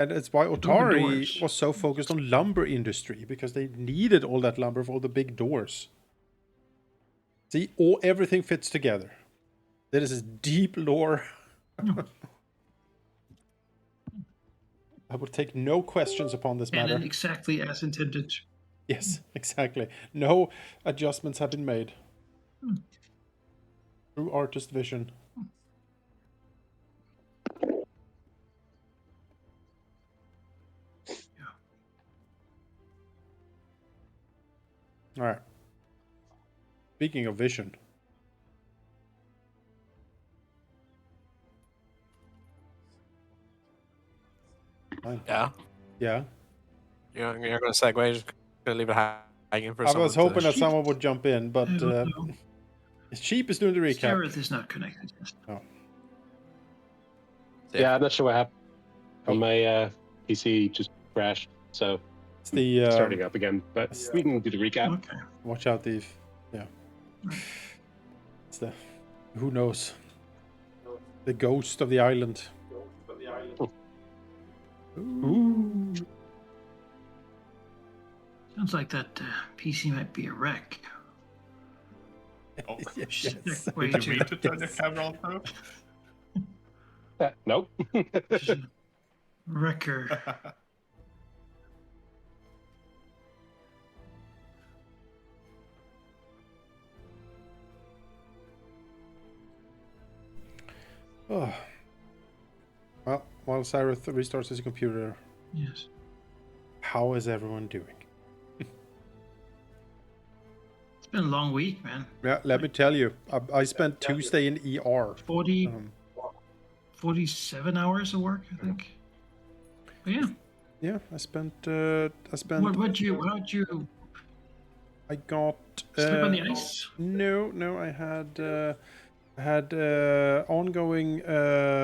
And it's why Open Otari doors. was so focused on lumber industry, because they needed all that lumber for all the big doors. See, everything fits together. There is this deep lore. I would take no questions upon this matter. And exactly as intended. Yes, exactly. No adjustments have been made. True artist vision. Yeah. All right. Speaking of vision. Fine. Yeah. Yeah. You're going to segue. Just going to leave it hanging for I was someone hoping that someone would jump in, but Sheep is doing the recap. Stareth is not connected. Oh. Yeah, I'm not sure what happened. My PC just crashed, so it's the starting up again. But we can do the recap. Okay. Watch out, Eve. Yeah. It's the who knows. The ghost of the island. Ooh. Sounds like that PC might be a wreck. Oh, Yes. Way did too- you mean to turn your camera on though? Nope. Wrecker. Oh. Well, while Cyrus restarts his computer, Yes. how is everyone doing? It's been a long week, man. Yeah, let me tell you, I spent Tuesday in ER. 47 hours of work, I think. But yeah. Yeah, I spent. How'd you I got. slip on the ice? No, I had ongoing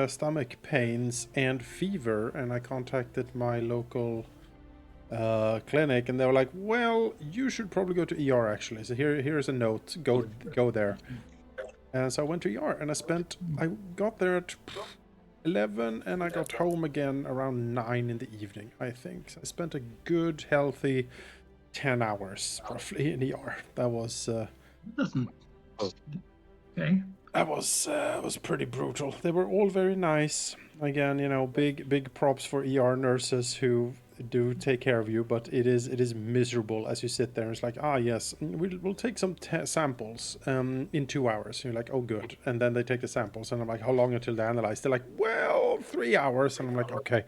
stomach pains and fever, and I contacted my local clinic, and they were like, "Well, you should probably go to ER actually. So here's a note. Go there." And so I went to ER, and I got there at 11, and I got home again around 9 in the evening, I think. So I spent a good, healthy 10 hours roughly in ER. That was. Doesn't. Okay. That was pretty brutal. They were all very nice. Again, big props for ER nurses who do take care of you, but it is miserable as you sit there. It's like, yes, we'll take some samples in 2 hours. You're like, oh good, and then they take the samples, and I'm like, how long until they analyze? They're like, well, 3 hours, and I'm like, okay.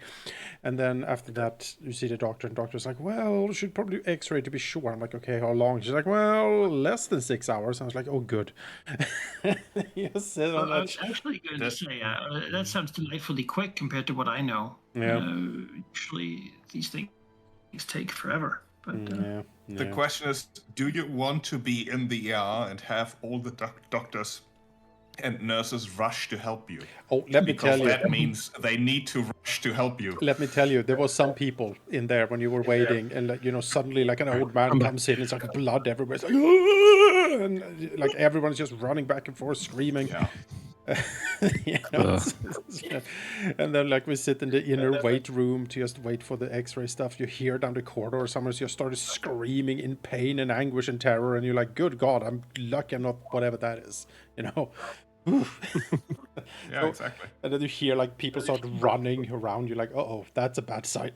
And then after that, you see the doctor, and doctor's like, well, you should probably do X-ray to be sure. I'm like, okay, how long? She's like, well, less than 6 hours. I was like, oh good. Yes, sit on I that. was actually going to say that sounds delightfully quick compared to what I know. Yeah. Usually these things take forever. But Yeah. The question is, do you want to be in the ER and have all the doctors and nurses rush to help you? Oh, let me tell Because you. that means they need to rush to help you. Let me tell you, there was some people in there when you were waiting, and suddenly like an old man comes in, it's like blood everywhere, it's like, "Aah!" and like everyone's just running back and forth screaming. Yeah. And then like we sit in the inner wait room to just wait for the X-ray stuff. You hear down the corridor someone's just started screaming in pain and anguish and terror, and you're like, good God, I'm lucky I'm not whatever that is, Yeah, exactly. And then you hear like people start running around. You're like, oh, that's a bad sign.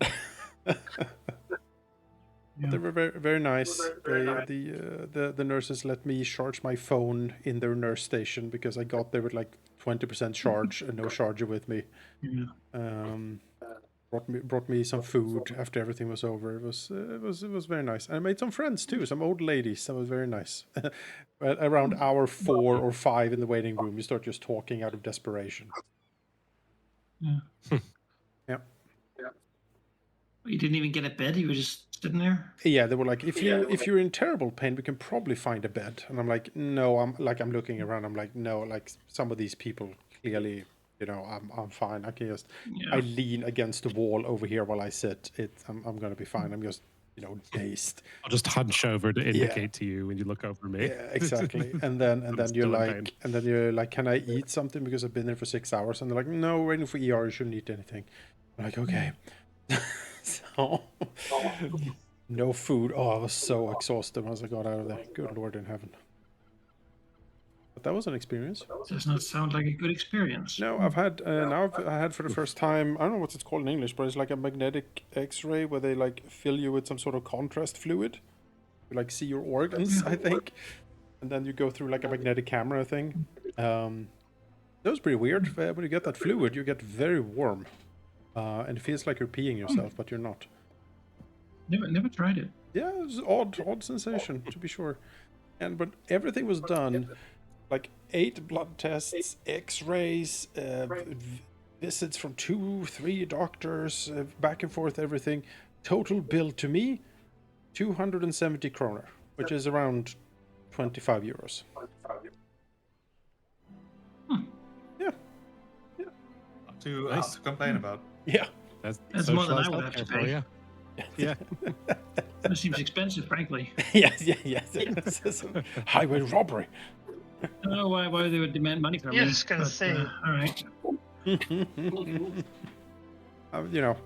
But they were very, very nice. The nurses let me charge my phone in their nurse station because I got there with like 20% charge and no charger with me. Brought me some food after everything was over. It was very nice. And I made some friends too, some old ladies. That was very nice. But around hour 4 or 5 in the waiting room, you start just talking out of desperation. Yeah. Yeah. You didn't even get a bed. You were just sitting there. Yeah, they were like, if you're in terrible pain, we can probably find a bed. And I'm like, no, I'm looking around. I'm like, no, like some of these people clearly, I'm fine. I can just, I lean against the wall over here while I sit. I'm gonna be fine. I'm just, dazed. I'll just hunch over to indicate to you when you look over me. Yeah, exactly. And then you're like, can I eat something because I've been there for 6 hours? And they're like, no, we're waiting for ER. You shouldn't eat anything. I'm like, okay. So, no food. Oh, I was so exhausted once I got out of there. Good Lord in heaven. But that was an experience. Does not sound like a good experience. No, I've had I had for the first time. I don't know what it's called in English, but it's like a magnetic X-ray where they like fill you with some sort of contrast fluid. You like see your organs, I think, and then you go through like a magnetic camera thing. That was pretty weird. When you get that fluid, you get very warm, and it feels like you're peeing yourself, but you're not. Never tried it. Yeah, it was odd sensation to be sure, but everything was done. Like 8 blood tests, X-rays, visits from 2-3 doctors, back and forth, everything. Total bill to me, 270 kroner, which is around 25 euros. Yeah, Hard to complain about. yeah. That's more than I socialized would have to healthcare for pay. you. Yeah. That seems expensive, frankly. yes. This is highway robbery. I don't know why they would demand money from me. Yeah, I was gonna but, say. all right. You know,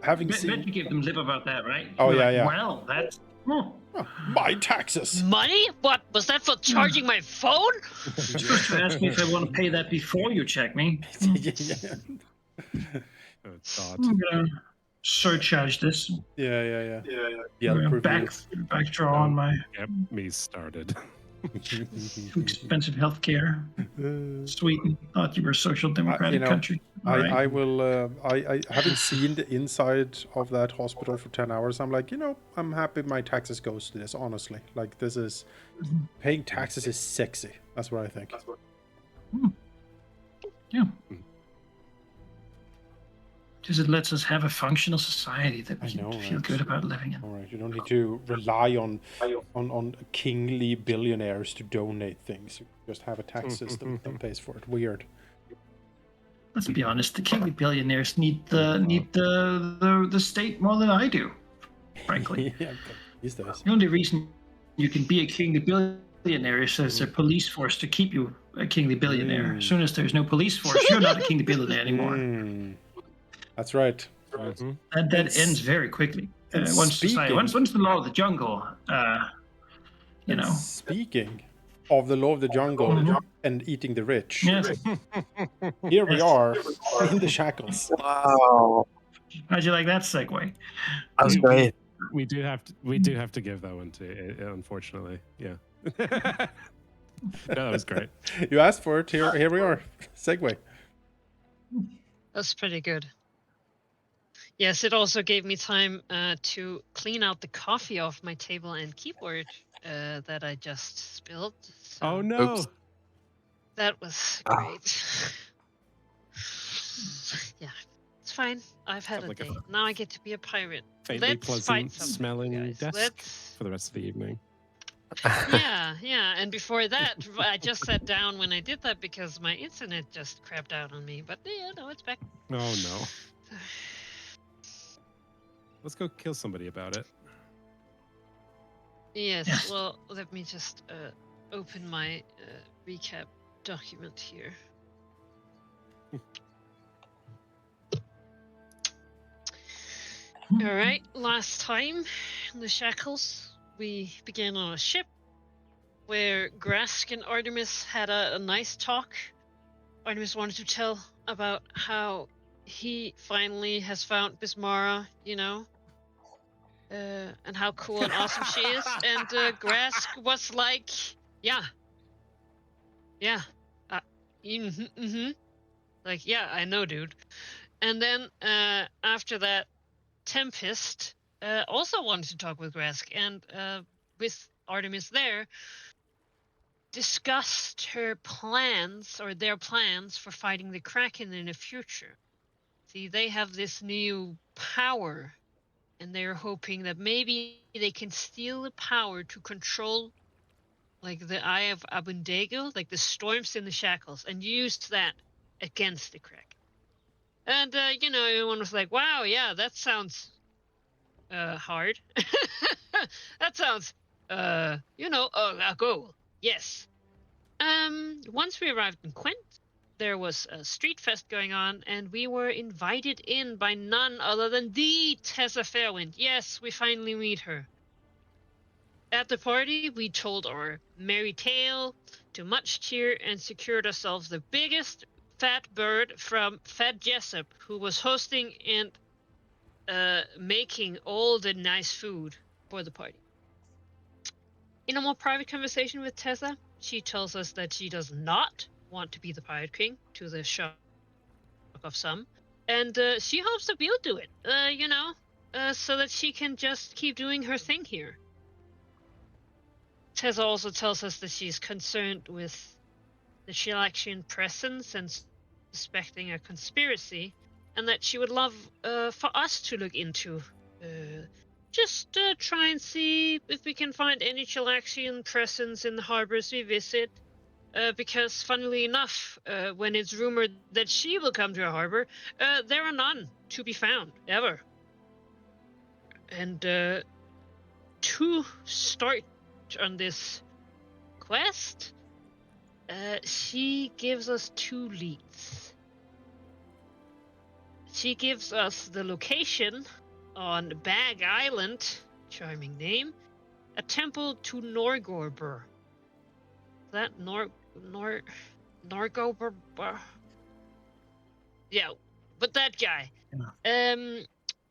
having Bet seen you give them lip about that, right? Oh, You're yeah, like, yeah. Well, that's. my taxes. Money? What was that for charging my phone? You're supposed to ask me if I want to pay that before you check me. yeah. Oh, God. I'm gonna surcharge this. Yeah. I'm Yelp gonna reviews. backdraw on my Get me started. too expensive healthcare. Sweden thought you were a social democratic country. All right. I will. I haven't seen the inside of that hospital for 10 hours. I'm like, I'm happy my taxes goes to this. Honestly, like this is paying taxes is sexy. That's what I think. Yeah. Because it lets us have a functional society that we I know, can feel right? good about living in. All right, you don't need to rely on kingly billionaires to donate things. You just have a tax system that pays for it. Weird. Let's be honest, the kingly billionaires need the state more than I do, frankly. Yeah, these days. The only reason you can be a kingly billionaire is there's a police force to keep you a kingly billionaire. As soon as there's no police force, you're not a kingly billionaire anymore. That's right. Mhm. And that ends very quickly. and Once the law of the jungle, Speaking of the law of the jungle and eating the rich, Yes. here we are in the Shackles. Wow, How'd you like that segue? that was great. We do have to give that one to unfortunately. Yeah. No, that was great. You asked for it. Here we are. Segue. That's pretty good. Yes, it also gave me time to clean out the coffee off my table and keyboard that I just spilled. So Oh no. Oops. that was Ah. great. Yeah, it's fine. I've had Sounds a like a day. Now I get to be a pirate. Faintly Let's pleasant fight something, smelling guys. desk Let's. for the rest of the evening. Yeah. And before that, I just sat down when I did that because my internet just crapped out on me. But yeah, no, it's back. Oh no. Let's go kill somebody about it. Yes, Yes. well, let me just open my recap document here. All right, last time in the Shackles, we began on a ship where Grask and Artemis had a nice talk. Artemis wanted to tell about how he finally has found Bismara, and how cool and awesome she is. And Grask was like, yeah, like, yeah, I know, dude. And then after that, Tempest also wanted to talk with Grask, and with Artemis there, discussed her plans or their plans for fighting the Kraken in the future. See, they have this new power, and they're hoping that maybe they can steal the power to control, like, the Eye of Abundago, like the storms in the Shackles, and use that against the Kraken. And everyone was like, "Wow, yeah, that sounds hard. That sounds a goal. Yes." Once we arrived in Quent, there was a street fest going on, and we were invited in by none other than the Tessa Fairwind. Yes, we finally meet her. At the party, we told our merry tale to much cheer and secured ourselves the biggest fat bird from Fat Jessup, who was hosting and making all the nice food for the party. In a more private conversation with Tessa, she tells us that she does not want to be the Pirate King, to the shock of some, and she hopes that we'll do it, so that she can just keep doing her thing here. Tessa also tells us that she's concerned with the Shilaxian presence and suspecting a conspiracy, and that she would love for us to look into. Just try and see if we can find any Chilaxian presence in the harbors we visit. Because, funnily enough, when it's rumored that she will come to a harbor, there are none to be found, ever. And to start on this quest, she gives us 2 leads. She gives us the location on Bag Island, charming name, a temple to Norgorber. That Norgorber? Yeah, but that guy.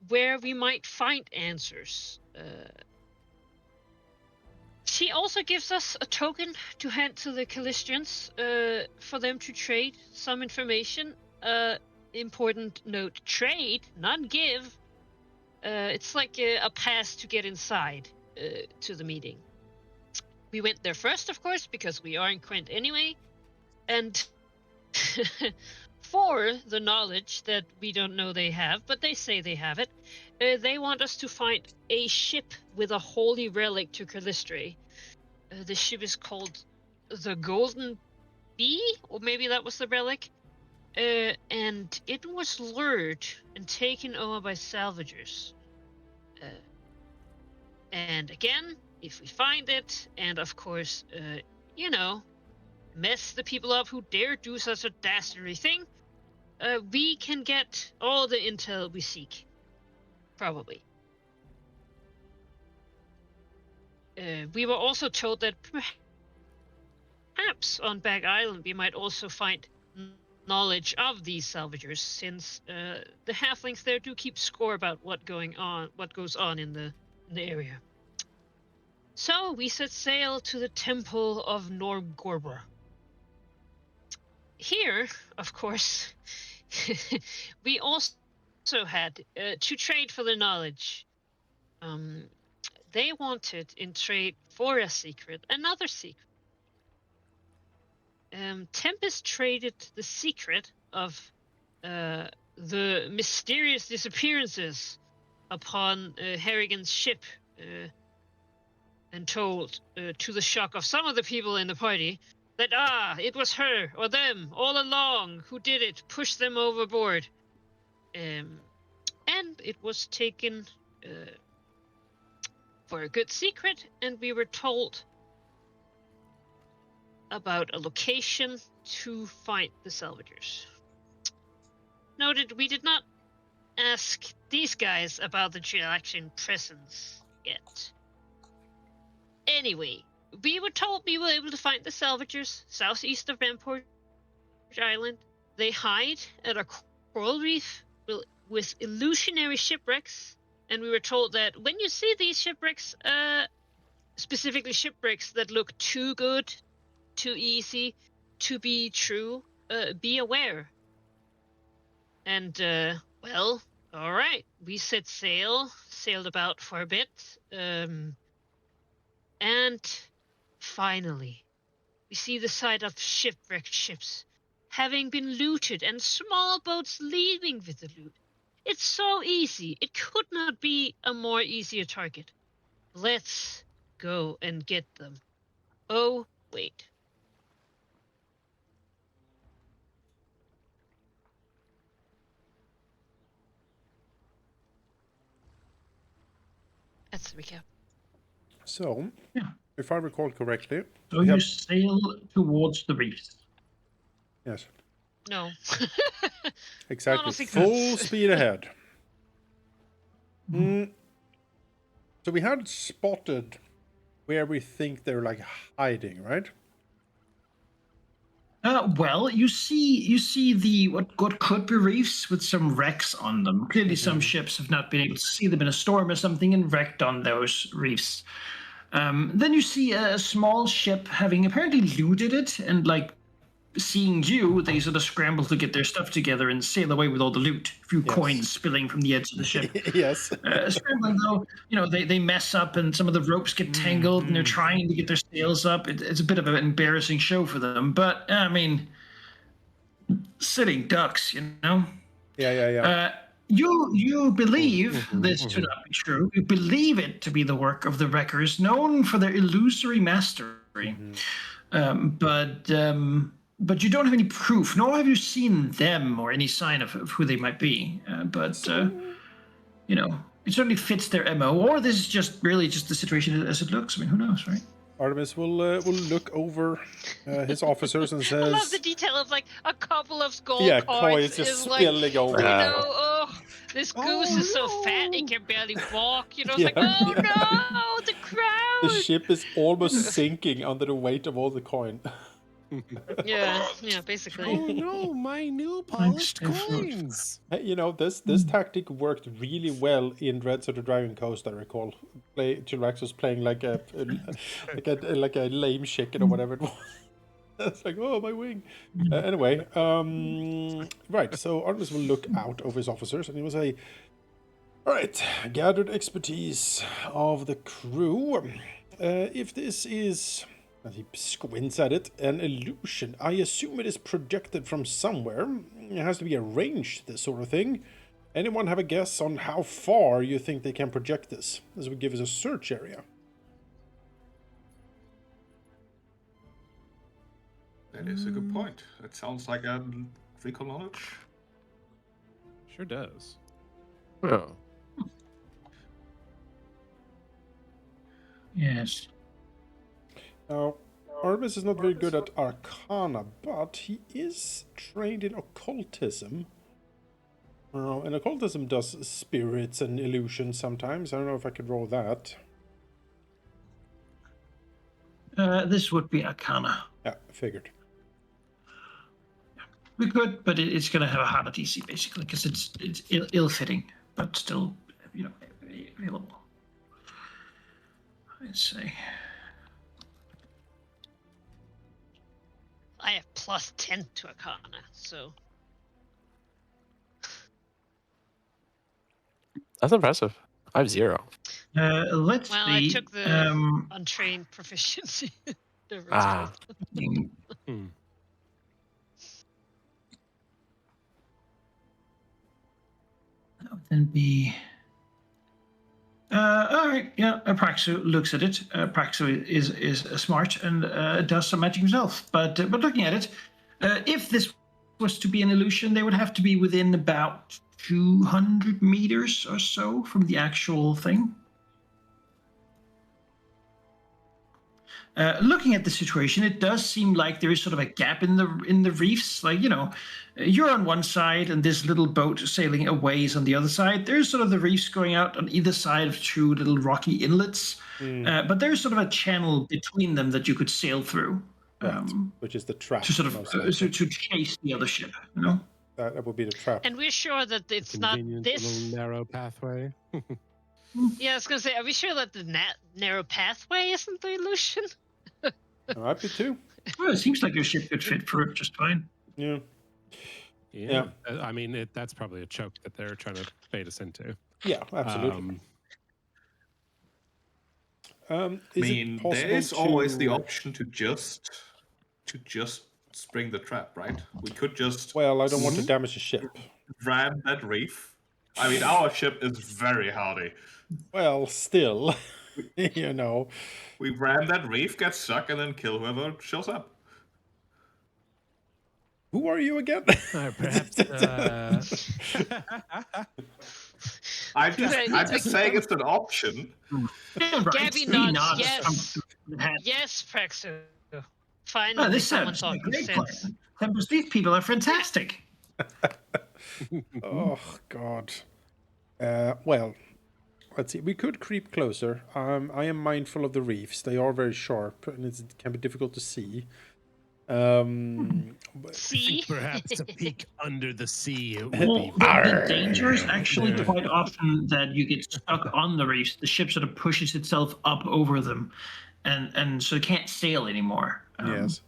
Where we might find answers. She also gives us a token to hand to the Callistrians for them to trade some information. Important note, trade, not give. It's like a pass to get inside to the meeting. We went there first, of course, because we are in Quent anyway, and for the knowledge that we don't know they have, but they say they have it, they want us to find a ship with a holy relic to Callistre. The ship is called the Golden Bee, or maybe that was the relic, and it was lured and taken over by salvagers. And again, if we find it, and of course, mess the people up who dare do such a dastardly thing, we can get all the intel we seek. Probably. We were also told that perhaps on Bag Island we might also find knowledge of these salvagers, since the halflings there do keep score about what goes on in the area. So we set sail to the Temple of Norgorber. Here, of course, we also had to trade for the knowledge. They wanted in trade for a secret, another secret. Tempest traded the secret of the mysterious disappearances upon Harrigan's ship, and told, to the shock of some of the people in the party, that it was her or them all along who did it, pushed them overboard. And it was taken for a good secret, and we were told about a location to find the salvagers. Noted, we did not ask these guys about the Chilaxian presence yet. Anyway, we were told we were able to find the salvagers southeast of Ramport Island. They hide at a coral reef with illusionary shipwrecks, and we were told that when you see these shipwrecks, specifically shipwrecks that look too good, too easy to be true, be aware. And, well, all right, we set sailed about for a bit, and finally, we see the sight of shipwrecked ships having been looted and small boats leaving with the loot. It's so easy. It could not be a more easier target. Let's go and get them. Oh, wait. That's the recap. So, Yeah. if I recall correctly, So we you have... sail towards the reefs. Yes. No. Exactly. think Full that's- speed ahead. So we had spotted where we think they're like hiding, right? Well, you see the what could be reefs with some wrecks on them. Clearly, some ships have not been able to see them in a storm or something and wrecked on those reefs. Then you see a small ship having apparently looted it, and like seeing you, they sort of scramble to get their stuff together and sail away with all the loot. A few Yes. coins spilling from the edge of the ship. Yes. Scrambling though, they mess up and some of the ropes get tangled and they're trying to get their sails up. It's a bit of an embarrassing show for them, but I mean, sitting ducks, Yeah. You believe this to not be true. You believe it to be the work of the wreckers, known for their illusory mastery. But you don't have any proof, nor have you seen them or any sign of who they might be. It certainly fits their MO, or this is just really just the situation as it looks. I mean, who knows, right? Artemis will look over his officers and I love the says, detail of like a couple of gold "Yeah, coins coins just is like, spilling over." this goose is so fat it can barely walk. It's like, Yeah, oh yeah. no, the crowd. The ship is almost sinking under the weight of all the coin. Yeah, basically. Oh no, my new polished coins! Hey, this tactic worked really well in Dreads of the Dragon Coast. I recall, T-Rex was playing like a lame chicken or whatever it was. It's like, oh, my wing. Anyway, right. So Artemis will look out over his officers and he will say, "All right, gathered expertise of the crew. If this is," and he squints at it, "an illusion, I assume it is projected from somewhere. It has to be arranged, this sort of thing. Anyone have a guess on how far you think they can project this? This would give us a search area." That is a good point. That sounds like a trick of knowledge. Sure does. Oh. Yes. Now, Artemis is not very good at Arcana, but he is trained in occultism. And occultism does spirits and illusions sometimes. I don't know if I could roll that. This would be Arcana. Yeah, I figured. We could, but it's going to have a harder DC basically because it's ill-fitting, but still, available. Let's see. I have +10 to Arcana, so That's impressive. I have 0. Let's well, see. I took the untrained proficiency. The rest Ah. That would then be. All right, yeah. Praxu looks at it. Praxu is smart and does some magic himself. But looking at it, if this was to be an illusion, they would have to be within about 200 meters or so from the actual thing. Looking at the situation, it does seem like there is sort of a gap in the reefs. Like, you're on one side and this little boat sailing away is on the other side. There's sort of the reefs going out on either side of two little rocky inlets. But there's sort of a channel between them that you could sail through. Right. Which is the trap. To sort of to chase the other ship, That would be the trap. And we're sure that it's not Convenient this. little narrow pathway. Yeah, I was gonna say, are we sure that the narrow pathway isn't the illusion? Might be too. Well, it seems like your ship could fit for it just fine. Yeah. Yeah. I mean, that's probably a choke that they're trying to bait us into. Yeah, absolutely. I mean, there is always the option to just spring the trap, right? We could just Well, I don't want to damage the ship. ram that reef. I mean, our ship is very hardy. Well, still, We ram that reef, get stuck, and then kill whoever shows up. Who are you again? Perhaps. I'm just saying it's an option. Gabby nods. Yes, Praxu. Finally, this someone sounds like talking a great sense. plan. Tempest, these people are fantastic. Oh God. Well, let's see. We could creep closer. I am mindful of the reefs. They are very sharp, and it can be difficult to see. But See? Perhaps a peek under the sea it would Well, be. the danger is actually Yeah. quite often that you get stuck on the reefs. The ship sort of pushes itself up over them, and so it can't sail anymore. yes.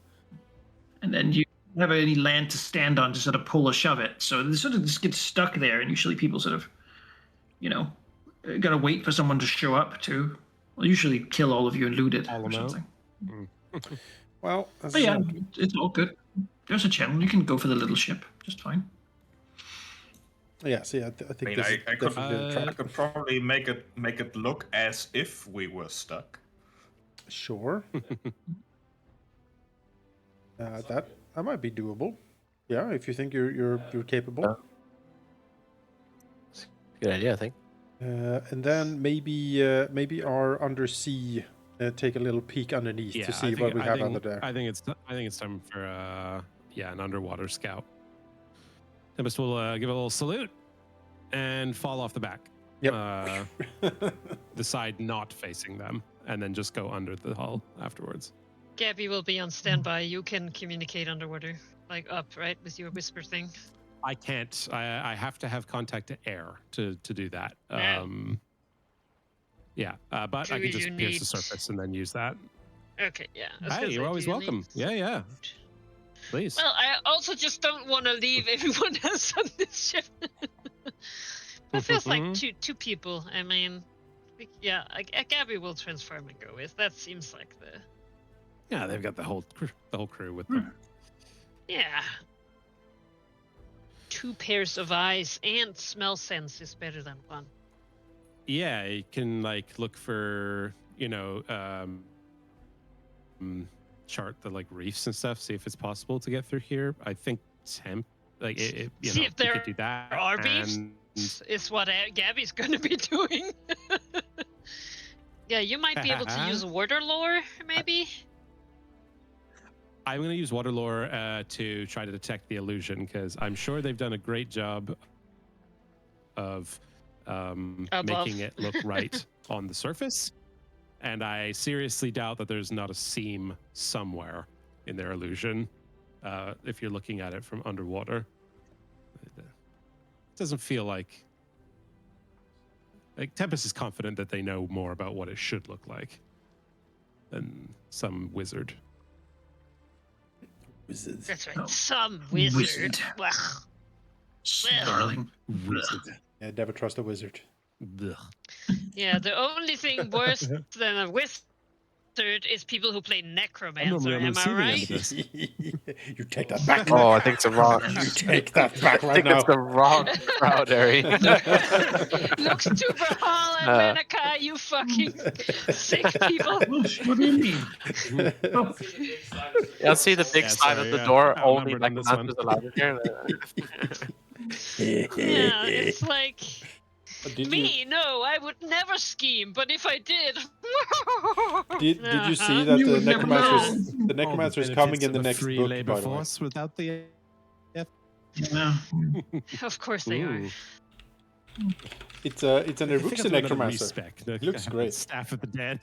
And then you don't have any land to stand on to sort of pull or shove it. So they sort of just get stuck there, and usually people sort of, gotta wait for someone to show up to, well, usually kill all of you and loot it Haul or 'em out. something. Well, as But I yeah, said, it's all good. There's a channel. You can go for the little ship, just fine. yes, yeah. I I think mean, this is I could, definitely a I trap. could probably make it look as if we were stuck. Sure. That might be doable. Yeah, if you think you're capable. Good idea, I think. And then maybe our undersea take a little peek underneath to see what we have under there. I think it's time for an underwater scout. Tempest will give a little salute and fall off the back. Yep. The side not facing them, and then just go under the hull afterwards. Gabby will be on standby. You can communicate underwater, like up, right, with your whisper thing. I can't. I have to have contact to air to do that. Yeah. But Do I can just you pierce need- the surface and then use that. Okay, yeah. I was Hey, gonna you're say, always do you welcome. need- Yeah. Please. Well, I also just don't want to leave everyone else on this ship. It feels like two people. I mean, Gabby will transform and go with. That seems like the. Yeah, they've got the whole crew with them. Yeah. 2 pairs of eyes and smell sense is better than 1. Yeah, you can look for chart the reefs and stuff. See if it's possible to get through here. I think see if you there could do that. are reefs. and- Is what Gabby's going to be doing. Yeah, you might be able to use water lore, maybe. I'm going to use water lore to try to detect the illusion because I'm sure they've done a great job of making it look right on the surface. And I seriously doubt that there's not a seam somewhere in their illusion if you're looking at it from underwater. It doesn't feel like Tempest is confident that they know more about what it should look like than some wizard. Wizards. That's right. Oh. Some wizard. Wizard. Well, Darling. Wizard. Yeah, never trust a wizard. Ugh. yeah, the only thing worse than a wizard is people who play necromancer. normally on the Am I receiving end right? of this. You take that back. Oh, I think it's a wrong. You take that back I right think now. it's the wrong crowd, Harry. Looks to Brahal and Menaka, you fucking sick people. What do you mean? I'll see the big Yeah, sign sorry, at the yeah. door. Only Outnumbered on this one. necromancers allowed here. Yeah, it's like Did me. No, I would never scheme. But if I did, you see that You the would never necromancer is coming in the next free book? labor By the way. force without the Yeah. Of course they are. It's an I think I'll Eruxi do another necromancer. respec. He looks great. Staff of the dead.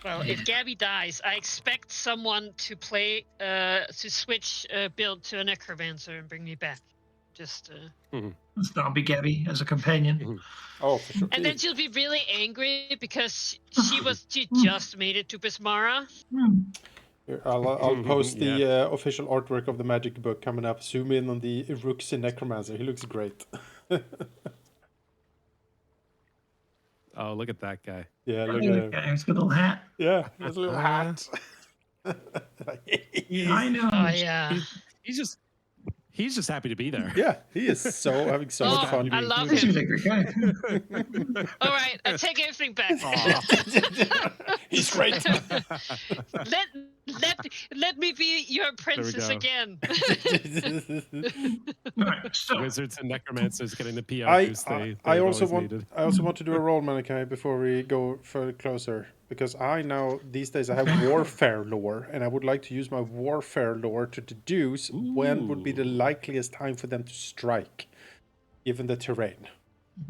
Well, if Gabby dies, I expect someone to play to switch build to a necromancer and bring me back. Just Zombie Gabby as a companion. Oh, for sure. and then she'll be really angry because she just made it to Bismara. Here, I'll post the Yeah. official artwork of the magic book coming up. Zoom in on the Eruxi necromancer. He looks great. Oh, look at that guy. Yeah, look at him. He's got a little hat. Yeah, his little hat. I know. Oh yeah. He's just happy to be there. Yeah, he is having so much Oh, fun. I love He's him. a great guy. All right, I take everything back. He's great. let me be your princess go. again. All right, so Wizards and necromancers getting the PR I, boost I, they I also always want needed. I also want to do a roll, Malachi, before we go further closer, because I now these days I have warfare lore, and I would like to use my warfare lore to deduce when would be the Ooh. likeliest time for them to strike, given the terrain,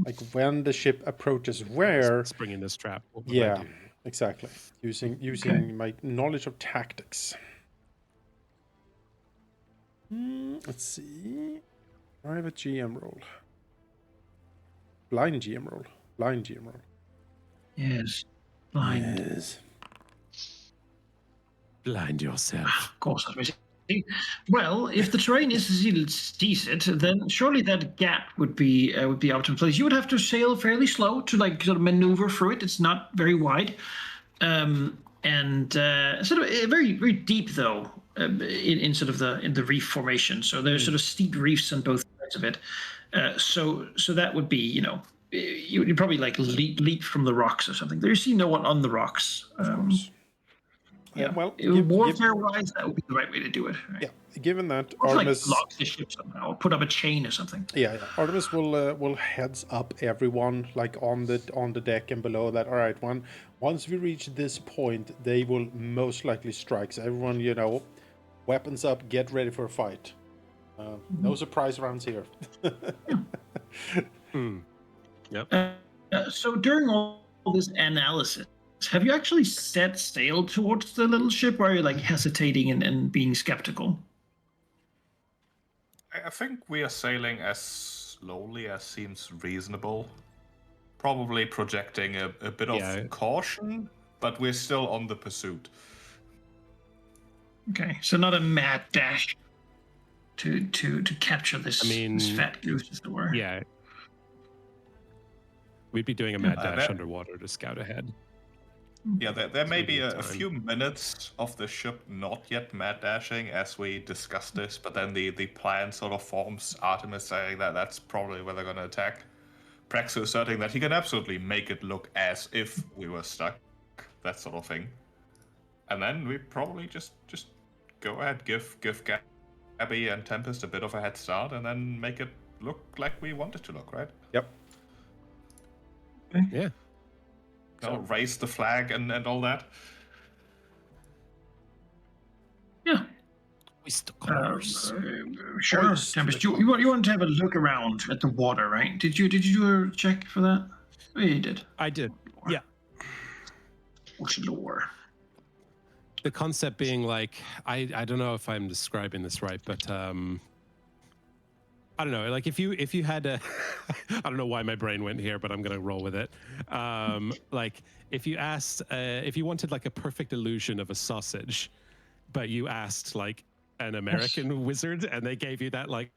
like when the ship approaches where. Springing this trap. What would I Yeah, do? exactly. Using my knowledge of tactics. Let's see. Private GM roll. Blind GM roll. Blind GM roll. yes, blind. Yes. Blind yourself. Of course, obviously. Well, if the terrain is as you sees it, then surely that gap would be optimal place. You would have to sail fairly slow to like sort of maneuver through it. It's not very wide, and sort of very very deep though in sort of in the reef formation. So there's sort of steep reefs on both sides of it. So that would be you'd probably like leap from the rocks or something. There you see no one on the rocks. Of course. Yeah. Well, warfare-wise, that would be the right way to do it. Right? yeah. Given that Or like Artemis, lock the ship somehow, or put up a chain or something. yeah, Artemis will heads up everyone like on the deck and below that. All right, once we reach this point, they will most likely strike. So everyone, weapons up, get ready for a fight. No surprise rounds here. Yep. So during all this analysis, have you actually set sail towards the little ship, or are you like hesitating and being skeptical? I think we are sailing as slowly as seems reasonable. Probably projecting a bit of caution, but we're still on the pursuit. Okay, so not a mad dash to capture this, this fat goose, as it were. Yeah. We'd be doing a mad dash underwater to scout ahead. Yeah, there may be a few minutes of the ship not yet mad dashing as we discuss this, but then the plan sort of forms. Artemis saying that that's probably where they're going to attack. Praxo asserting that he can absolutely make it look as if we were stuck, that sort of thing. And then we probably just go ahead, give Gabby and Tempest a bit of a head start, and then make it look like we want it to look, right? Yep. Okay. Yeah. Raise the flag and all that. Yeah. Hoist the colors. Sure, Hoist Tempest. the You want to have a look around at the water, right? Did you do a check for that? Oh, yeah, you did. I did. Yeah. What's lore? The concept being like, I don't know if I'm describing this right, but I don't know. Like if you had a, I don't know why my brain went here, but I'm gonna roll with it. Like if you asked, if you wanted like a perfect illusion of a sausage, but you asked like an American wizard, and they gave you that like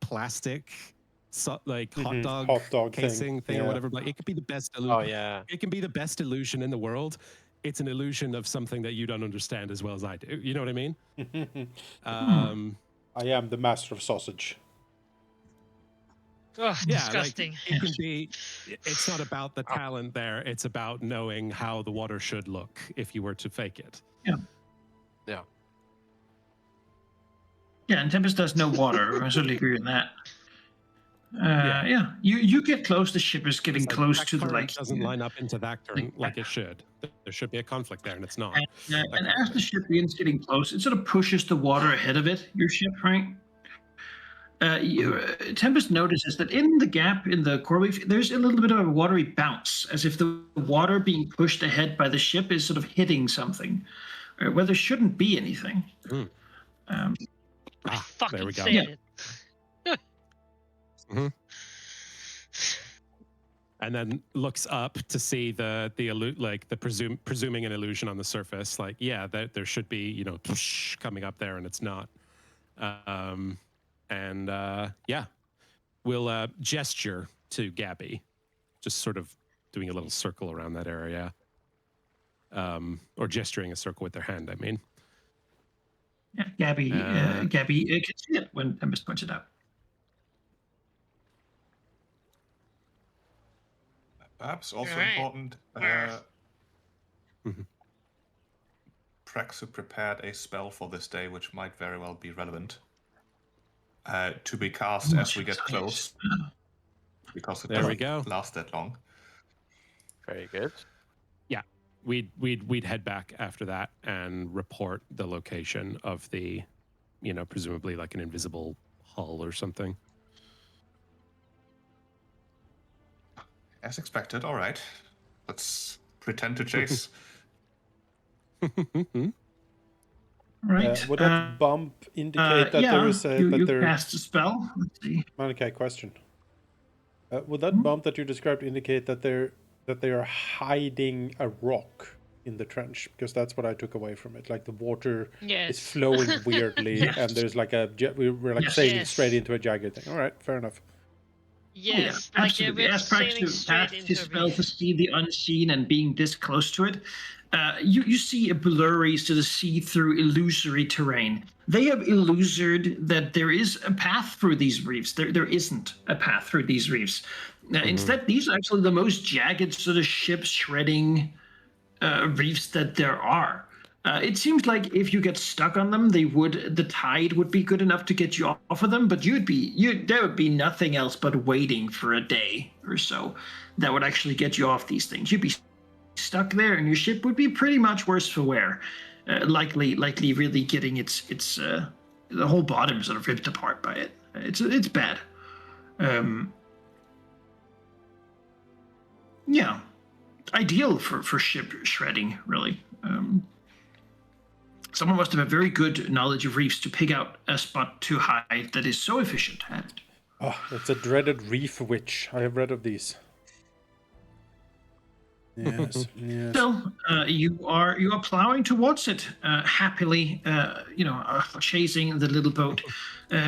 plastic, hot dog casing thing or whatever. Like it could be the best illusion. Oh yeah. It can be the best illusion in the world. It's an illusion of something that you don't understand as well as I do. You know what I mean? I am the master of sausage. Oh, Yeah, disgusting. like it can be. It's not about the talent there. It's about knowing how the water should look if you were to fake it. Yeah. Yeah. Yeah, and Tempest does no water. I certainly agree on that. Yeah. You get close. The ship is getting close to the current like. Doesn't line up into that turn like it should. There should be a conflict there, and it's not. And as the ship begins getting close, it sort of pushes the water ahead of it. Your ship, right? Tempest notices that in the gap in the coral reef, there's a little bit of a watery bounce, as if the water being pushed ahead by the ship is sort of hitting something, where there shouldn't be anything. I fucking there we go. said it. And then looks up to see presuming an illusion on the surface. Like, yeah, there should be coming up there, and it's not. We'll gesture to Gabby, just sort of doing a little circle around that area, or gesturing a circle with their hand. I mean, yeah, Gabby can see it when Tempest points it out. Perhaps also Right. important. Praxu prepared a spell for this day, which might very well be relevant. To be cast as we get close, because it There we doesn't go. last that long. Very good. Yeah, we'd head back after that and report the location of the, presumably like an invisible hull or something. As expected. All right, let's pretend to chase. Right. Would that bump indicate that there is a you there? cast a spell. Let's see. Malachi, question. Would that bump that you described indicate that they are hiding a rock in the trench? Because that's what I took away from it. Like the water is Yes. flowing weirdly, Yes. and there's like we're like Yes. sailing Yes. straight into a jagged thing. All right, fair enough. Yes, yeah, like absolutely. we're As sailing Praxu straight casts into his a spell reef. to see the unseen and being this close to it, you see a blurry, sort of see-through, illusory terrain. They have illusored that there is a path through these reefs. There isn't a path through these reefs. Instead, these are actually the most jagged, sort of ship-shredding reefs that there are. It seems like if you get stuck on them, the tide would be good enough to get you off of them, but there would be nothing else but waiting for a day or so that would actually get you off these things. You'd be stuck there, and your ship would be pretty much worse for wear, likely really getting its the whole bottom sort of ripped apart by it. It's bad. Yeah, ideal for ship shredding, really. Someone must have a very good knowledge of reefs to pick out a spot to hide that is so efficient at it. Oh, it's a dreaded reef witch. I have read of these. Yes, yes. So you are plowing towards it happily, chasing the little boat,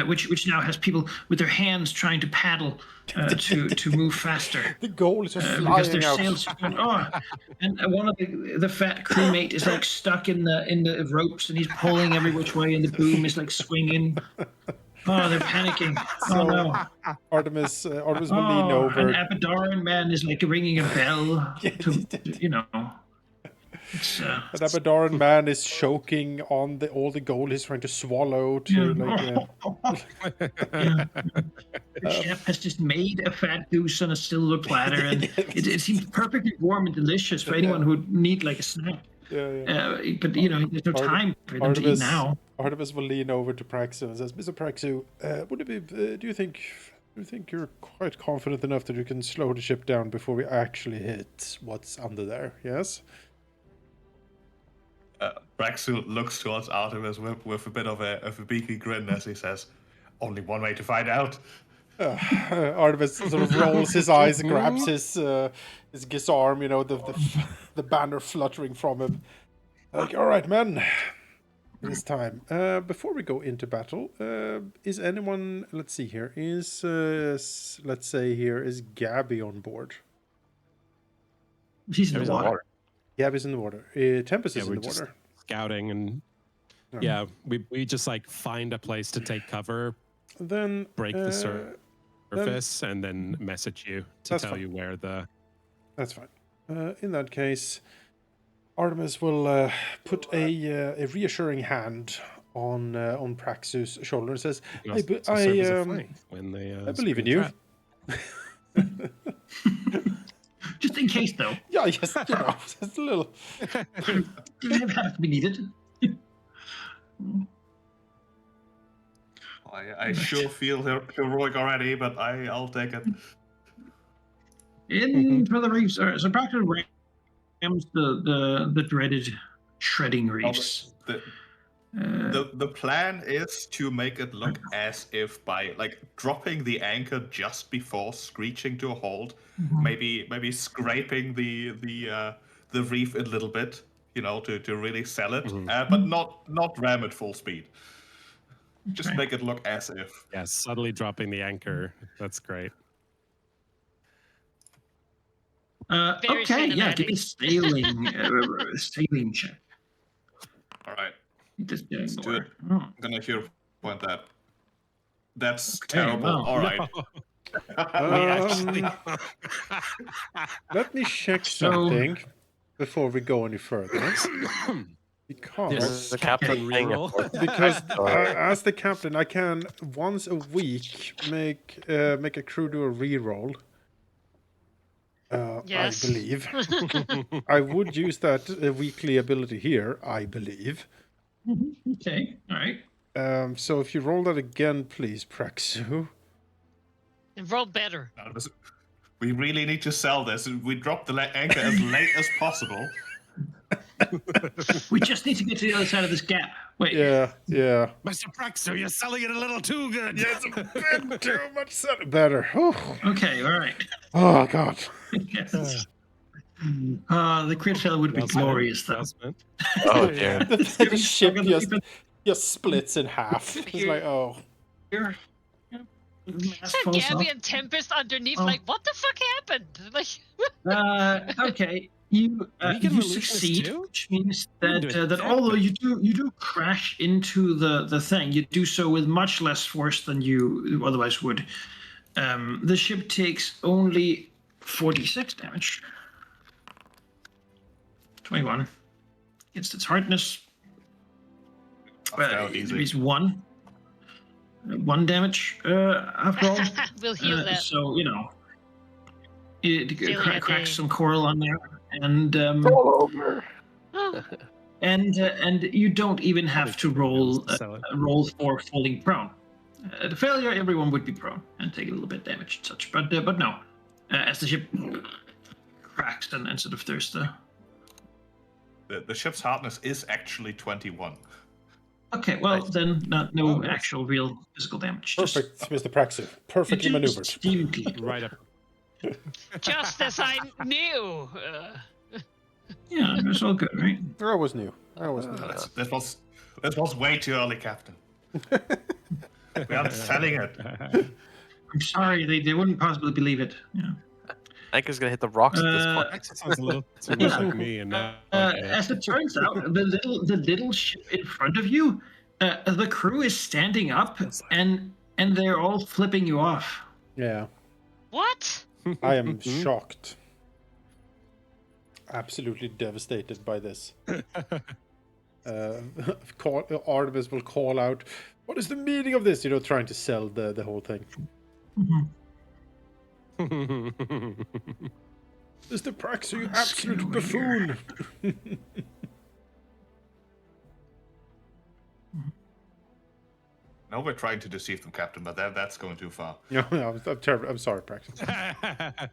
which now has people with their hands trying to paddle to move faster. The goal is just Because flying their out. sails are going, and one of the fat crewmate is like stuck in the ropes, and he's pulling every which way, and the boom is like swinging. Oh, they're panicking. So, oh no! Artemis will lean over. An Abadoran man is like ringing a bell. It's, An Abadoran man is choking on all the gold he's trying to swallow to The chef has just made a fat goose on a silver platter, and it seems perfectly warm and delicious for anyone who would need like a snack. But there's no time for them to eat now. Artemis will lean over to Praxu and says, "Mr. Praxu, would it be? Do you think you're quite confident enough that you can slow the ship down before we actually hit what's under there? Yes." Praxu looks towards Artemis with a bit of a beaky grin as he says, "Only one way to find out." Artemis sort of rolls his eyes, grabs his gisarm, the banner fluttering from him. Like, all right, men, it is time. Before we go into battle, is anyone? Let's see here. Is Gabby on board? She's in the water. Gabby's in the water. Tempest is in the water. Scouting and we just like find a place to take cover. Then break the surface and then message you to tell you where the. That's fine. In that case, Artemis will put a reassuring hand on Praxu's shoulder and says, I believe in you." Just in case, though. Yeah, yes, just a little. Doesn't have to be needed. I sure feel heroic already, but I'll take it. For the reefs, so practically rams the dreaded shredding reefs. The plan is to make it look as if by like dropping the anchor just before screeching to a halt, maybe scraping the reef a little bit, to really sell it, but not ram at full speed. Just make it look as if. Yeah, subtly dropping the anchor. That's great. Okay, yeah, give me a sailing check. All right. Just Let's do it. Oh. I'm gonna hear point that. That's terrible. Wow. All right. Let me check something before we go any further. Because Yes. The captain playing a Reroll. fourth. because Sorry. as the captain, I can once a week make a crew do a reroll. Yes. I believe I would use that weekly ability here. I believe. Okay, all right. So if you roll that again, please, Praxu. And roll better. We really need to sell this. We dropped the anchor as late as possible. We just need to get to the other side of this gap. Wait. Yeah. Mr. Praxo, you're selling it a little too good. Yeah, it's a bit too much better. Whew. Okay, all right. Oh God. Yes. The crit fail would be Well spent. glorious, though. Well spent. Oh dear. The ship just splits in half. It's like, oh. Here. Yep. Mass So falls Gabby off. and Tempest underneath, Oh. like, what the fuck happened? Like, Okay, you We get you illusionist succeed, too? which means We can that do it that too. although you do crash into the thing, you do so with much less force than you otherwise would. The ship takes only 46 damage. 21 against its hardness. Felt easy. It is one damage after all. we'll heal that. So it Feeling a cracks day. some coral on there, and All over. Oh, and you don't even have to roll Sell it. roll for falling prone. The failure, everyone would be prone and take a little bit damage and such. But no, as the ship cracks and sort of there's The ship's hardness is actually 21. Okay, well Nice. then no Oh, nice. actual real physical damage. Perfect, Mr. Praxu. Perfectly maneuvered. Steamed. Right up. just as I knew. Yeah, it's all good, right? I was new. This was way too early, Captain. We aren't selling it. I'm sorry, they wouldn't possibly believe it. Yeah. Anchor's gonna hit the rocks at this point. That sounds a little too much like me. And now As it turns out, the little ship in front of you, the crew is standing up and they're all flipping you off. Yeah. What? I am shocked. Absolutely devastated by this. Artemis will call out, "What is the meaning of this?" Trying to sell the whole thing. Mr. Praxu, you absolute over buffoon. No, we're trying to deceive them, Captain, but that's going too far. No, I'm terrible. I'm sorry, Praxu.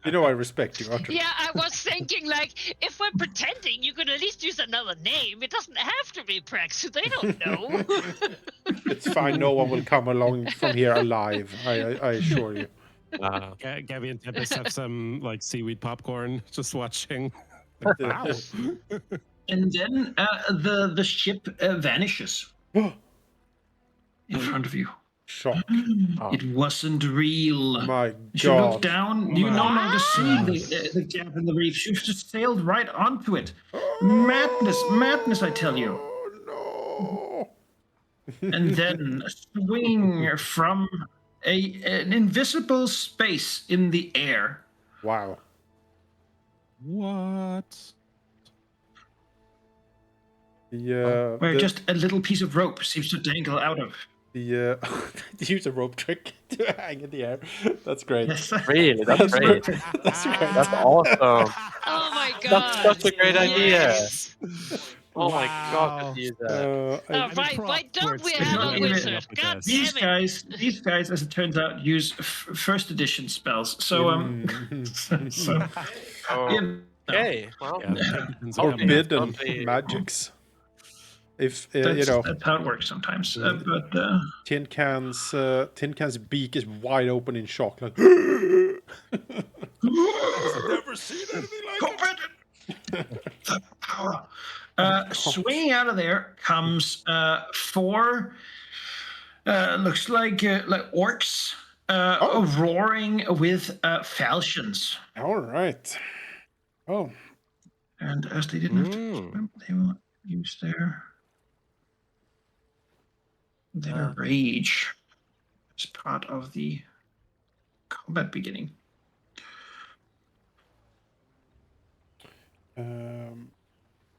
I respect you utterly. Yeah, I was thinking, like, if we're pretending, you could at least use another name. It doesn't have to be Praxu. They don't know. It's fine. No one will come along from here alive. I assure you. Gabby and Tempest have some like seaweed popcorn just watching. Wow. And then the ship vanishes in front of you. Shock. It wasn't real. My As you look God. down, you no longer see the gap in the reef. You've just sailed right onto it. Madness, I tell you. Oh, no. And then a swing from an invisible space in the air. Wow. What? Yeah. Where just a little piece of rope seems to dangle out of. They use a rope trick to hang in the air. That's great. Yes. Really? That's great. That's great. That's awesome. Oh my god. That's such a great idea. Yes. Oh my god, could use that. Oh, why don't we have a wizard? God These damn it. guys, as it turns out, use first edition spells. So Oh, okay. Well, Forbidden magics. If that's how it works sometimes. But Tin Can's beak is wide open in shock, like I've never seen anything like it. Swinging out of there comes four. Looks like orcs roaring with falchions. All right. Oh, And as they didn't have to swim, they will use their rage as part of the combat beginning.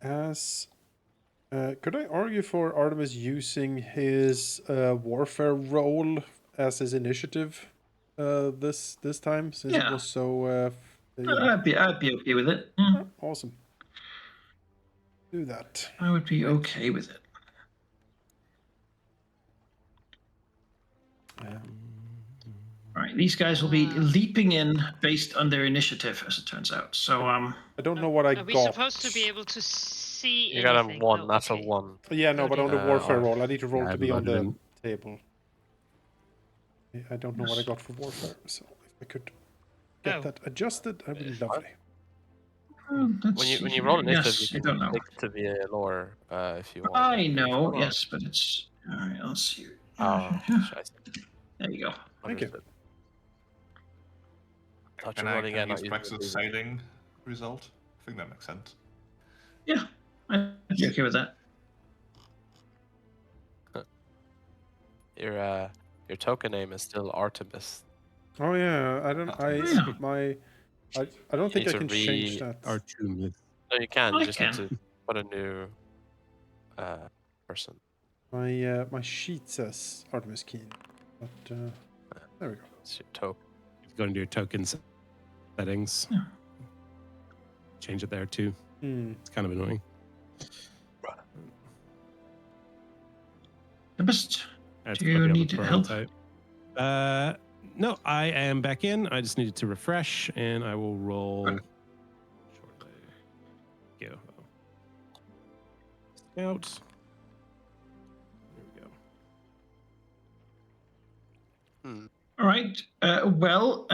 as Could I argue for Artemis using his warfare role as his initiative this time, since it Yeah. was so you know, I'd be okay with it. Mm. awesome. Do that. I would be okay with it. All right, these guys will be leaping in based on their initiative, as it turns out. So I don't know what I Are we got. supposed to be able to see You got a anything? 1, Oh, natural okay. 1. Yeah, no, but on the warfare or- roll, I need to roll Yeah, I to be on voted the in. table. I don't know what I got for warfare, so if I could get Oh. that adjusted, that'd be lovely. When you roll initiative, yes, you I can don't know. click to the lower if you want. I What's know, going on? yes, but it's all right. Let's see. Oh, scheiße. There you go. Thank you. Understood. Thought Can you were I, running can I out, use not Praxis using sailing result? I think that makes sense. Yeah, I'd be okay with that. your token name is still Artemis. Oh yeah, I don't. Yeah. I don't think need I to can change re- that. Artemis. No, you can. I You just can. need to put a new person. My sheet says Artemis Keen, but there we go. It's your token. Go into your token settings. Yeah. Change it there too. It's kind of annoying. Tempest, That's do you probably on the need help? prototype. No, I am back in. I just needed to refresh, and I will roll. Okay. Shortly. Go. Scout. There we go. All right. Well,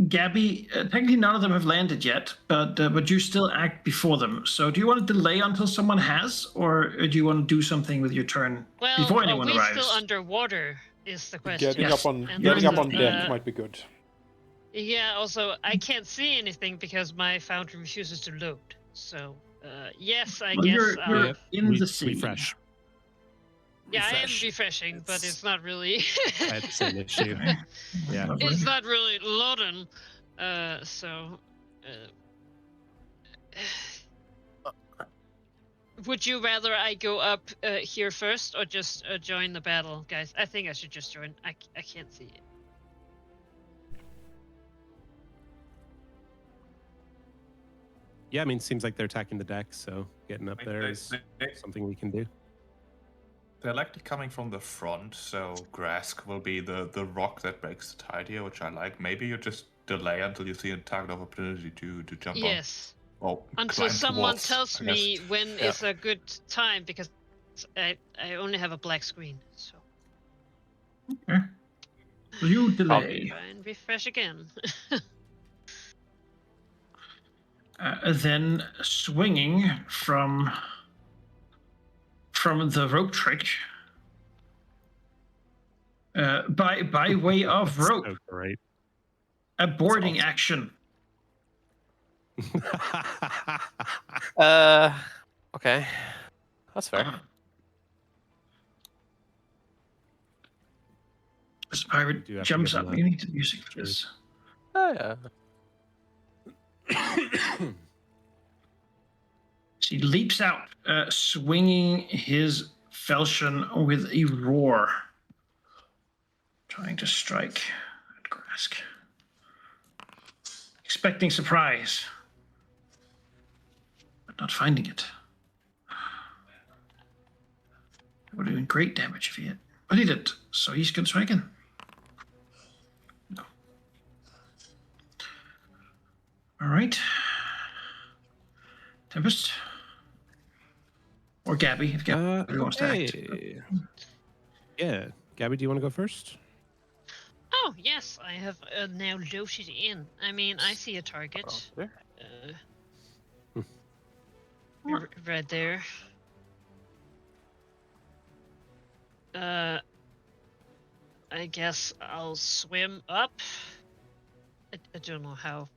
Gabby, technically none of them have landed yet, but you still act before them. So do you want to delay until someone has, or do you want to do something with your turn Well, before are anyone we arrives? still underwater? Is the question. Getting Yes. up on And getting up also, on deck might be good. Yeah. Also, I can't see anything because my fountain refuses to load. So, yes, I Well, guess. you're in the sea. Refresh. Yeah, I am Refresh. refreshing, but it's not really. That's an issue. Okay. Yeah. Lovely. It's not really loading. Would you rather I go up here first or just join the battle, guys? I think I should just join. I can't see it. Yeah, I mean, seems like they're attacking the deck, so getting up there is something we can do. They're likely coming from the front, so Grask will be the rock that breaks the tide here, which I like. Maybe you just delay until you see a target opportunity to jump on. Yes. Or Until climb someone towards, tells I guess. me when Yeah. is a good time, because I only have a black screen. So Okay. Will you delay? try and refresh again. Then swinging from the rope trick by way of rope, So great. a boarding awesome. action. Okay. That's fair. As the pirate do have to jumps give up, him you that. need the music for this. Oh, yeah. She leaps out, swinging his falchion with a roar, trying to strike at Grask. Expecting surprise, but not finding it. That would have been great damage if he hit. But he did, so he's going to try again. No. All right. Tempest. Or Gabby, if Gabby wants to act. Okay. Yeah. Gabby, do you want to go first? Oh yes, I have now loaded in. I mean, I see a target. There. Right there. I guess I'll swim up. I don't know how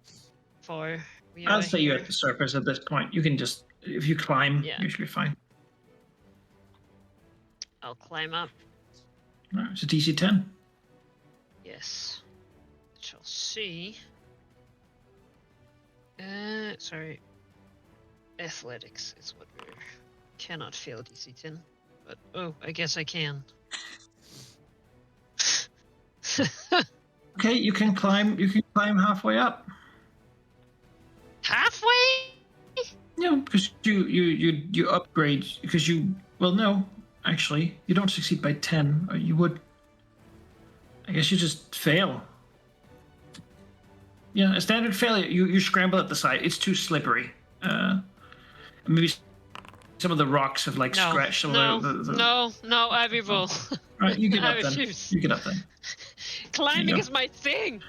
far we are. I'll say you're here. at the surface at this point. You can just, if you climb, Yeah. you should be fine. I'll climb up. All right, it's a DC 10. Yes. Shall see. Sorry. Athletics is what we're cannot fail DC 10. But, oh, I guess I can. Okay, you can climb halfway up. Halfway? Yeah, because you upgrade because no, actually you don't succeed by 10. Or you would. I guess you just fail. Yeah, a standard failure. You scramble at the side. It's too slippery. Maybe some of the rocks have like scratched some of the. No, I reroll. All right, you get I up then. refuse. You get up then. Climbing go. is my thing.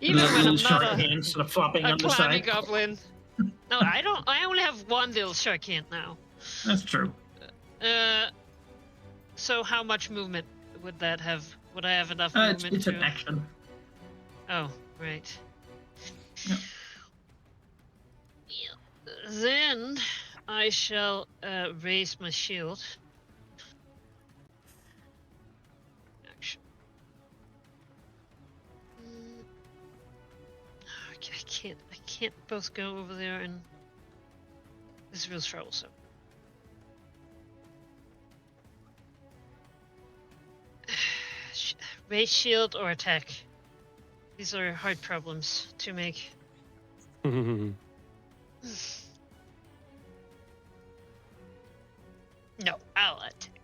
Even when Little I'm shark not hands sort of flopping a on the climbing side. goblin. No, I don't. I only have one little shark hand now. That's true. So how much movement would that have? Would I have enough movement It's to? an action. Oh, right. Yeah. Then I shall raise my shield. Action. I can't both go over there and this is real troublesome. Raise shield or attack. These are hard problems to make. No, I'll attack.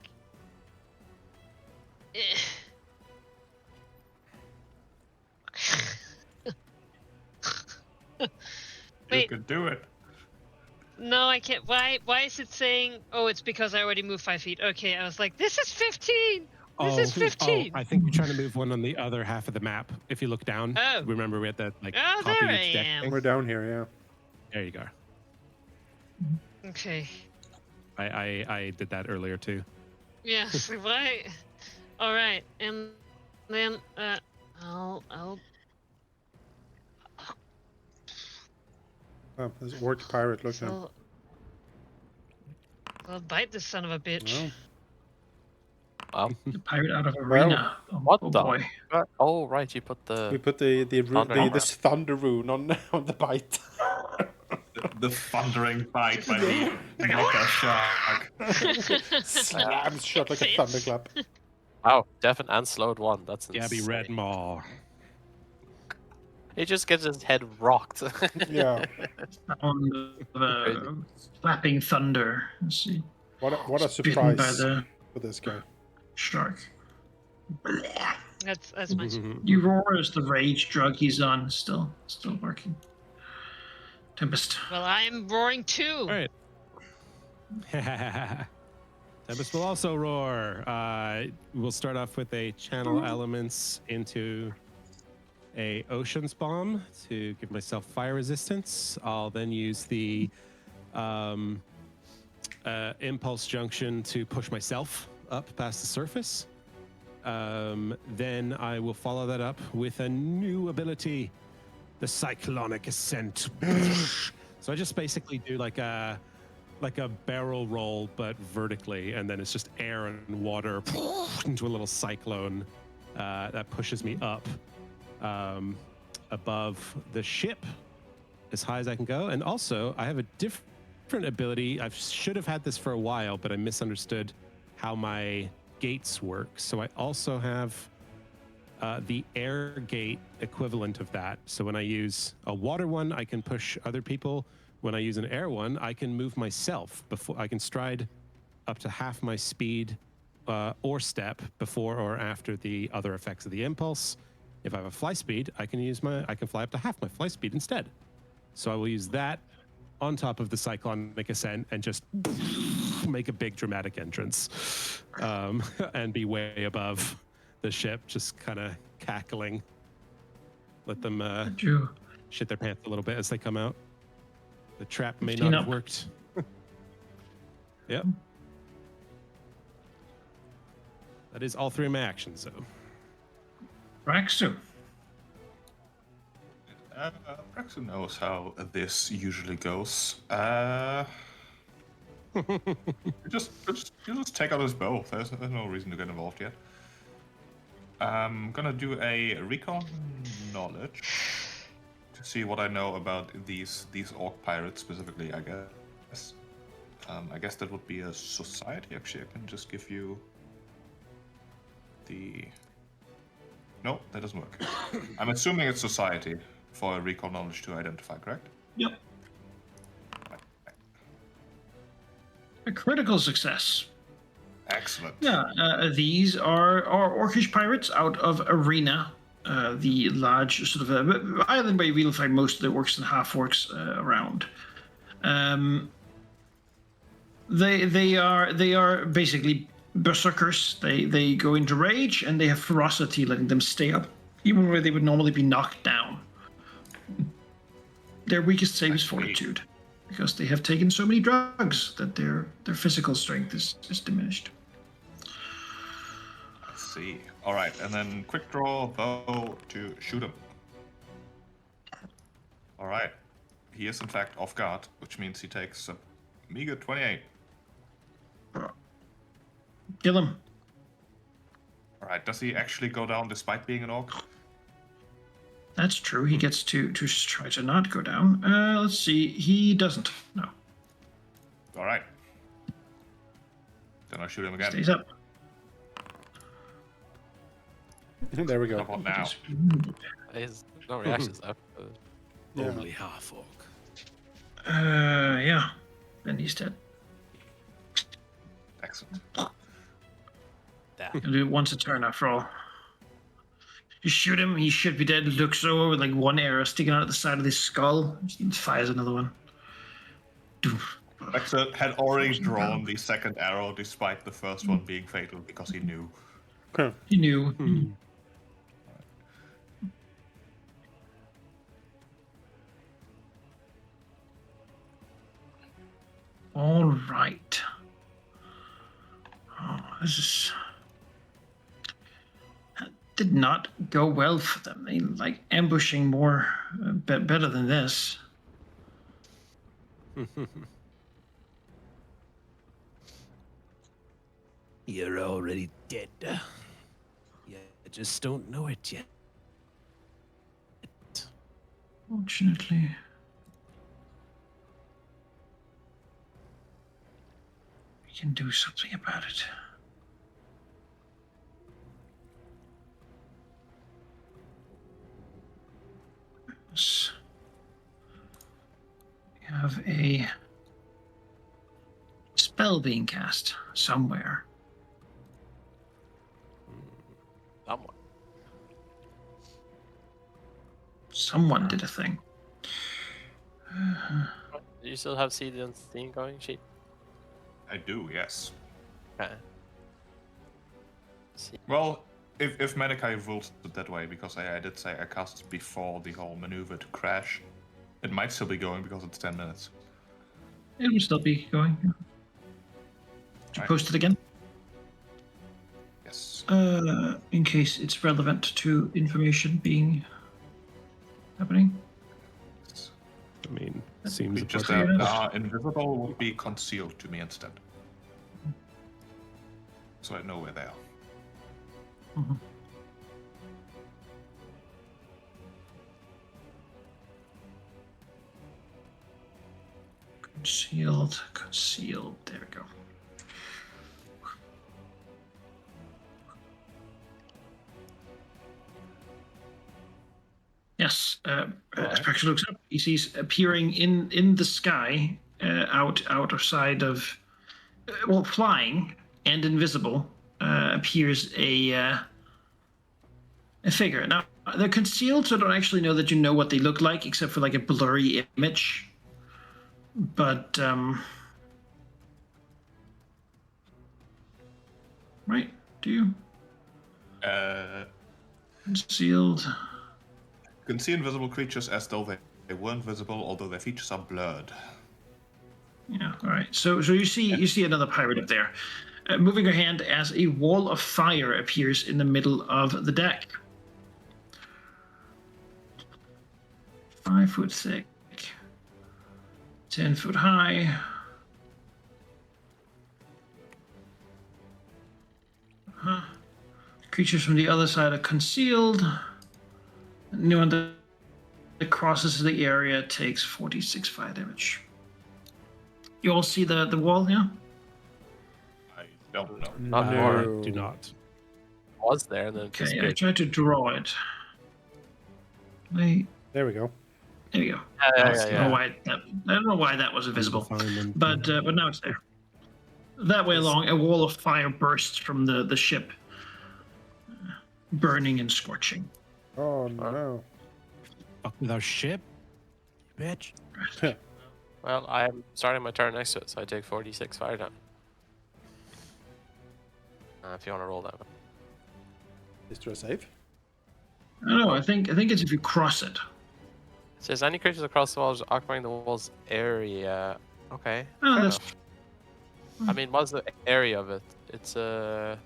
Wait. You could do it. No, I can't. Why is it saying, oh, it's because I already moved 5 feet. Okay, I was like, this is 15! This is 15! I think you're trying to move one on the other half of the map. If you look down, Oh. remember we had that like Oh, copy there each I deck am. thing? We're down here, yeah. There you go. Okay. I did that earlier too. Yeah, why? Alright, and then, I'll Oh, there's orc pirate, look now. I'll bite this son of a bitch. No. Wow. The pirate out of arena. What oh the? boy. Oh, right, you put the... We put the Thunder. this thunder rune on the bite. The thundering bite by the mega shark. Slams shot like a thunderclap. Wow, deafened and slowed one. That's Gabby insane. Redmaw. He just gets his head rocked. Yeah. On the flapping thunder. Let's see. What a Bitten by surprise the for this guy. shark. That's my You roar as the rage drug he's on still working. Tempest. Well, I'm roaring too. All right. Tempest will also roar. We'll start off with a channel elements into a ocean's bomb to give myself fire resistance. I'll then use the impulse junction to push myself up past the surface. Then I will follow that up with a new ability, the cyclonic ascent. So I just basically do like a barrel roll, but vertically, and then it's just air and water into a little cyclone that pushes me up above the ship as high as I can go. And also, I have a different ability. I should have had this for a while, but I misunderstood how my gates work. So I also have the air gate equivalent of that. So when I use a water one, I can push other people. When I use an air one, I can move myself. Before I can stride up to half my speed or step before or after the other effects of the impulse. If I have a fly speed, I can fly up to half my fly speed instead. So I will use that on top of the cyclonic ascent and just make a big dramatic entrance and be way above the ship, just kind of cackling. Let them shit their pants a little bit as they come out. The trap may not have worked. Yep. That is all three of my actions, though. Raxu. Raxu knows how this usually goes. You just take out his bow. There's no reason to get involved yet. I'm gonna do a recon knowledge to see what I know about these orc pirates specifically, I guess. I guess that would be a society. Actually, I can just give you the... No, that doesn't work. I'm assuming it's society for a recall knowledge to identify, correct? Yep. A critical success. Excellent. Yeah, these are Orcish pirates out of Arena, the large sort of island where you will find most of the orcs and half-orcs around. They are basically berserkers. They go into rage and they have ferocity, letting them stay up even where they would normally be knocked down. Their weakest save is fortitude, because they have taken so many drugs that their physical strength is diminished. I see. All right, and then quick draw bow to shoot him. All right. He is in fact off guard, which means he takes a meager 28. Kill him. All right. Does he actually go down despite being an orc? That's true. He gets to try to not go down. Let's see. He doesn't. No. All right. Then I shoot him again. Stays up. There we How go. about now? There's no reactions though. Yeah. Only half orc. Yeah. Then he's dead. Excellent. He'll do it once a turn after all. You shoot him, he should be dead. Looks over with like one arrow sticking out of the side of his skull. He fires another one. Vexer had already drawn the second arrow despite the first one being fatal because he knew. He knew. All right. Oh, this is... That did not go well for them. They like ambushing more, better than this. You're already dead. You just don't know it yet. Fortunately. We can do something about it. Yes. We have a spell being cast somewhere. Someone. Someone did a thing. Do you still have CD and Steam going, sheet? I do, yes. Okay. Well, if Manikai rules it that way, because I did say I cast it before the whole maneuver to crash, it might still be going because it's 10 minutes. It will still be going. Did you Right. post it again? Yes. In case it's relevant to information being happening. I mean, seems Just appropriate. invisible would be concealed to me instead. So I know where they are. Mhm. Concealed. There we go. Yes, as Pax looks up, he sees appearing in the sky, outside of, well, flying and invisible, appears a figure. Now they're concealed, so I don't actually know that you know what they look like, except for like a blurry image. But right? Do you concealed? You can see invisible creatures as though they weren't visible, although their features are blurred. Yeah. All right. So you see another pirate up there, moving her hand as a wall of fire appears in the middle of the deck. 5 foot thick, 10 foot high. Creatures from the other side are concealed. Anyone that crosses the area takes 46 fire damage. You all see the wall, yeah? I don't know. Not No. more. Do not. Was there and then it Okay, I disappeared. tried to draw it. There There we go. you go. Yeah, I don't know yeah. why I don't know why that was invisible, Undefined and- but now it's there. That way along, a wall of fire bursts from the ship, burning and scorching. Oh no. Fuck with our ship, you bitch. Well, I'm starting my turn next to it, so I take 46 fire damage. If you want to roll that one. Is there a save? I don't know. I think it's if you cross it. It says any creatures across the walls occupying the wall's area. Okay. Oh, fair that's enough. I mean, what's the area of it? It's 5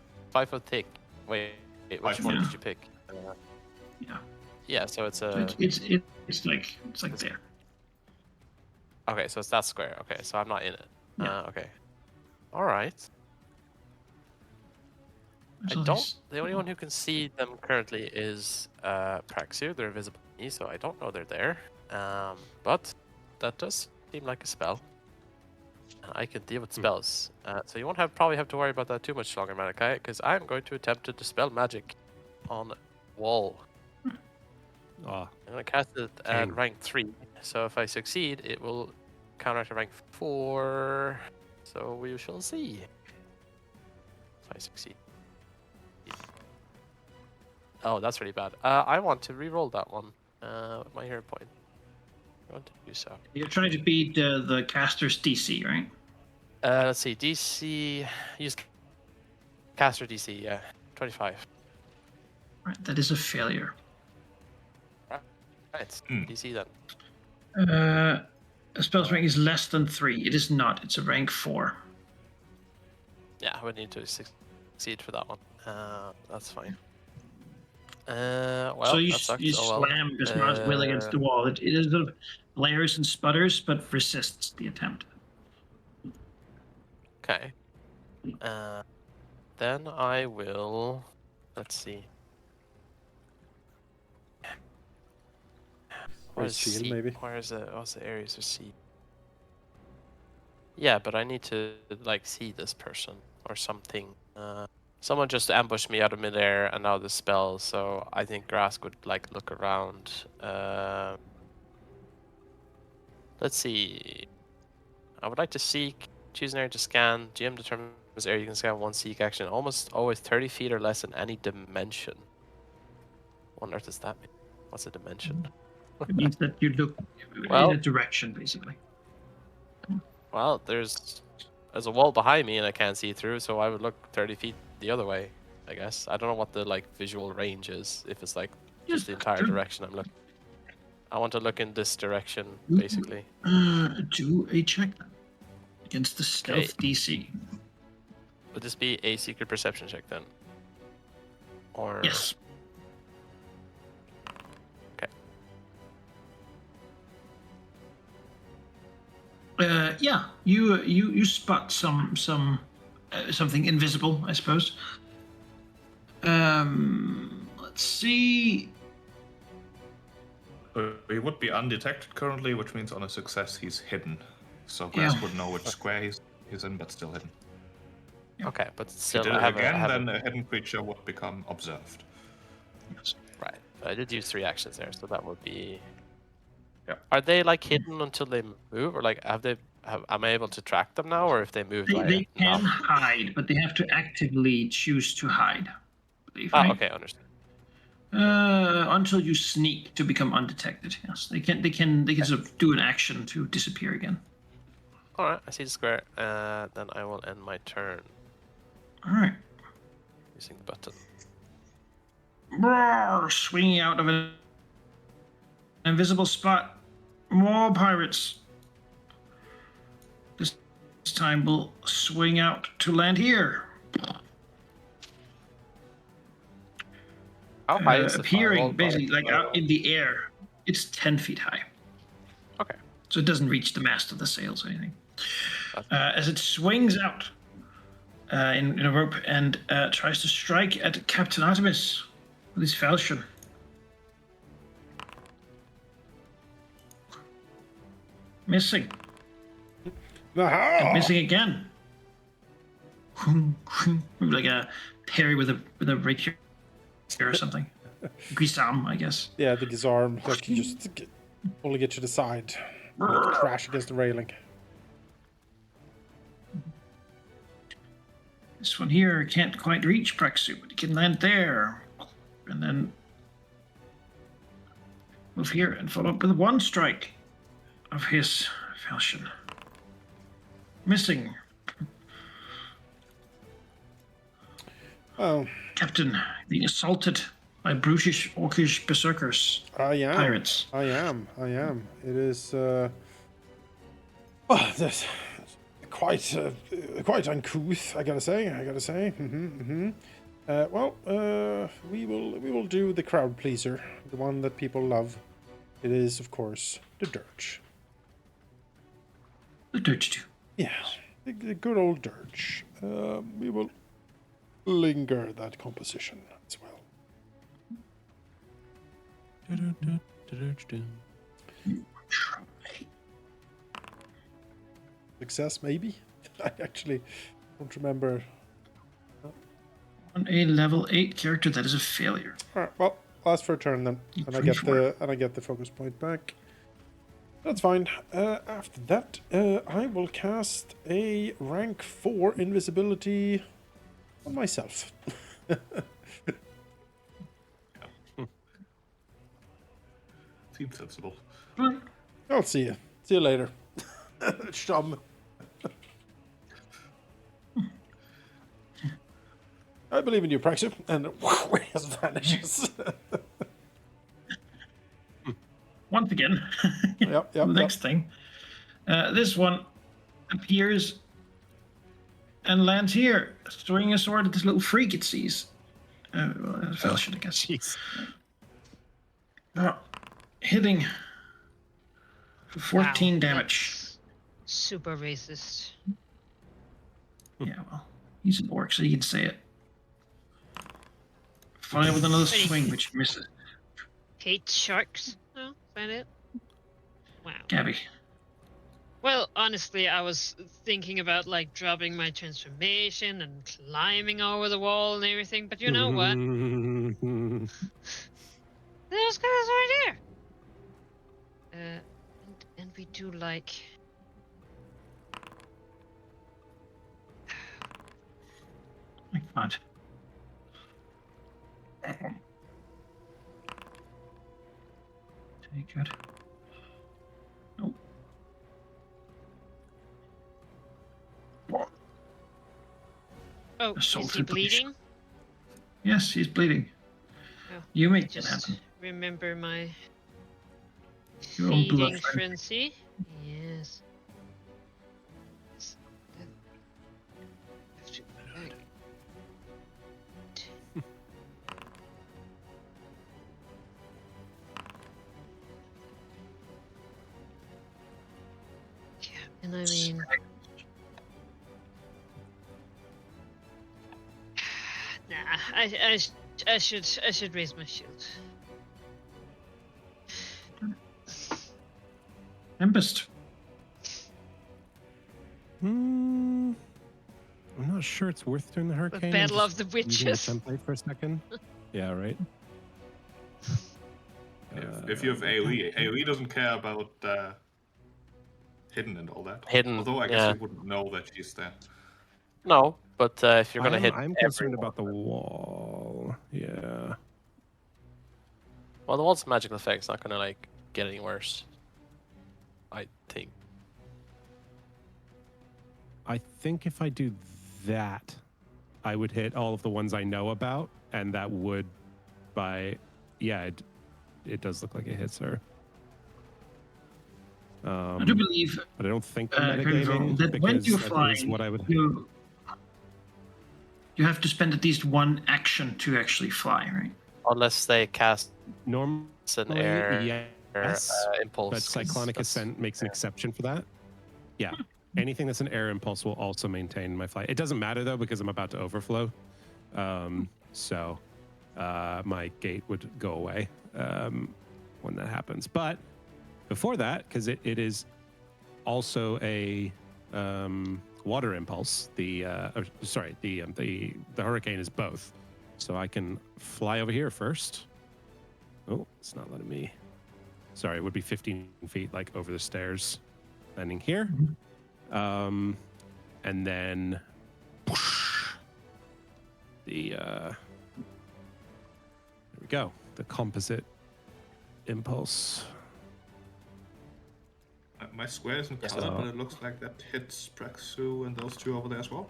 foot thick. Wait, which 5 one foot. did you pick? Yeah. Yeah, so it's it's like there. okay, so it's that square. Okay, so I'm not in it. Yeah. Okay. All right. That's I all don't. these- The only one who can see them currently is Praxu. They're invisible to me, so I don't know they're there. But that does seem like a spell. I can deal with spells, so you won't probably have to worry about that too much longer, Malachi, because I'm going to attempt to dispel magic on wall. Oh, I'm going to cast it at Dang. rank 3, so if I succeed, it will counteract at rank 4. So we shall see if I succeed. Oh, that's really bad. I want to re-roll that one with my hero point. I want to do so. You're trying to beat the caster's DC, right? Let's see. DC. Use caster DC. Yeah, 25. Right. That is a failure. Right. Hmm. DC then. A spell's rank is less than 3. It is not. It's a rank 4. Yeah, I would need to succeed for that one. That's fine. Well, so you that sucks. you Oh, well. slam this mouse will against the wall. It is sort of blares and sputters, but resists the attempt. Okay. Then I will. Let's see. What Raise is shield, C? maybe? What's the areas of C? Yeah, but I need to like see this person or something. Someone just ambushed me out of midair and now the spell, so I think Grask would like look around. Let's see. I would like to seek, choose an area to scan. GM determines the area you can scan one seek action. Almost always 30 feet or less in any dimension. What on earth does that mean? What's a dimension? It means that you look Well- in a direction, basically. Well, there's a wall behind me and I can't see through, so I would look 30 feet the other way, I guess. I don't know what the like visual range is, if it's like just the entire direction I'm looking. I want to look in this direction, basically. Do a check then. Against the stealth DC. Would this be a secret perception check then? Or Yes. Yeah, you spot something invisible, I suppose. Let's see. He would be undetected currently, which means on a success he's hidden. So Grass would know which square he's in, but still hidden. Okay, but If he still, did I it have again, a, then a hidden creature would become observed. Yes. right. I did use 3 actions there, so that would be. Yeah. Are they like hidden until they move, or like am I able to track them now, or if they move? They can hide, but they have to actively choose to hide. I believe, Ah, right? okay, understand. Until you sneak to become undetected. Yes, they can sort of do an action to disappear again. All right, I see the square. Then I will end my turn All right. using the button. Roar, swinging out of an invisible spot. More pirates. This time we'll swing out to land here. How high is the Appearing firewall? basically like out in the air. It's 10 feet high. Okay. So it doesn't reach the mast of the sails or anything. Okay. As it swings out in a rope and tries to strike at Captain Artemis with his falchion. Missing. And missing again. Like a parry with a rapier or something. Guisarme, I guess. Yeah, the disarm. Like you just only get to the side. Crash against the railing. This one here can't quite reach Praxu, but he can land there. And then move here and follow up with one strike of his falchion. Missing. Oh, Captain, being assaulted by brutish orcish berserkers. I am. Pirates. I am. It is. That's quite uncouth. I gotta say. We will do the crowd pleaser, the one that people love. It is, of course, the dirge. The dirge too. Yeah, the good old dirge. We will linger that composition as well. Success, maybe? I actually don't remember. On a level 8 character, that is a failure. All right, well, last for a turn then, and I get the focus point back. That's fine. After that, I will cast a rank 4 invisibility on myself. Seems sensible. I'll see you. See you later. Chum. I believe in you, Praxu. And it just vanishes. Once again. Yep. The next thing. This one appears and lands here, swinging a sword at this little freak it sees. Falchion, I guess. Jeez. Hitting for 14 Wow, damage. that's super racist. Yeah, well, he's an orc, so he can say it. Following with another swing, which misses. Hate sharks? No, is that it? Wow. Gabby. Well, honestly, I was thinking about like dropping my transformation and climbing over the wall and everything, but you know what? Those guys are there. And we do like. My God. Take it. Nope. Oh, Assault is he and punish. bleeding? Yes, he's bleeding. Oh, You make it just happen. remember my Your own blood feeding frenzy. frenzy. Yes. Have to go back. Yeah, and I mean, nah, I should raise my shield. Tempest. I'm not sure it's worth doing the hurricane. I'm Battle just of the using the Witches. template for a second. Yeah, right. If you have AoE doesn't care about hidden and all that. Hidden, Although I guess yeah. you wouldn't know that she's there. No, but if you're gonna hit, I'm concerned about the wall. Yeah. Well, the wall's magical effect's not gonna like get any worse. I think. I think if I do that, I would hit all of the ones I know about, and that would, it does look like it hits her. I do believe But I don't think the correct me if I'm wrong, metagaming, that when because you're that is flying, what I would. you have to spend at least one action to actually fly, right? Unless they cast Normally, an air, yes, impulse. but Cyclonic that's- Ascent makes an exception for that. Yeah. Anything that's an air impulse will also maintain my flight. It doesn't matter though, because I'm about to overflow. So my gate would go away when that happens. But before that, because it is also a water impulse. The hurricane is both. So I can fly over here first. Oh, it's not letting me. Sorry, it would be 15 feet, like over the stairs, landing here. And then there we go. The composite impulse. My square isn't colored, but it looks like that hits Praxu and those two over there as well.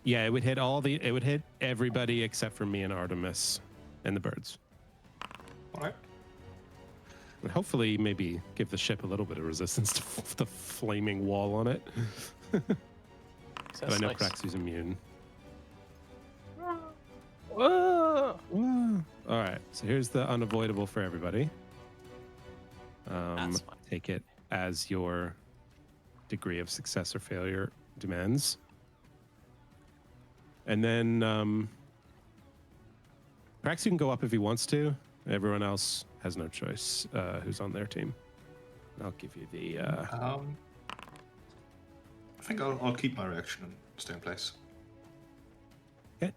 Yeah, it would hit it would hit everybody except for me and Artemis and the birds. All right. And hopefully maybe give the ship a little bit of resistance to the flaming wall on it. But I know Praxu's immune. Whoa! Whoa. All right, so here's the unavoidable for everybody. That's fine. Take it as your degree of success or failure demands. And then Praxu can go up if he wants to. Everyone else has no choice who's on their team. I'll give you the... I think I'll keep my reaction and stay in place. Okay.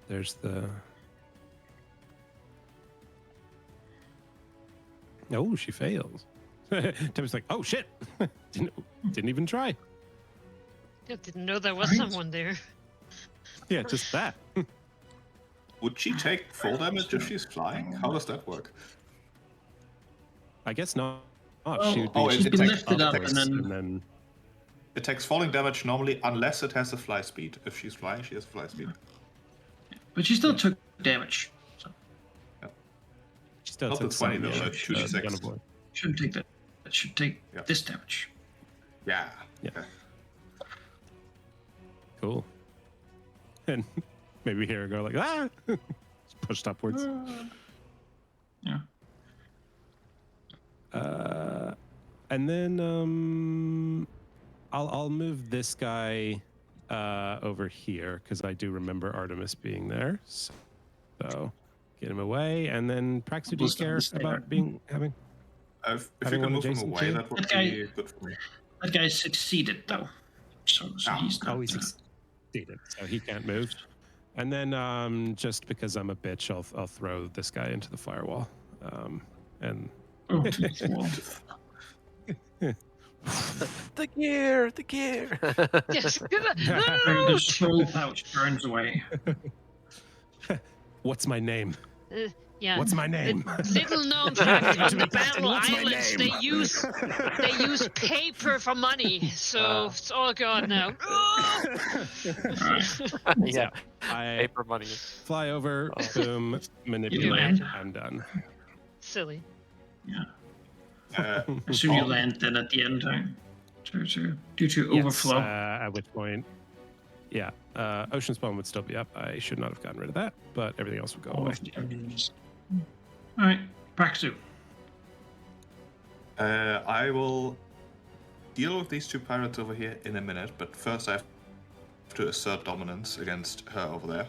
There's the... Oh, she fails. Tim's like, oh shit! didn't even try. I didn't know there was someone there. Yeah, just that. Would she take full damage if she's flying? How does that work? I guess not. Oh, She would be, oh, she's it been takes lifted up upwards and and then It takes falling damage normally unless it has a fly speed. If she's flying, she has a fly speed. but she still took damage. So she still Not took the 20 some though, damage, 2d6. gunable. shouldn't take that. That should take this damage. Yeah. Yeah. Okay. Cool. And maybe hear her go like, ah! It's pushed upwards. Yeah. And then I'll move this guy over here because I do remember Artemis being there. So get him away, and then Praxu, do you Almost care understand. about having? If Having you one can move him adjacent away, to you? that would That guy- be good for me. That guy succeeded though, so he's not. Oh, he succeeded, so he can't move. And then just because I'm a bitch, I'll throw this guy into the firewall. And Oh, well, The gear! The gear! Yes. the scroll pouch burns away. what's my name? Yeah. What's my name? Little known fact on the Captain, battle what's my islands, name? they use paper for money, so it's all gone now. Yeah, I paper money. fly over, boom, manipulate, land. I'm done. Silly. Yeah. Uh, I assume you land then at the end, due to overflow. At which point, yeah, Ocean's Bone would still be up. I should not have gotten rid of that, but everything else would go All away. of the enemies. All right, Praxu. I will deal with these two pirates over here in a minute, but first I have to assert dominance against her over there.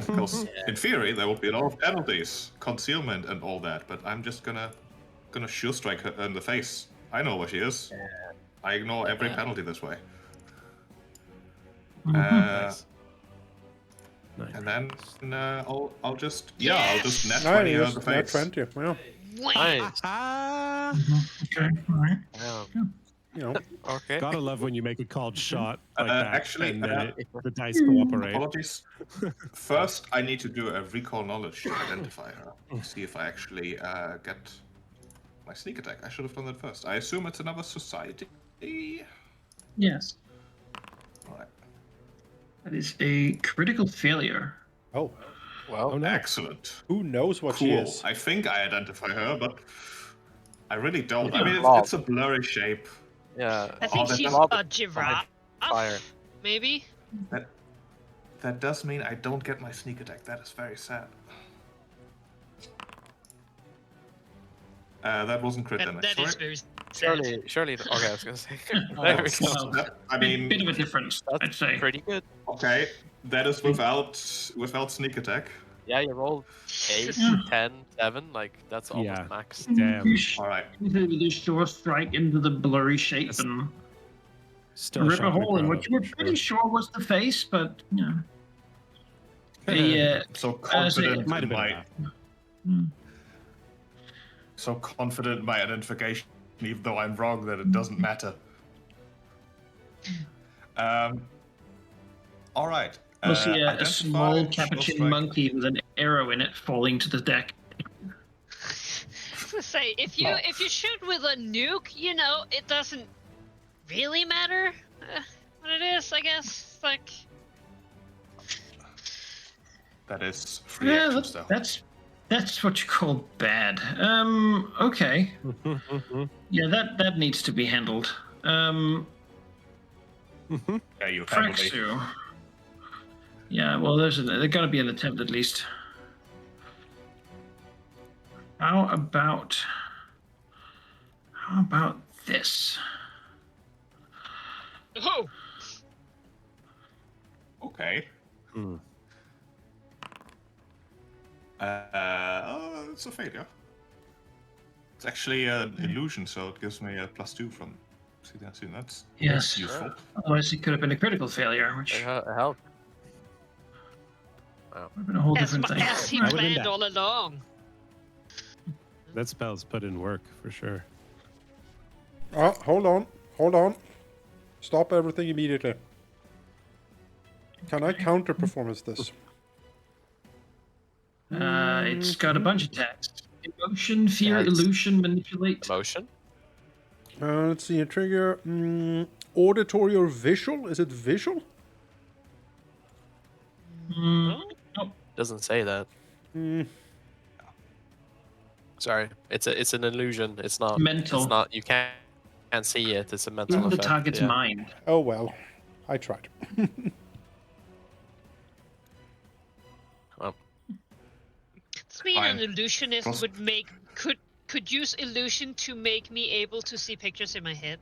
Because in theory there will be a lot of penalties, concealment and all that, but I'm just gonna sure strike her in the face. I know where she is. I ignore every penalty this way. Nice. And then I'll just Yes! I'll just net No, 20 it her in was the net face. 20. Well, Nice. Ah, Okay, all right. Yeah. you know, Okay. gotta love when you make a called shot like that, actually, and then the dice cooperate. Apologies. First, I need to do a recall knowledge to identify her. See if I actually get my sneak attack. I should have done that first. I assume it's another society. Yes, Alright. that is a critical failure. oh, Well, Oh no! Excellent. who knows what she Cool. is? I think I identify her, but I really don't. I mean, Blob. it's a blurry shape. yeah. I think that she's does- a giraffe. Fire. Maybe. That does mean I don't get my sneak attack. That is very sad. That wasn't crit damage. That is sorry. very sad. Surely. Okay, I was gonna say. Oh, There we go. well, I mean, bit of a difference, I'd That's say. pretty good. okay, that is without sneak attack. Yeah, you rolled 8, Yeah. 10, 7. Like that's almost Yeah. max. Damn. All right. You sure strike into the blurry shape That's and Still rip a shock hole in necrotic, what you were for pretty sure was the face, but a, So as a- confident Might have in been a my laugh. so confident in my identification, even though I'm wrong, that it doesn't matter. All right. we'll see a Identify, small chill capuchin strike. monkey with an arrow in it falling to the deck. I was gonna say if you Well. shoot with a nuke, you know, it doesn't really matter what it is. I guess like That is 3 actions, though. That's what you call bad. Okay. Yeah, that needs to be handled. Yeah, you handle me. Fraxu. Yeah, well, there's got to be an attempt at least. How about this? oh, Okay. Hmm. It's a failure. It's actually an illusion, so it gives me a +2 from. See, that's Yes. useful. Otherwise, it could have been a critical failure, which It would help. have been a whole different thing. as he I would've been planned bad. all along. That spell's put in work for sure. Oh, hold on. Stop everything immediately. Can I counter performance this? It's got a bunch of attacks: emotion, fear, Yeah, it's- illusion, manipulate. Emotion. Let's see, a trigger. Auditory or visual? Is it visual? Doesn't say that. Sorry, it's an illusion. It's not Mental. It's not. You can't see it. It's a mental In the effect. target's yeah. mind. Oh well, I tried. Well, This mean Fine. an illusionist Plus- would could use illusion to make me able to see pictures in my head.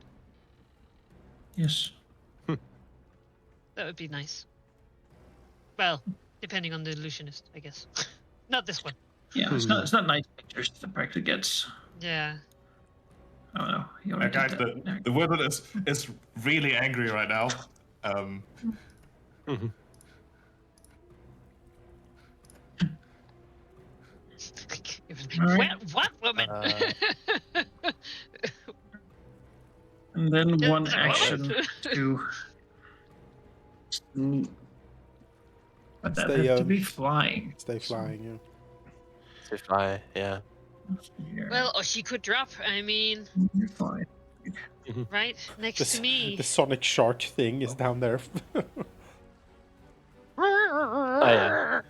Yes. That would be nice. Well, depending on the illusionist, I guess. Not this one. Yeah, it's not nice pictures. The practically gets. Yeah. Oh no, he already Guys, did that. the wizard is really angry right now. Alright. What woman? And then Just one a action moment. to. But that Stay, has to be flying. Stay flying, yeah. if I yeah. Well, or she could drop. I mean, You're fine. right next This, to me. the Sonic Shark thing is down there. Oh yeah.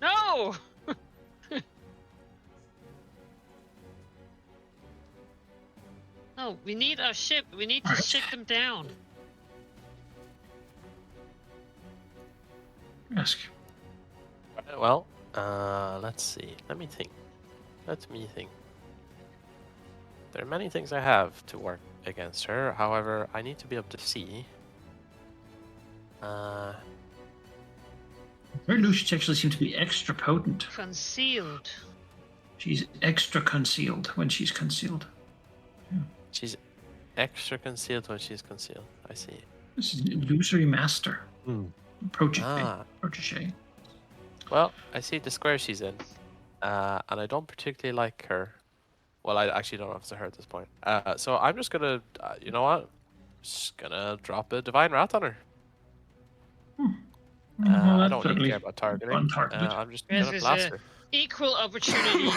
No. No, we need our ship. We need to ship them down. Ask. Well, let's see. Let me think. There are many things I have to work against her. However, I need to be able to see. Her illusions actually seem to be extra potent. Concealed. She's extra concealed when she's concealed. She's extra concealed when she's concealed. I see. This is illusory master. Protege. Ah. Protege. Well, I see the square she's in, and I don't particularly like her. Well, I actually don't know if it's her at this point. So I'm just gonna, you know what? Just gonna drop a divine wrath on her. Well, I that's don't really certainly care about targeting. untargeted. I'm just Yes, gonna it's blast her. equal opportunity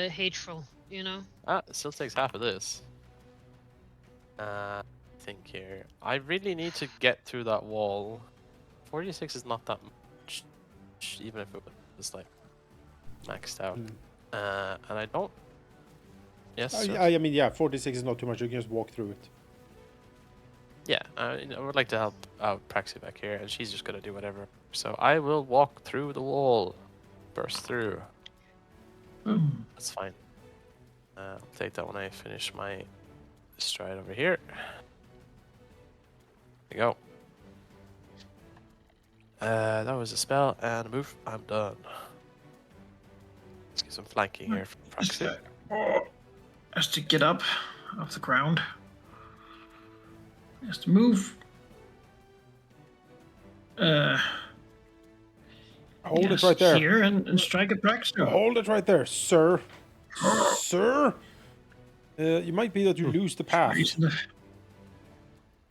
hateful. You know. It still takes half of this. Think here. I really need to get through that wall. 46 is not that much, even if it was like maxed out. And I don't. Yes. sir? I mean, yeah, 46 is not too much. You can just walk through it. Yeah, I would like to help out Praxi back here, and she's just gonna do whatever. So I will walk through the wall, burst through. That's fine. I'll take that when I finish my stride over here. There you go. That was a spell and a move. I'm done. Let's get some flanking here from Just, Praxi. has to get up off the ground. Has to move. Hold Yes, it right there. Here and strike at Praxu. Hold it right there, sir. Sir. You might be that you lose the path. He's in the,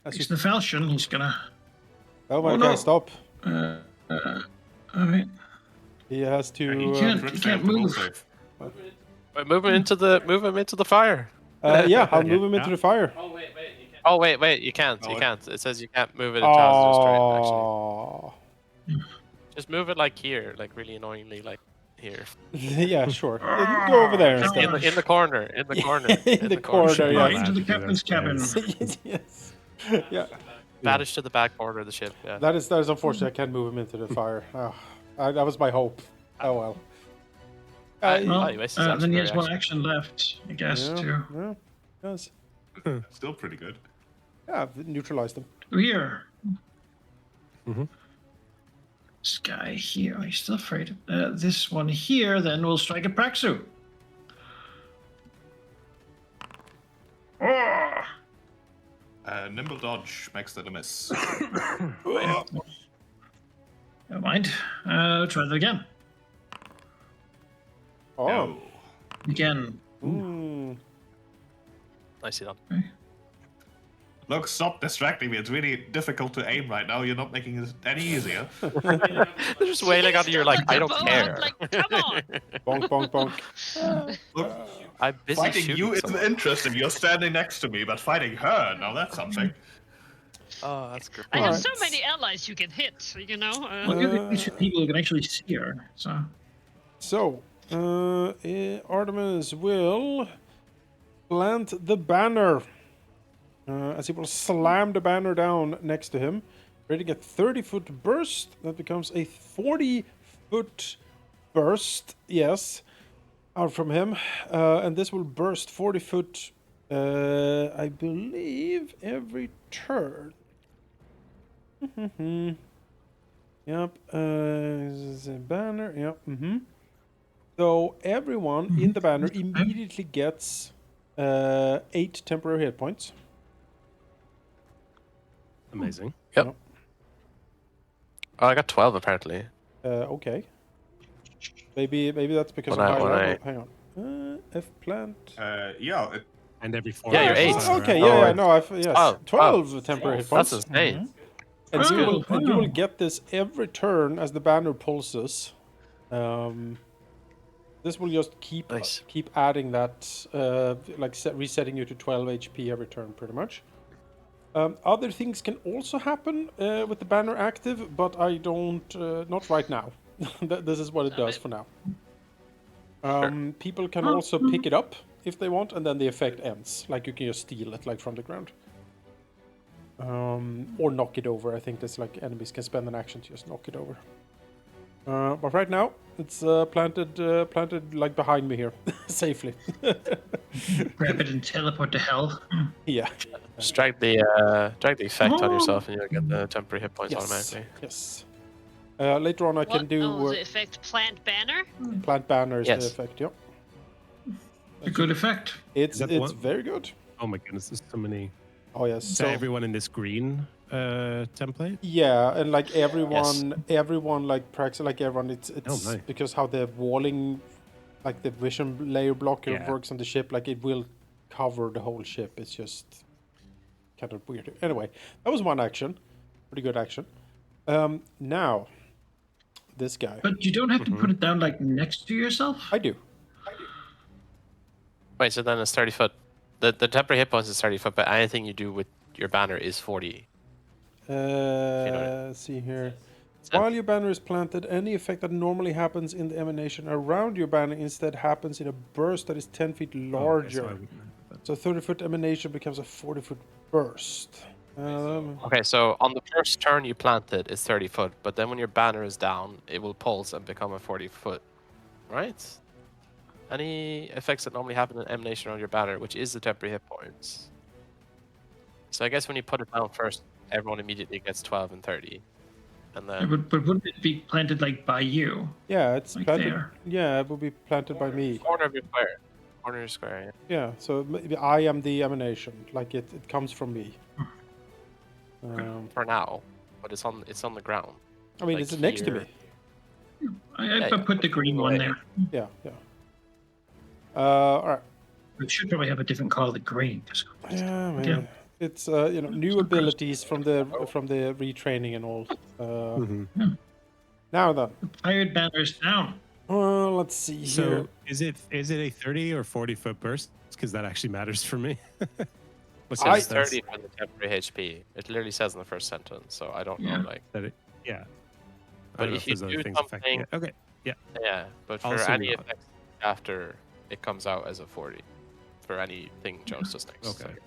As he's you... in the falchion. He's gonna. Oh my Oh, God! no. Stop. All right. He has to. He can't. Crit He fail can't to will move. save. Wait, move him into the fire. Yeah, I'll move him into the fire. Oh wait, you can't. Oh, You it- can't. It says you can't move it in trousers straight. Actually, Oh. just move it like here, like really annoyingly, like here. Yeah, sure. You go over there instead. In the corner. In the corner. In the corner, Right yes. into the Allowed to do captain's those cabin. things. Yes. Yeah. Banish to the back border of the ship. Yeah. That is unfortunate. I can't move him into the fire. Oh, that was my hope. Oh well. Well, he wastes his then he has action one reaction. action left, I guess, too. Yeah. Yes. Still pretty good. Yeah, I've neutralized him. Here. Mhm. This guy here. He's still afraid. This one here, then will strike at Praxu. Oh! Nimble dodge makes that a miss. Never mind. Try that again. Oh. No. Again. Mm. Nicely done. Look, stop distracting me. It's really difficult to aim right now. You're not making it any easier. They're just wailing on you. You're like, I don't care. Like, come on. Bonk, bonk, bonk. Look, I'm busy fighting shooting you isn't someone. interesting. You're standing next to me, but fighting her, now that's something. Oh, that's great. I have Alright. so many allies you can hit, you know? Well, you're the only two people who can actually see her. So. So, Artemis will plant the banner. As he will slam the banner down next to him. Creating a 30-foot burst. That becomes a 40-foot burst. Yes. Out from him. And this will burst 40 foot, I believe, every turn. Yep. This is a banner. Yep. So everyone in the banner immediately gets 8 temporary hit points. Amazing. Yep. Oh, I got 12 apparently. Okay. Maybe that's because When of I- high when level. I- Hang on. F plant. Yeah, And every 4 Yeah, you're hours, eight. is that right? Okay, Oh, yeah, no, yes, 12 temporary hit points. That's insane. And That's you will, cool. and you will Wow. get this every turn as the banner pulses. This will just keep Nice. adding that, resetting you to 12 HP every turn, pretty much. Other things can also happen with the banner active, but I don't, not right now. This is what it does for now. People can also pick it up if they want, and then the effect ends. Like you can just steal it, like from the ground. Or knock it over. I think there's like enemies can spend an action to just knock it over. But right now it's planted like behind me here, safely. Grab it and teleport to hell. Yeah. Just drag the effect on yourself and you'll get the temporary hit points Yes. automatically. Yes. Later on, I can What? do Oh, the effect plant banner? plant banners. Yes. The effect. Yep. A good effect. It's that the one? very good. Oh my goodness, there's so many. Oh yes. So everyone in this green template? Yeah, and like everyone like like everyone, it's nice. because how the walling, like the vision layer blocker Yeah. works on the ship, like it will cover the whole ship. It's just kind of weird. Anyway, that was one action, pretty good action. Now, this guy, But you don't have to put it down like next to yourself. I do. Wait, so then it's 30 foot. The temporary hit points is 30 foot, but anything you do with your banner is 40. Let's see here. While your banner is planted, any effect that normally happens in the emanation around your banner instead happens in a burst that is 10 feet larger. Oh, okay, so I wouldn't have that. So 30-foot emanation becomes a 40-foot burst. Okay, so on the first turn you plant it, it's 30 foot, but then when your banner is down, it will pulse and become a 40 foot. Right? Any effects that normally happen in emanation around your banner, which is the temporary hit points. So I guess when you put it down first, everyone immediately gets 12 and 30. and then But wouldn't it be planted like by you? Yeah, it's Like planted. there. Yeah, it will be planted by me. corner of your square. Corner of your square. Yeah. Yeah, so maybe I am the emanation. Like it comes from me. For now, but it's on the ground. I mean, Like it's next to here. me. I Yeah, put the green one there. Yeah, yeah. All right. We should probably have a different color than green. Yeah, maybe. Yeah. It's new abilities from the retraining and all. Mhm. Now then, Pirate banners down. let's see here. So is it a 30 or 40-foot burst? Because that actually matters for me. What's So it's that? 30 for the temporary HP. It literally says in the first sentence, so I don't Yeah. know. Like, Yeah. I But don't know if if you there's other do things affecting it. something- Okay. yeah, but for Also any not. effects after, it comes out as a 40 for anything Jones does next. Okay. So.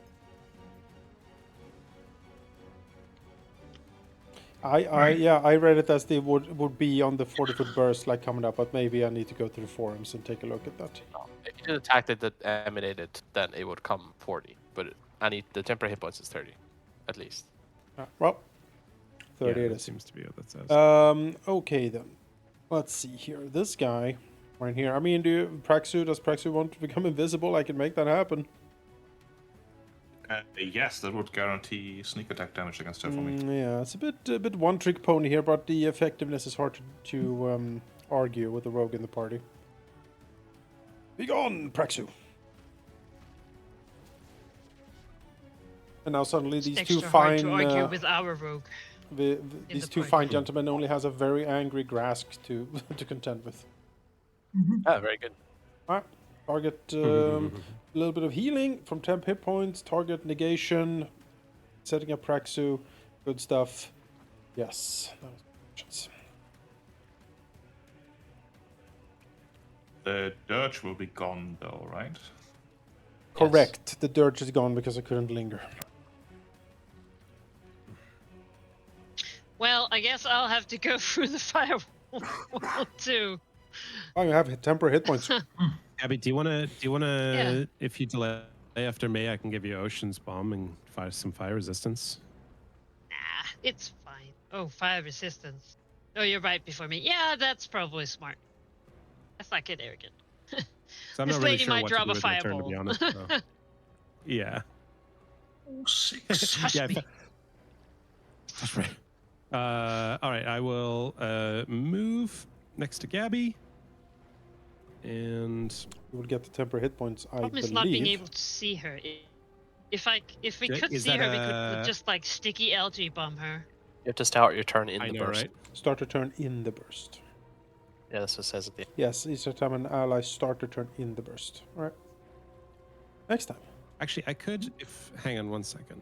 I read it as they would be on the 40-foot burst like coming up, but maybe I need to go to the forums and take a look at that. If you did a tactic that emanated, then it would come 40. But the temporary hit points is 30, at least. Well, 30 Yeah, it that is. seems to be what that says. Okay then. Let's see here. This guy right here. I mean, does Praxu want to become invisible? I can make that happen. Yes, that would guarantee sneak attack damage against her for me. Yeah, it's a bit one-trick pony here, but the effectiveness is hard to argue with the rogue in the party. Be gone, Praxu. And now suddenly It's these extra two hard fine to argue with our rogue. these the two party. fine gentlemen only has a very angry Grask to to contend with. Yeah, very good. Alright. Target a little bit of healing from temp hit points. Target negation. Setting up Praxu. Good stuff. Yes. That was options. The dirge will be gone though, right? Correct. The dirge is gone because I couldn't linger. Well, I guess I'll have to go through the firewall too. Oh, you have temporary hit points. Abby, do you want to? Yeah. If you delay after May, I can give you Ocean's Bomb and fire some fire resistance. Nah, it's fine. Oh, fire resistance. Oh, you're right before me. Yeah, that's probably smart. Let's not get arrogant. So I'm This not really lady sure might what to drop do a with my turn, to be fireball. honest. So. Yeah. Oh, 6. Trust Yeah. me. That's right. All right. I will move next to Gabby, and You will get the temporary hit points, I Problem believe. is not being able to see her. If we could Is see that her, we could just like sticky algae bomb her. You have to start your turn in I the know, burst. right? Start to turn in the burst. Yeah, that's what it says at the end. Yes, each time an ally start to turn in the burst. Alright. Next time. Actually, I could. If hang on one second,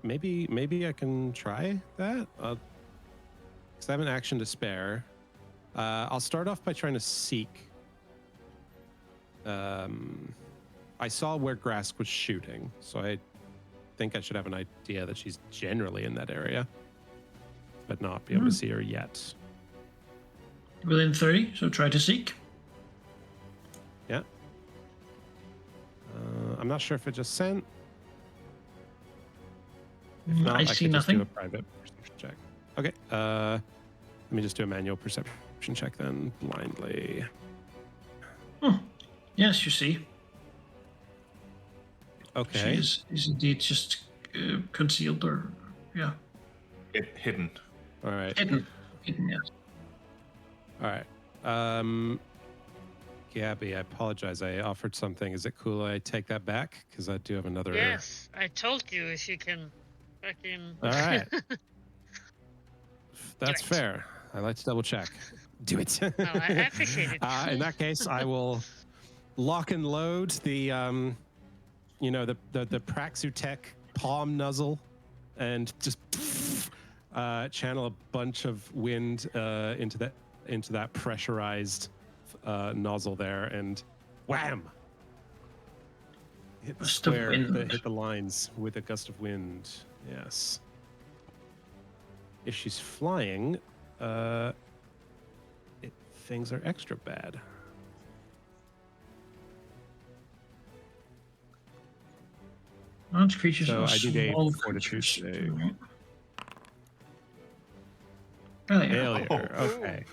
maybe I can try that. Because I have an action to spare. I'll start off by trying to seek. I saw where Grask was shooting, so I think I should have an idea that she's generally in that area, but not be able to see her yet. Within 30, so try to seek. Yeah. I'm not sure if it just sent. If not, I I see could just do nothing. a private perception check. Okay. Let me just do a manual perception check then, blindly. Yes, you see. Okay. She is indeed just concealed or, yeah, Hidden. All right. hidden. Hidden, yes. All right. Gabby, I apologize. I offered something. Is it cool I take that back? Because I do have another. Yes, I told you if you can fucking. All right. That's it. fair. I like to double check. Do it. No, I appreciate it. In that case, I will lock and load the, the Praxutech palm nuzzle, and just channel a bunch of wind into that pressurized nozzle there, and wham! Hit the Gust of square. wind. Hit the lines with a gust of wind. Yes. If she's flying, things are extra bad. Large creatures So or I need a small fortitude creatures. save. Failure. Failure. Oh. Okay.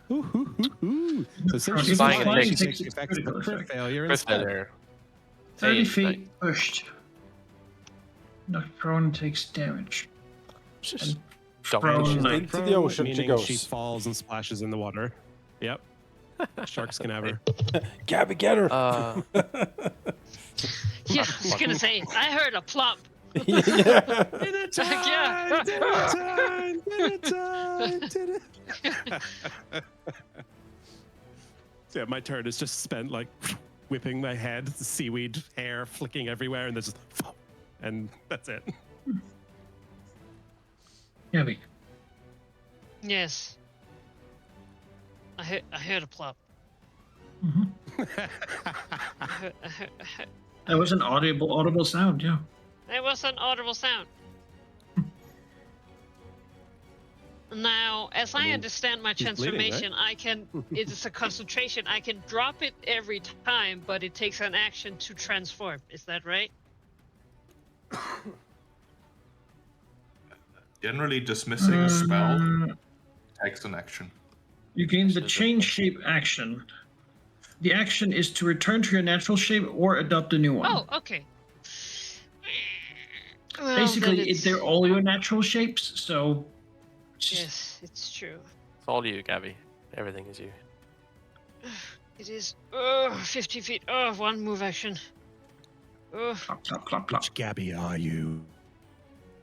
Ooh. So since If she's it's flying, flying, it she takes takes its effects critical of crit effect. failure Crit instead. failure. 30 Hey, feet pushed. Knocked prone takes damage. Just And dump prone her. Into nine. the ocean she meaning goes. she falls and splashes in the water. Yep. Sharks can have her. Gabby, get her! Yeah, I was gonna say, I heard a plop. Yeah. Dinner Yeah. dinner time. So yeah, my turn is just spent like whipping my head, seaweed hair flicking everywhere, and there's just and that's it. Gabby. Yes. I heard a plop. I heard, That was an audible sound, yeah. It was an audible sound. Now, as I mean, understand my he's bleeding, right? transformation, I can. It's a concentration. I can drop it every time, but it takes an action to transform. Is that right? Generally, dismissing a spell takes an action. You gain the This is a change question. shape action. The action is to return to your natural shape or adopt a new one. Oh, okay. Well, Basically, then it's... they're all your natural shapes, so. It's just, Yes, it's true. It's all you, Gabby. Everything is you. It is 50 feet. One move action. plop, plop, plop, plop. Which Gabby are you?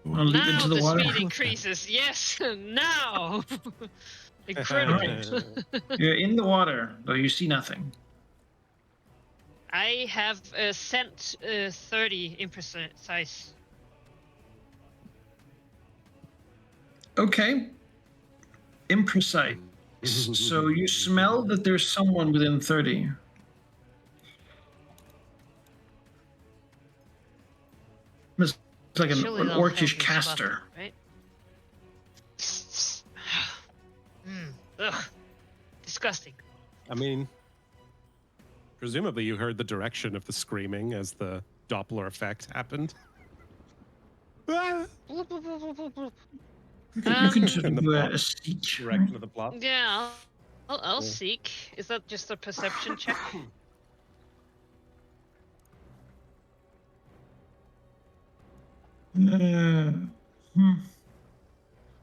I'll leap Now into the the water. speed increases. Yes, now. Incredible. You're in the water, though you see nothing. I have sent 30 imprecise. Okay. Imprecise. So you smell that there's someone within 30. It's like an Surely they'll orcish help me caster. spot them, right? Ugh. Disgusting. I mean, presumably you heard the direction of the screaming as the Doppler effect happened. Ah! Bloop, bloop, bloop, bloop, bloop, bloop. You can sort And of the do plop. a seek. Direction of the plot. Yeah, I'll Yeah. seek. Is that just a perception check?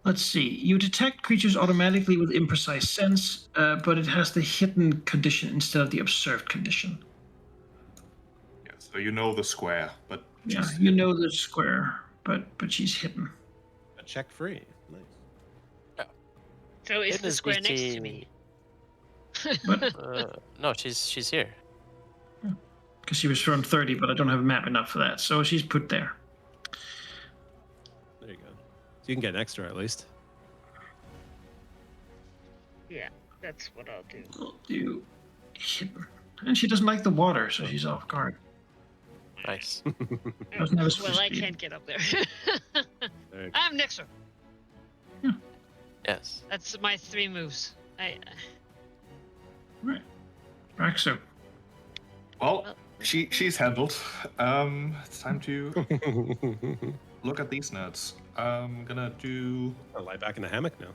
Let's see. You detect creatures automatically with imprecise sense, but it has the hidden condition instead of the observed condition. Yeah, so you know the square, but Yeah, she's you know the square, but she's hidden. A check free. Nice. So is Hidden the is square next to DC. me? No, she's here. Because she was thrown 30, but I don't have a map enough for that, so she's put there. There you go. So you can get an extra at least. Yeah, that's what I'll do. We'll do hidden. And she doesn't like the water, so she's off guard. Nice. Doesn't have a Well, I speed. can't get up there. There you go. I'm next to her. Yes. That's my 3 moves. Right. Raxo. well. She's handled. It's time to look at these nerds. I'm gonna do I'll lie back in the hammock now.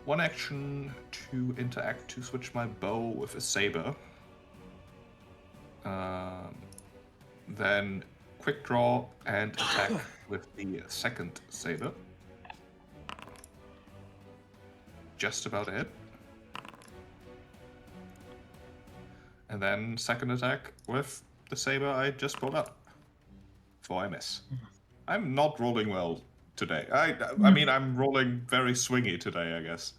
one action to interact to switch my bow with a saber. Then quick draw and attack with the second saber. Just about it. And then second attack with the saber I just pulled up. For I miss. I'm not rolling well today. I mean, I'm rolling very swingy today, I guess.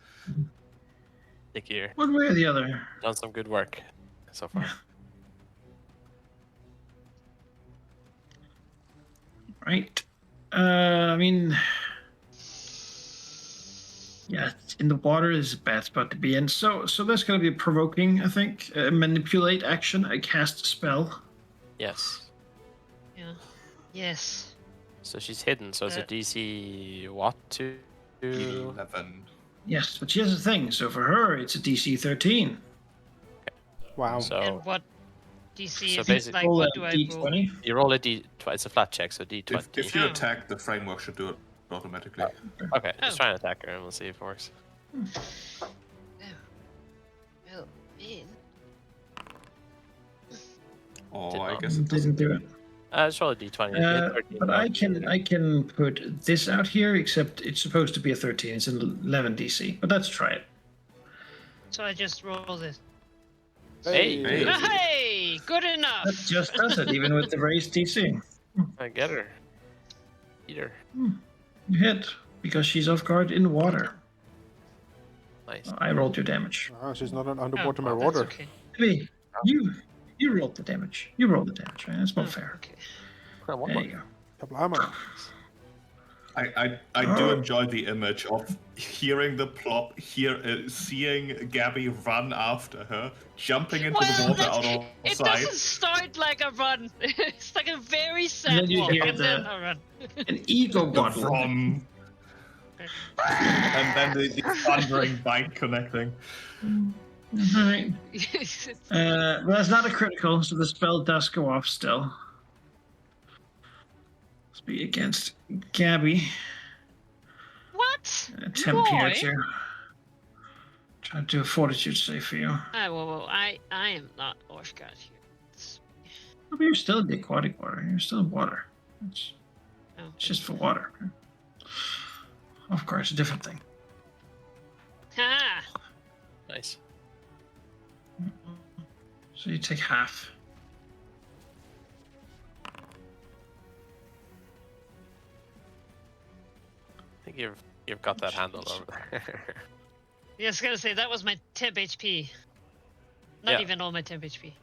Dick here. One way or the other. Done some good work so far. Right. I mean, yeah, in the water is a bad spot to be in. So that's going to be provoking, I think. Manipulate action. I cast spell. Yes. Yeah. Yes. So she's hidden. So it's a DC what to? 11. Yes, but here's the thing. So for her, it's a DC 13. Wow. So And what DC So is it? basically- Like, what do I roll? D20. you roll a D. It's a flat check, so D20. If you attack, the framework should do it automatically. Okay, just Oh. try and attack her and we'll see if it works. Well, man. Oh, Did I not. guess it doesn't. Didn't do it. Just roll a d20. You hit 13, But no, I can put this out here, except it's supposed to be a 13. It's an 11 DC. But let's try it. So I just roll this. Hey. Hey. Hey, good enough. That just does it, even with the raised DC. I get her. Eat her. You hit because she's off guard in water. Nice. I rolled your damage. Ah, she's not an Oh, underwater well, that's marauder. okay. Hey, you rolled the damage. You rolled the damage, man. That's not Oh, fair. okay. Well, one There more. you go. Kablama. I do enjoy the image of hearing the plop, seeing Gabby run after her, jumping into the water out of it sight. doesn't start like a run. It's like a very And sad then you walk, hear and then a run. An ego waddle. From and then the thundering bite connecting. Alright. Well, that's not a critical, so the spell does go off still. Let's be against Gabby. What? Attempt here Boy? to try to do a fortitude save for you. Well, I am not off guard here. It's- But you're still in the aquatic water. You're still in water. It's oh. just for water. Of course, a different thing. Ha! Nice. So you take half. I think you've got that handle over there. Yeah, I was gonna say that was my temp HP. Not Yeah. even all my temp HP.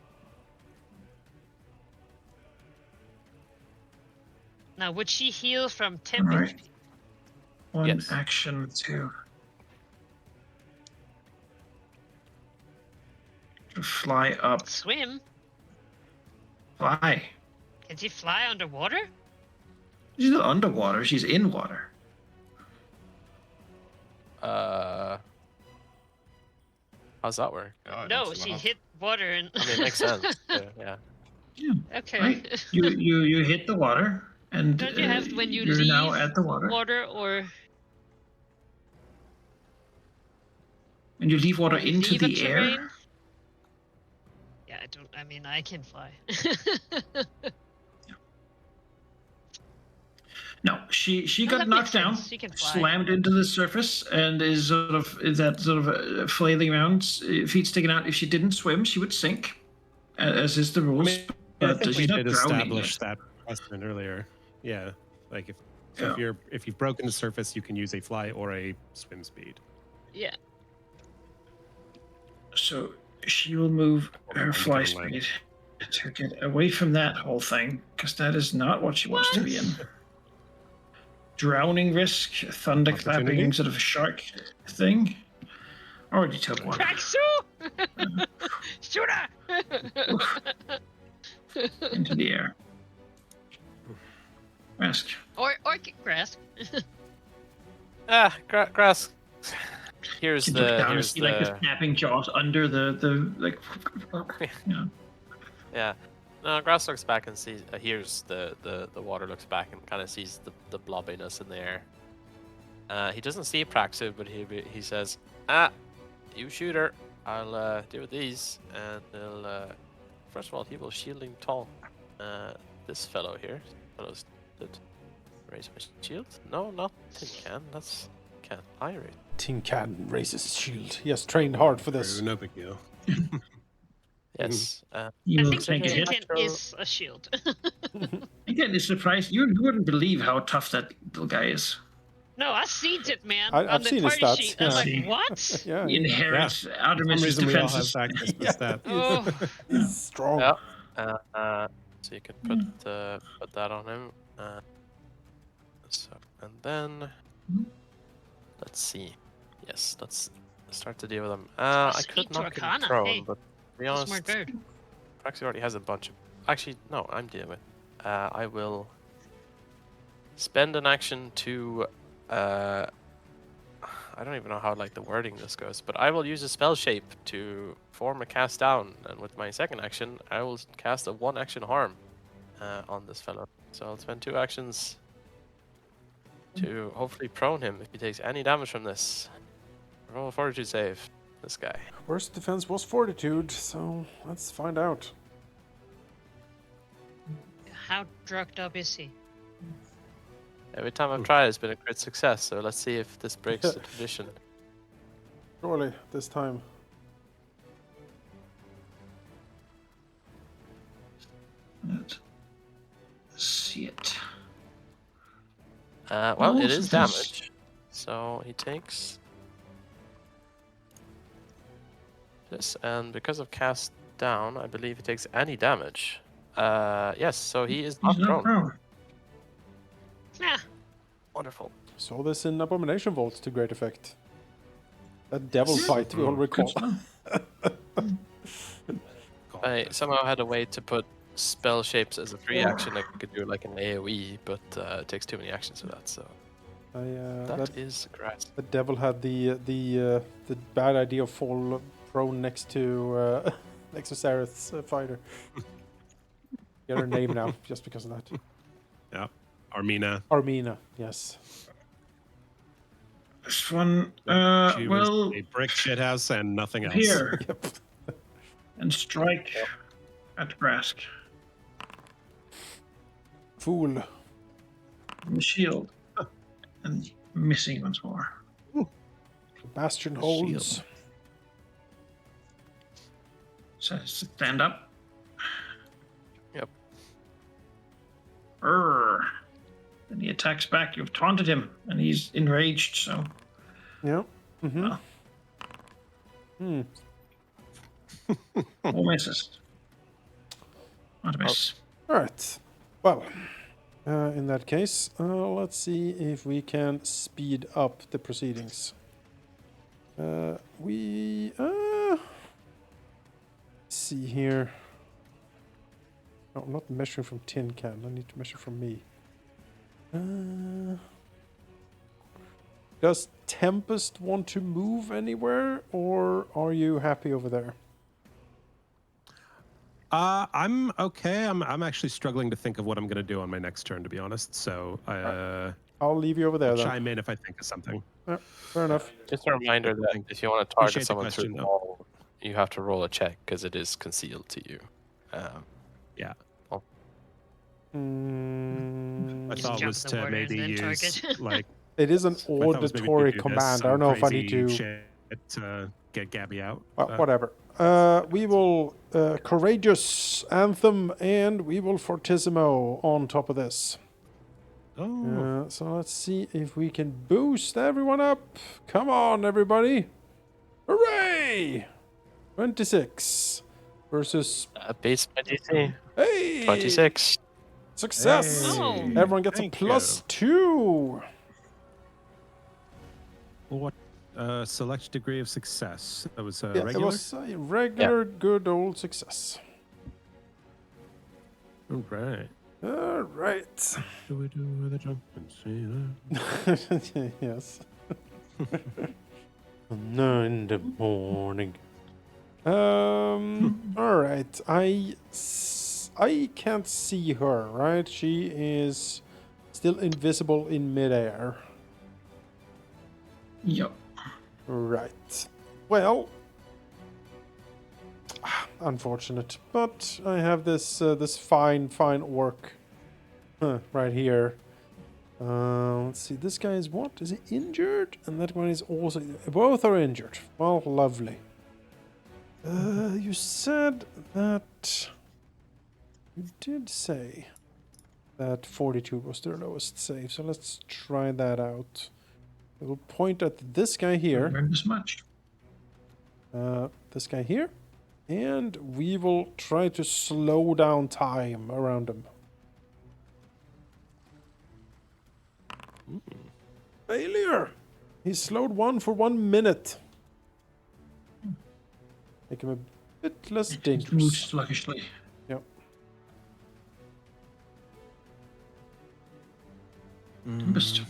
Now, would she heal from temp Alright. HP? One Yes. action to fly up. Swim? Fly. Can she fly underwater? She's not underwater. She's in water. How's that work? Oh, No, that's she enough. hit water and. I mean, it makes sense. Yeah. Yeah. Okay. Right. You hit the water, and Don't you have when you you're leave now at the water. or When you leave water when you into leave a the air. terrain? Yeah, I don't. I mean, I can fly. No, she Oh, got that knocked makes down, sense. She can fly. slammed into the surface, and is sort of flailing around, feet sticking out. If she didn't swim, she would sink, as is the I rules. mean, I But think we she's not did drowning establish yet. that precedent earlier. Yeah, like if Yeah. if you've broken the surface, you can use a fly or a swim speed. Yeah. So she will move her I'm fly gonna land. speed to get away from that whole thing, because that is not what she wants to be in. Drowning risk, thunderclapping, Opportunity? sort of shark thing. Already took one. Kraxu! Shoot her! Into the air. Mask. or grass. Grass. Here's You look the down and here's see like the the snapping jaws under the like. Yeah. yeah. No, Grass looks back and sees. Here's the water looks back and kind of sees the blobbiness in the air. He doesn't see Praxu, but he says, you shoot her. I'll deal with these, and he'll first of all he will shielding taunt this fellow here. Fellow's did raise my shield. No, not Tin Can. That's can't I raise. Tin Can raises his shield. He has trained hard for this. No big deal. Yes. You I will think take a hit. Tintin is a shield. Again, it's surprised you wouldn't believe how tough that little guy is. No, I seen it, man. I've on the seen his party stats, sheet. I was yeah. like, what? Yeah, He inherits For some Artemis's reason, we all have defenses. access to Yeah. stat. Oh, he's strong. Yeah. So you can put that on him. So and then let's see. Yes, let's start to deal with him. I Plus could 8 to knock him Arcana, prone, hey. but to be a honest, smart bird. Praxi already has a bunch of. Actually, no, I'm dealing with. I will spend an action to. I don't even know how like the wording this goes, but I will use a spell shape to form a cast down, and with my second action, I will cast a 1-action harm on this fellow. So I'll spend 2 actions to hopefully prone him if he takes any damage from this. Roll a fortitude save. This guy. Worst defense was fortitude, so let's find out. How drugged up is he? Every time I've tried, it's been a crit success. So let's see if this breaks the tradition. Surely this time. Let's see it. Well, it is success. damage. So he takes this, and because of cast down, I believe he takes any damage. Yes, so he is not He's not prone. prone. Yeah. Wonderful. Saw this in Abomination Vault to great effect. That devil Yes. fight we all Good recall. stuff. I somehow had a way to put spell shapes as a free action. I could do like an AoE, but it takes too many actions for that. So that is grass. The devil had the bad idea of fall prone next to Sareth's fighter. Get her name now, just because of that. Yeah. Armina. Armina, yes. This one, She well, was a brick shithouse and nothing else. here Yep. and strike at Brask. Fool. The shield. And missing once more. Bastion holds. So stand up. Yep. Then he attacks back. You've taunted him, and he's enraged, so. Yeah. Mm-hmm. Well. All misses. Not a miss. All right. Well, in that case, let's see if we can speed up the proceedings. See here. No, I'm not measuring from tin can. I need to measure from me. Does Tempest want to move anywhere, or are you happy over there? I'm okay. I'm actually struggling to think of what I'm going to do on my next turn, to be honest. So I'll leave you over there then. chime in if I think of something. Fair enough. Just a reminder that if you want to Appreciate target the someone through question, the though. wall, you have to roll a check because it is concealed to you. Yeah. Mm, My Just thought jump was the to border and maybe then use target. like it is an my thought was maybe to auditory do this, command. I some don't know if I need crazy to. shit to get Gabby out. Whatever. We will courageous anthem, and we will fortissimo on top of this. So let's see if we can boost everyone up. Come on, everybody! Hooray! 26 versus Base my DC. hey 26. success. Hey, Oh. Everyone gets a thank +2. What select degree of success? That was Yeah, regular. it was a regular, good old success. All right. All right. Do we do the jump and see that? Yes. 9 in the morning. All right. I can't see her, right? She is still invisible in midair. Yep. Right. Well, unfortunate, but I have this this fine orc right here. Let's see. This guy is what? Is he injured? And that one is also. Both are injured. Well, lovely. You said that. You did say that 42 was their lowest save, so let's try that out. We'll point at this guy here. Learned as much. This guy here. And we will try to slow down time around him. Failure! He slowed one for 1 minute. Make him a bit less Moves dangerous. sluggishly. Yep. Tempest.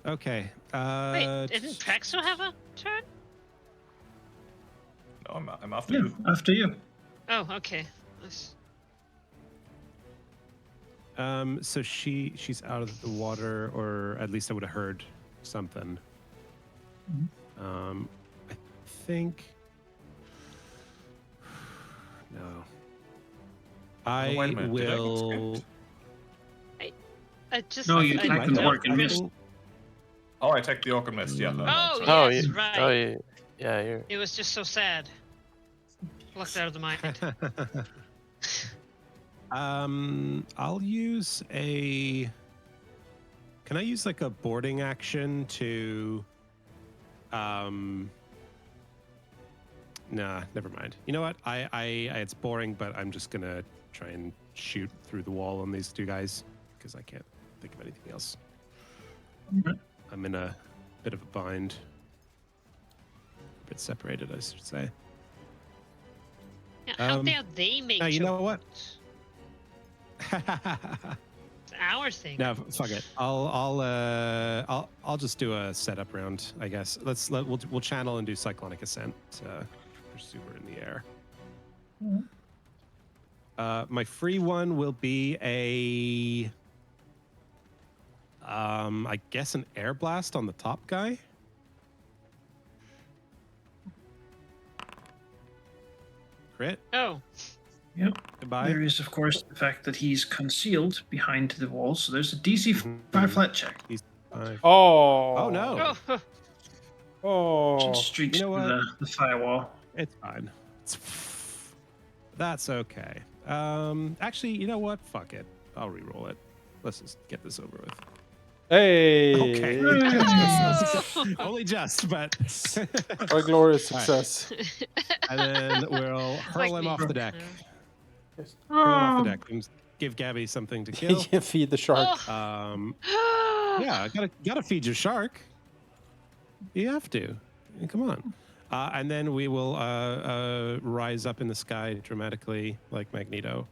Okay. Wait, didn't Praxo have a turn? No, I'm after Yeah, you. after you. Oh, okay. Nice. So she's out of the water, or at least I would have heard something. I think. No. I wait a minute, did I get will. I just. No, you I take don't the orc and really- mist. Oh, I take the Orc and Mist. Yeah. No, Oh, sorry. Oh, yes, you, right. oh, you, yeah, you. It was just so sad. Plucked out of the mind. I'll use a. Can I use like a boarding action to? Nah, never mind. You know what? It's boring, but I'm just gonna try and shoot through the wall on these two guys because I can't think of anything else. I'm in a bit of a bind. A bit separated, I should say. Yeah, how dare they make you know what? chokepoints? It's our thing. No, fuck it. I'll just do a setup round, I guess. We'll channel and do cyclonic ascent. Pursuer in the air. My free one will be a. I guess an air blast on the top guy. Crit. Oh, Yep. Goodbye. There is, of course, the fact that he's concealed behind the wall. So there's a DC 5 flat check. He's 5. Oh. Oh no. oh, Oh. Streaks you know through what? the firewall. It's fine. That's okay. Actually, you know what? Fuck it. I'll re-roll it. Let's just get this over with. Hey. Okay. Oh! Only just, but. A glorious All right. success. And then we'll hurl Like him me. off the deck. Yes. Hurl him off the deck and give Gabby something to kill. Feed the shark. Oh. Yeah, gotta feed your shark. You have to. I mean, come on. And then we will rise up in the sky dramatically, like Magneto,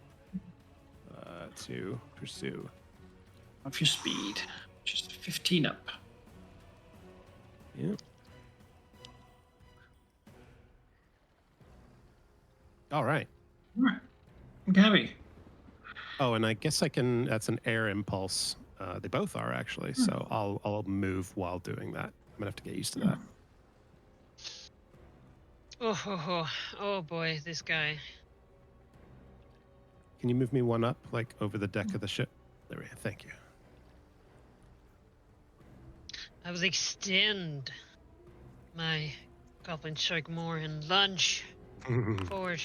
to pursue. Off your speed. Just 15 up. Yeah. All right. All right. Gabby. Oh, and I guess I can. That's an air impulse. They both are actually. So I'll move while doing that. I'm gonna have to get used to that. Oh boy, this guy. Can you move me one up, like over the deck of the ship? There we go. Thank you. I will extend my goblin shark more and lunge forward.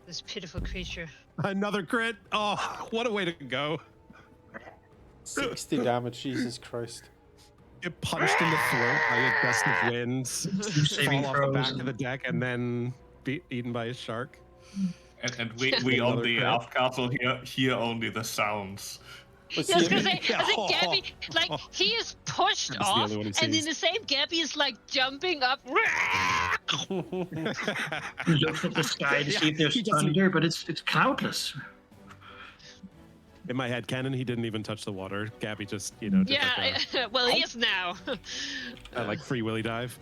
This pitiful creature. Another crit. Oh, what a way to go. 60 damage, Jesus Christ. Get punched in the throat by a gust of wind, saving fall off the throws back and- of the deck, and then be eaten by a shark. And we on Another the crit. Elf Castle hear only the sounds. But Yeah, I was see, gonna say, I think Gabby, like, he is pushed That's the off, only one he and in sees. the same Gabby is like jumping up. You look at the sky to see if there's he doesn't- thunder, but it's cloudless. In my head canon, he didn't even touch the water. Gabby just, did like Yeah, well, he is now. a like free willy dive.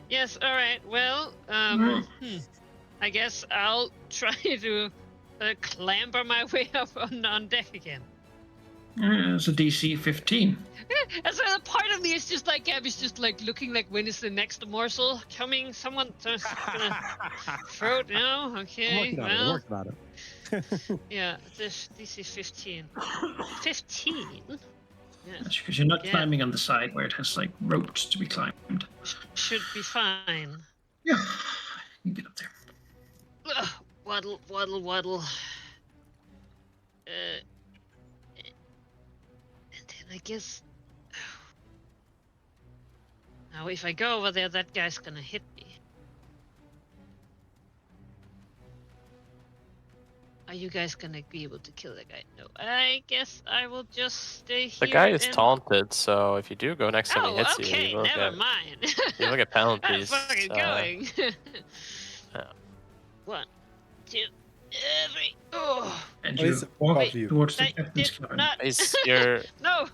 Yes, all right. Well, I guess I'll try to clamber my way up on deck again. It's a DC 15. And so the part of me is just like Gabby's just like looking like when is the next morsel coming? Someone just gonna throw it now? Okay, I'm well, working on it. yeah, this DC 15. 15? Yeah, That's because you're not Yeah. climbing on the side where it has like ropes to be climbed. should be fine. Yeah, you get up there. Ugh, waddle, waddle, waddle. And then I guess. Now, if I go over there, that guy's gonna hit me. Are you guys gonna be able to kill that guy? No. I guess I will just stay here. The guy is and... taunted, so if you do go next time Oh, he hits okay, you, you will never get mind. you will get I'm penalties. fucking going. yeah. 1, 2, 3. Oh, And What you is walk above you? towards the I captain's did cabin. not. You're No.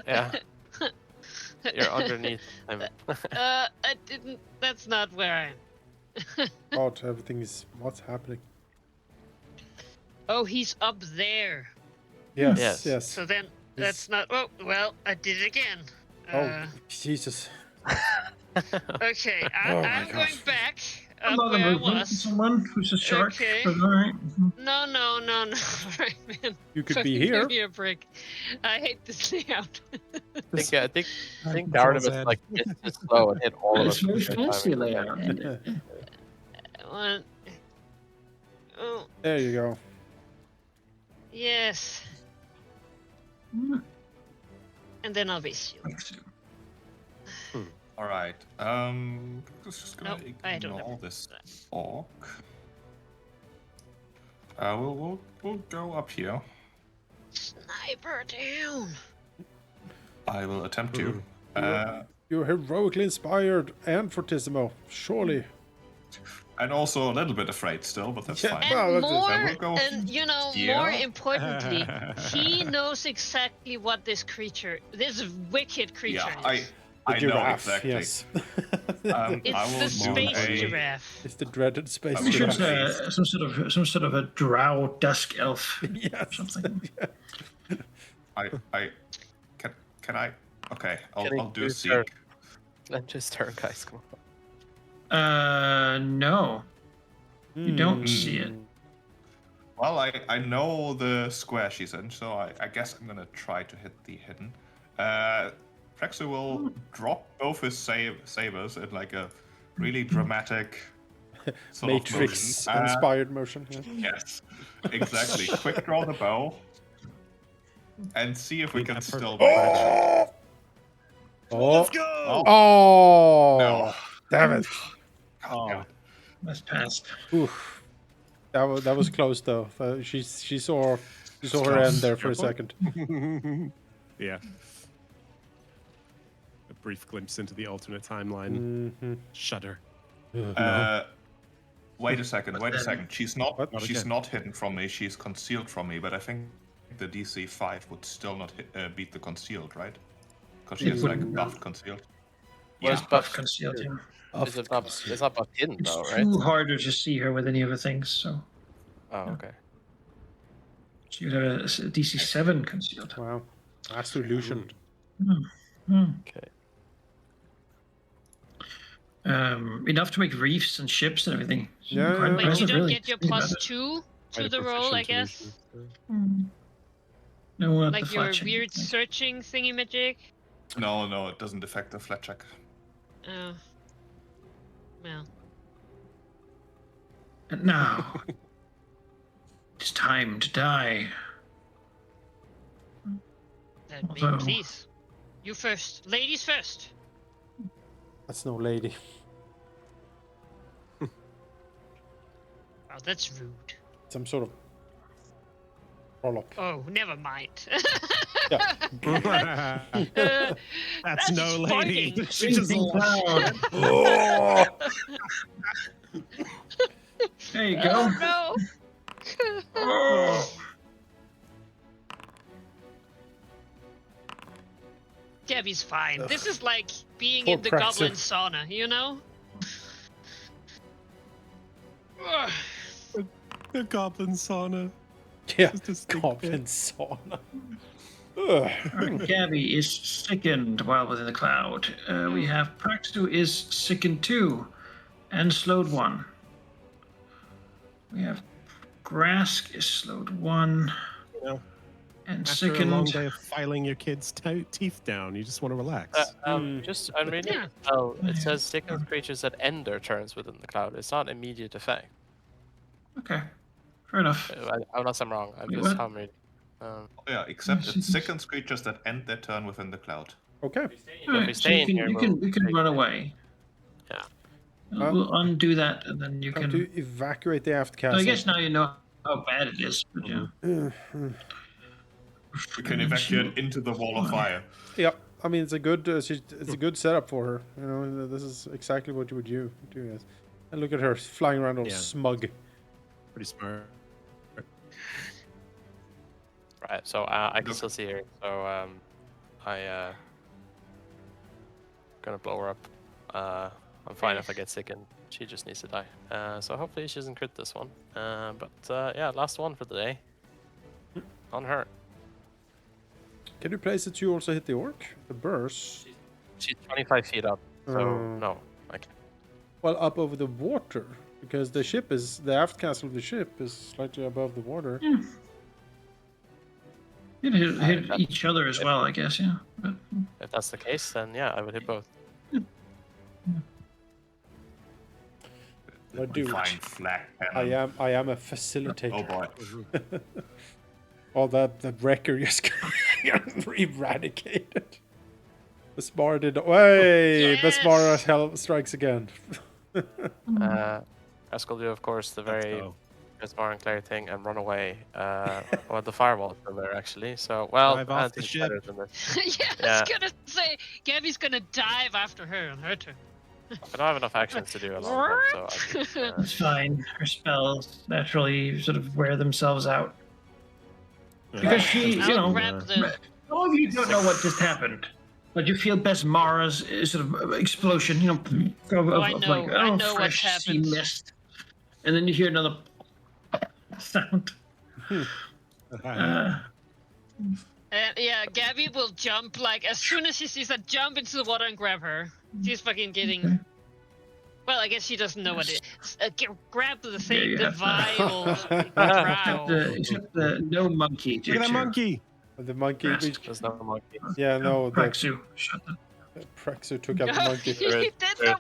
yeah. You're underneath him. I didn't. That's not where I am. God, everything is. What's happening? Oh, he's up there. Yes, Yes. yes. So then that's He's- not. Oh, well, I did it again. Oh, Jesus. Okay, Oh my I'm going gosh. back up Another where I movement for was. someone who's a shark. Okay. But all right. No. Right, man. You could be Fucking here. Give me a break. I hate this layout. I think Control Artemis Z. like hit too slow and hit all of It's us. very at the same time. fancy layout. One. Oh, There you go. yes. And then I'll base you. All right. Just gonna Nope, I don't ignore have this orc. We'll go up here. Sniper down. I will attempt to. You're heroically inspired and fortissimo, surely. And also a little bit afraid still, but that's Yeah, fine. And well, that's- I more, will go and you know, here. more importantly, he knows exactly what this wicked creature Yeah, is. The I know giraffe, exactly. yes. It's I will the do space a- giraffe. It's the dreaded space I'm I'm sure giraffe. it's some sort of a drow dusk elf. Yes. Something. Can I? Okay, Can I'll do a you start- seek. Then just turn, guys. Come on. No. You don't see it. Well, I know the square she's in, so I guess I'm gonna try to hit the hidden. Prexu will drop both his sabers in like a really dramatic sort Matrix of motion. inspired motion. Yeah. Yes, exactly. Quick draw the bow and see if we Need can that still perfect make it. Oh. Let's go! Oh. No. Damn it. Oh. That's passed. Oof. That was close though. She saw her end there for a second. Yeah. A brief glimpse into the alternate timeline. Mhm. Shudder. Wait a second. She's not. What? She's Okay. not hidden from me. She's concealed from me. But I think the DC 5 would still not beat the concealed, right? Because she It has like wouldn't, no. buffed concealed. Well, Yeah. it's Buff buff. concealed him. It's not buff hidden It's though, right? too harder to see her with any other things, so Oh, okay. she would have a DC 7 concealed. Wow. That's illusion. Okay. Enough to make reefs and ships and everything. Yeah, Quite yeah. Wait, you impressive, don't really. get your Think about plus it. 2 Quite to a the roll, I proficient guess? illusion. No, not the Like your fletching. weird searching thingy magic? No, it doesn't affect the flat check. Oh. Well. And now, it's time to die. Although- Please. You first. Ladies first. That's no lady. Oh, that's rude. Some sort of trollop. Oh, never mind. Yeah. That's no lady. fighting. She just Cloud. Oh! There you Oh go. no! Oh. Gabby's fine. This is like being Poor in the Praxis. goblin sauna, you know? Ugh. the goblin sauna. Yeah. Just a stick Goblin sauna. Ugh. Gabby is sickened while within the cloud. We have Praxu is sickened too, and slowed 1. We have Grask is slowed 1, You know, and after a long sickened. day of filing your kid's teeth down, you just want to relax. I'm reading. Yeah. Oh, it says sickens creatures that end their turns within the cloud. It's not immediate effect. Okay, fair enough. Unless I'm wrong. I'm Wait, just what? how I'm reading. Oh, yeah, except Yes, it it is. sickens creatures that end their turn within the cloud. Okay. Alright, so stay you in can here, you we'll can take run it. away. Yeah. We'll undo that, and then you Have can. to evacuate the aft So castle. I guess now you know how bad it is. But yeah. You can evacuate into the wall of fire. Yeah, I mean it's a good it's a good setup for her. You know, this is exactly what you would do. Yes. And look at her flying around all Yeah. smug. Pretty smart. Right. So I can still see her. So I gonna blow her up. I'm fine if I get sick and she just needs to die. So hopefully she doesn't crit this one. Yeah, last one for the day. On her. Can you place it? You also hit the orc, the burst. She's 25 feet up, so no, I can't. Well, up over the water, because the aft castle of the ship is slightly above the water. You'd hit each other as well, I guess. Yeah. But, If that's the case, then yeah, I would hit both. I do. Flying flag cannon. I am a facilitator. Oh boy. Oh, the wrecker just got eradicated. Besmar did. Hey, Yes! Besmar strikes again. Haskell do, of course, the Let's very go. Besmar and Claire thing and run away. Well, the firewall's still there, actually. So, well, Drive I off the think it's ship. better than this. Yeah, I was gonna say, Gabby's gonna dive after her on her turn. I don't have enough actions to do a lot of them, so I think, it's fine. Her spells naturally sort of wear themselves out. Because she, you I'll know, grab the. all of you don't know what just happened, but you feel Besmara's sort of explosion, you know, of I know, like, I oh, know what's fresh sea happened. mist. And then you hear another sound. Yeah, Gabby will jump, like, as soon as she sees that, jump into the water and grab her. She's fucking getting... Well, I guess she doesn't know what it is. Grab the thing, you the have to- vial, Except the no monkey. Look at that monkey. The monkey. Rest. there's no monkey. Yeah, no, the Praxu. Shut up. Praxu took out the monkey. There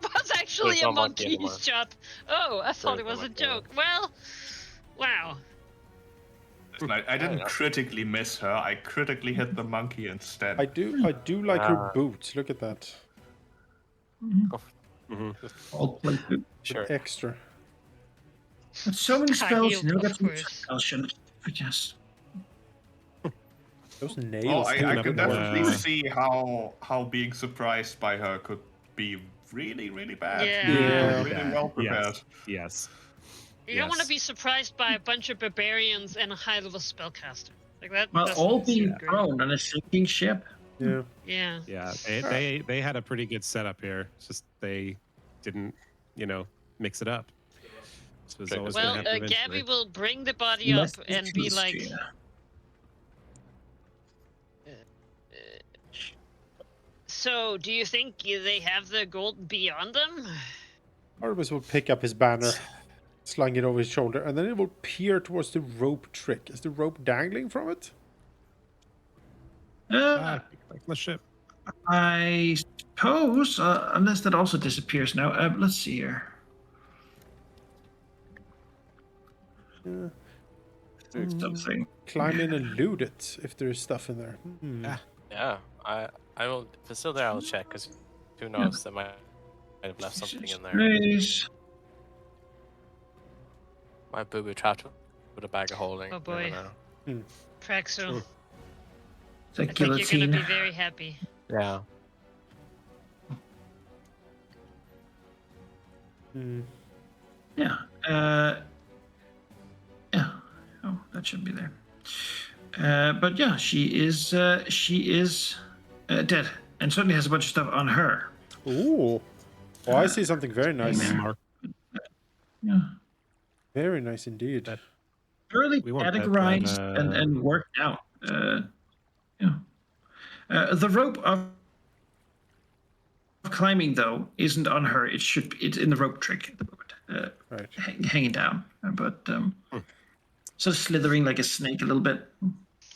was actually there's a no monkey monkey anymore. shot. Oh, I thought There's it was no a monkey joke. Well, wow. Listen, I didn't critically miss her. I critically hit the monkey instead. I do like her boots. Look at that. All places. Sure. Extra. But so many spells, healed, you know, of that's some course. compulsion. But yes. Those Oh, nails. I up could in the- definitely see how being surprised by her could be really, really bad. Yeah. Yeah. Really well prepared. Yes. You don't want to Yes. be surprised by a bunch of barbarians and a high-level spellcaster. Like that. Well, doesn't all being seem great. thrown on a sinking ship. Yeah. Yeah. Yeah. They had a pretty good setup here. It's just they didn't, mix it up. So it's always Well, gonna happen Gabby eventually. will bring the body up and be like, so do you think they have the gold beyond them? Artemis will pick up his banner, slung it over his shoulder, and then it will peer towards the rope trick. Is the rope dangling from it? Like the ship. I suppose, unless that also disappears now. Let's see here. Yeah. Something. Climb in and loot it if there is stuff in there. Yeah, I will. If it's still there, I'll check, because who knows, they might have left something in there. Please. My boo-boo trapped with a bag of holding. Oh, boy. Praxo. It's like I think you're guillotine. gonna be very happy. Yeah. Yeah. Yeah. Oh, that should be there. But yeah, she is dead, and certainly has a bunch of stuff on her. Ooh. Oh, I see something very nice. Amen. Yeah. Very nice indeed. Really We want that categorized kind, and worked out. Yeah. The rope of climbing, though, isn't on her. It's in the rope trick at the moment. Right. Hanging down, but sort of slithering like a snake a little bit.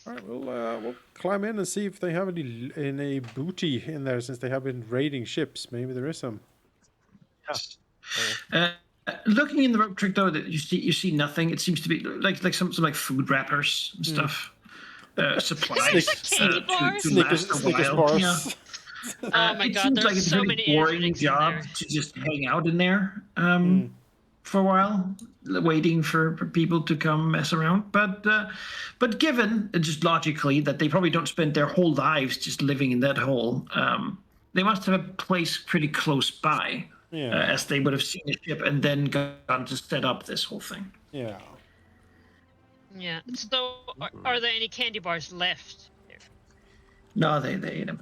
All right, we'll climb in and see if they have any booty in there, since they have been raiding ships. Maybe there is some. Looking in the rope trick, though, that you see nothing. It seems to be like some like food wrappers and stuff. Supplies Candy bars? to last a Snickers while. bars. Yeah. Oh my it god, seems there's like it's so a many really boring Airfix in job there. to just hang out in there for a while, waiting for people to come mess around. But given just logically that they probably don't spend their whole lives just living in that hole, they must have a place pretty close by, as they would have seen a ship and then gone to set up this whole thing. Yeah. Yeah. So, are there any candy bars left? No, they ate them.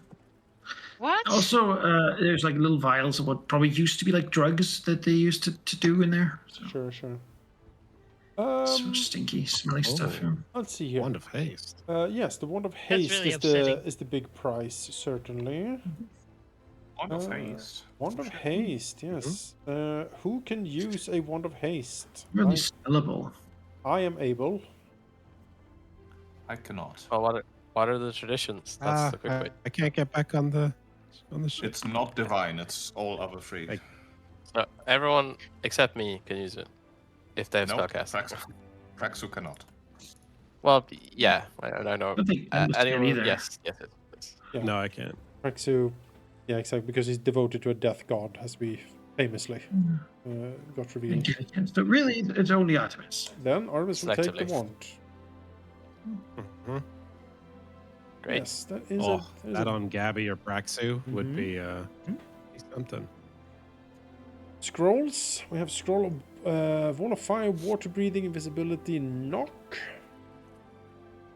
What? Also, there's like little vials of what probably used to be like drugs that they used to do in there. So, Sure. so stinky, smelly stuff. Yeah. Let's see here. Wand of haste. Yes, the wand of haste really is upsetting. the big price, certainly. Wand of haste. Wand of haste, yes. Who can use a wand of haste? Really sellable. I am able. I cannot. Well, what are the traditions? That's the quick way. I can't get back on the ship. It's not divine. It's all other three. Like- So everyone except me can use it if they have No, spellcasting. Praxu cannot. Well, yeah, I know. I don't think Nimbus can Anyone? either. Yes. Yeah. No, I can't. Praxu, yeah, exactly, because he's devoted to a death god, as we famously got revealed. So really, it's only Artemis. Then Artemis will take the Selectively. wand. Mhm. Great. Yes, that is Oh, that is that a on Gabby or Praxu would Mhm. be something. scrolls. We have scroll of wall of fire, water breathing, invisibility, knock.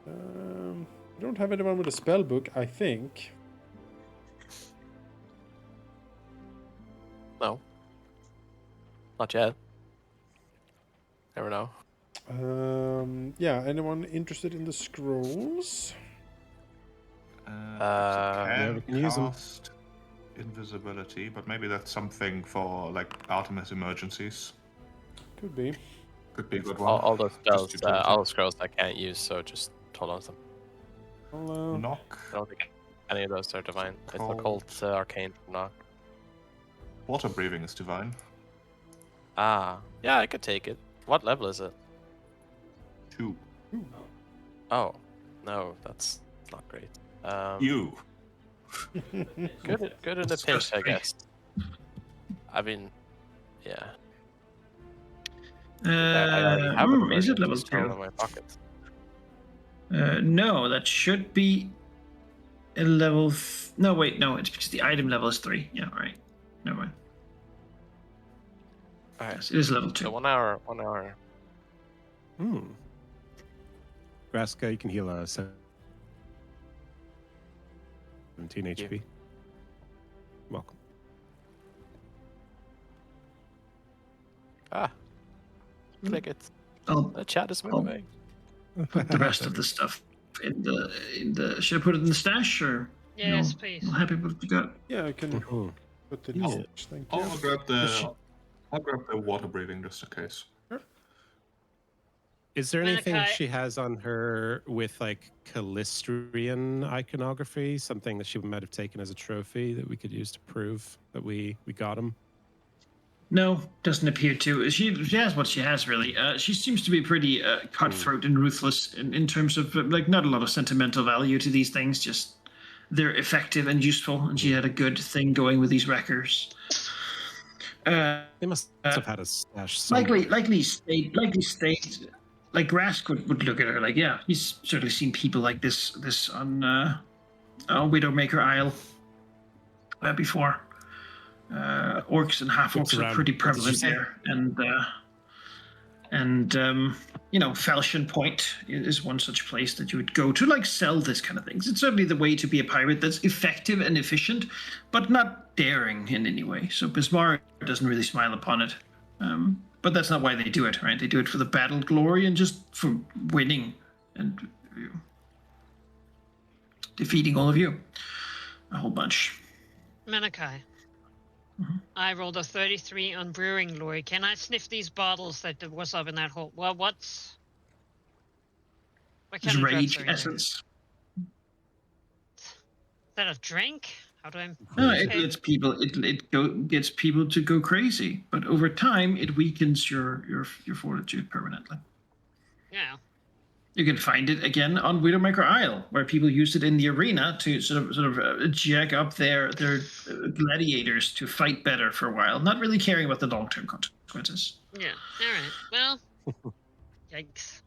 We don't have anyone with a spell book, I think. No. Not yet. Never know. Yeah, anyone interested in the scrolls? Can we can use them. cast invisibility, but maybe that's something for like Artemis emergencies. Could be. Could be a good one. All those spells, to talk to. all those scrolls I can't use, so just hold on to them. I'll, Knock. I don't think any of those are divine. It's the Cold. occult, arcane, knock. Water breathing is divine. Ah, yeah, I could take it. What level is it? 2. Oh, no, that's not great. You. Good in the It's pinch, just I three. guess. I mean, yeah. I already have an Is it emergency level scroll 2? in my pocket. No, that should be a level. No, wait, no, it's because the item level is 3. Yeah, all right. Never mind. All right. Yes, it is level 2. So 1 hour. 1 hour. Hmm. Graska, you can heal 17 HP. Welcome. Ah, click it. I'll The chat is moving. put the rest of the stuff in the. Should I put it in the stash or? Yes, No, please. I'm happy with what you got. Yeah, I can Mhm. put the Yeah. message. Thank you. I'll grab the water breathing just in case. Is there anything Malachi- she has on her with like Callistrian iconography? Something that she might have taken as a trophy that we could use to prove that we got him? No, doesn't appear to. She has what she has, really. She seems to be pretty cutthroat and ruthless in terms of like not a lot of sentimental value to these things. Just they're effective and useful, and she had a good thing going with these wreckers. They must have had a stash somewhere. Likely stayed. Like Rask would look at her like, yeah, he's certainly seen people like this on Widowmaker Isle before. Orcs and half orcs are around. pretty What did you prevalent say? there, and Falchion Point is one such place that you would go to, like sell this kind of things. It's certainly the way to be a pirate that's effective and efficient, but not daring in any way. So Bismarck doesn't really smile upon it, but that's not why they do it, right? They do it for the battle glory and just for winning and defeating all of you, a whole bunch. Manakai. Mhm. I rolled a 33 on brewing lore. Can I sniff these bottles that was up in that hole? Well, what It's kind of drugs rage are in there? essence. Is that a drink? How do I? No, it Okay. lets people. Gets people to go crazy, but over time, it weakens your fortitude permanently. Yeah. You can find it again on Widowmaker Isle, where people use it in the arena to sort of jack up their gladiators to fight better for a while, not really caring about the long-term consequences. Yeah. All right. Well. Yikes.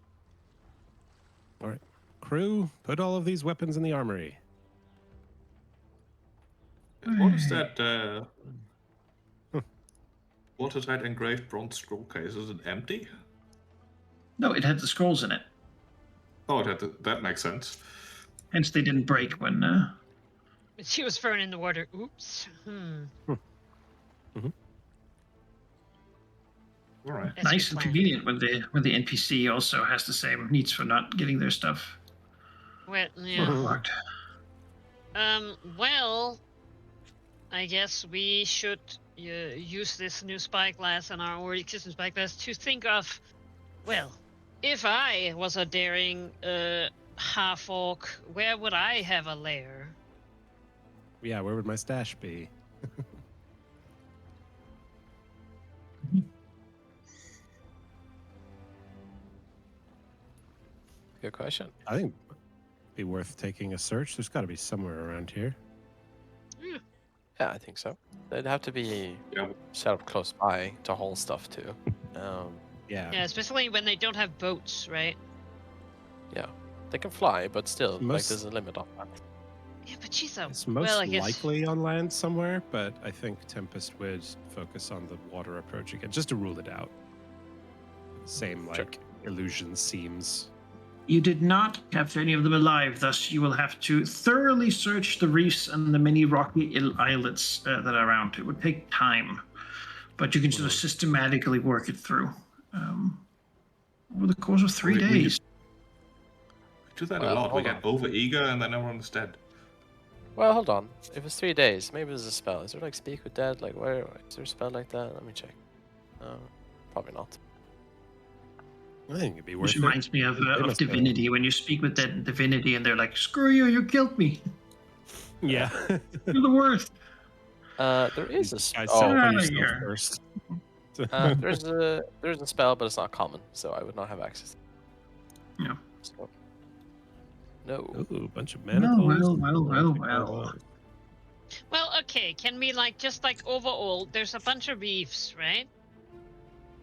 All right. Crew, put all of these weapons in the armory. What is that? What is that engraved bronze scroll case? Is it empty? No, it had the scrolls in it, Oh, that makes sense. hence they didn't break when. She was thrown in the water. Oops. All right. As we Nice and planned. convenient when the NPC also has the same needs for not getting their stuff Well, yeah. locked. Well, I guess we should use this new spyglass and our already existing spyglass to think of, well, if I was a daring half-orc, where would I have a lair? Yeah, where would my stash be? Good question. I think it'd be worth taking a search. There's got to be somewhere around here. Yeah, I think so. They'd have to be Yeah. set up close by to haul stuff too. Yeah. Yeah, especially when they don't have boats, right? Yeah, they can fly, but still, like Most- there's a limit on that. Yeah, but she's a It's most well, I guess. likely on land somewhere, but I think Tempest would focus on the water approach again, just to rule it out. Same Sure. like illusion seems. You did not capture any of them alive, thus you will have to thoroughly search the reefs and the many rocky islets that are around. It would take time, but you can sort of systematically work it through over the course of 3 We days. do that Well, a lot. We hold get on. over eager and then everyone's dead. Well, hold on. If it's 3 days, maybe there's a spell. Is there like Speak with Dead? Like, where is there a spell like that? Let me check. Probably not. I think it'd be worth Which it. reminds me of They must have- Divinity, when you speak with that Divinity and they're like, screw you, you killed me. Yeah. You're the worst. There is a Guys, spell. sell Outta yourself here. first. There's a spell, but it's not common, so I would not have access. Yeah. So, no. Ooh, a bunch of Well, manacles. well. Well, okay. Can we just overall? There's a bunch of reefs, right?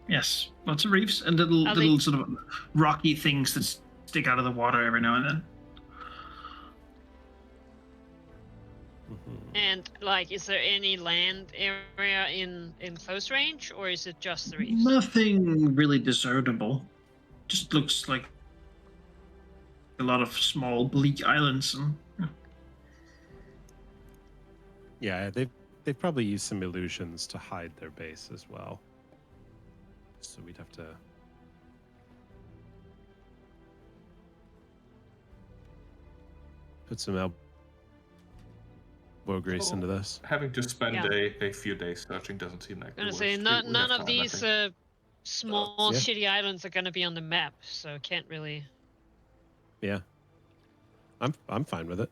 Yes, lots of reefs and little Are little they- sort of rocky things that stick out of the water every now and then. And is there any land area in close range, or is it just the reefs? Nothing really discernible. Just looks like a lot of small bleak islands. And Yeah, they've probably used some illusions to hide their base as well. So we'd have to. Put some elbow grease into this. Having to spend Yeah. a few days searching doesn't seem like I'm gonna the say worst. We none have of time, I these think. small Yeah. shitty islands are gonna be on the map, so can't really. Yeah. I'm fine with it.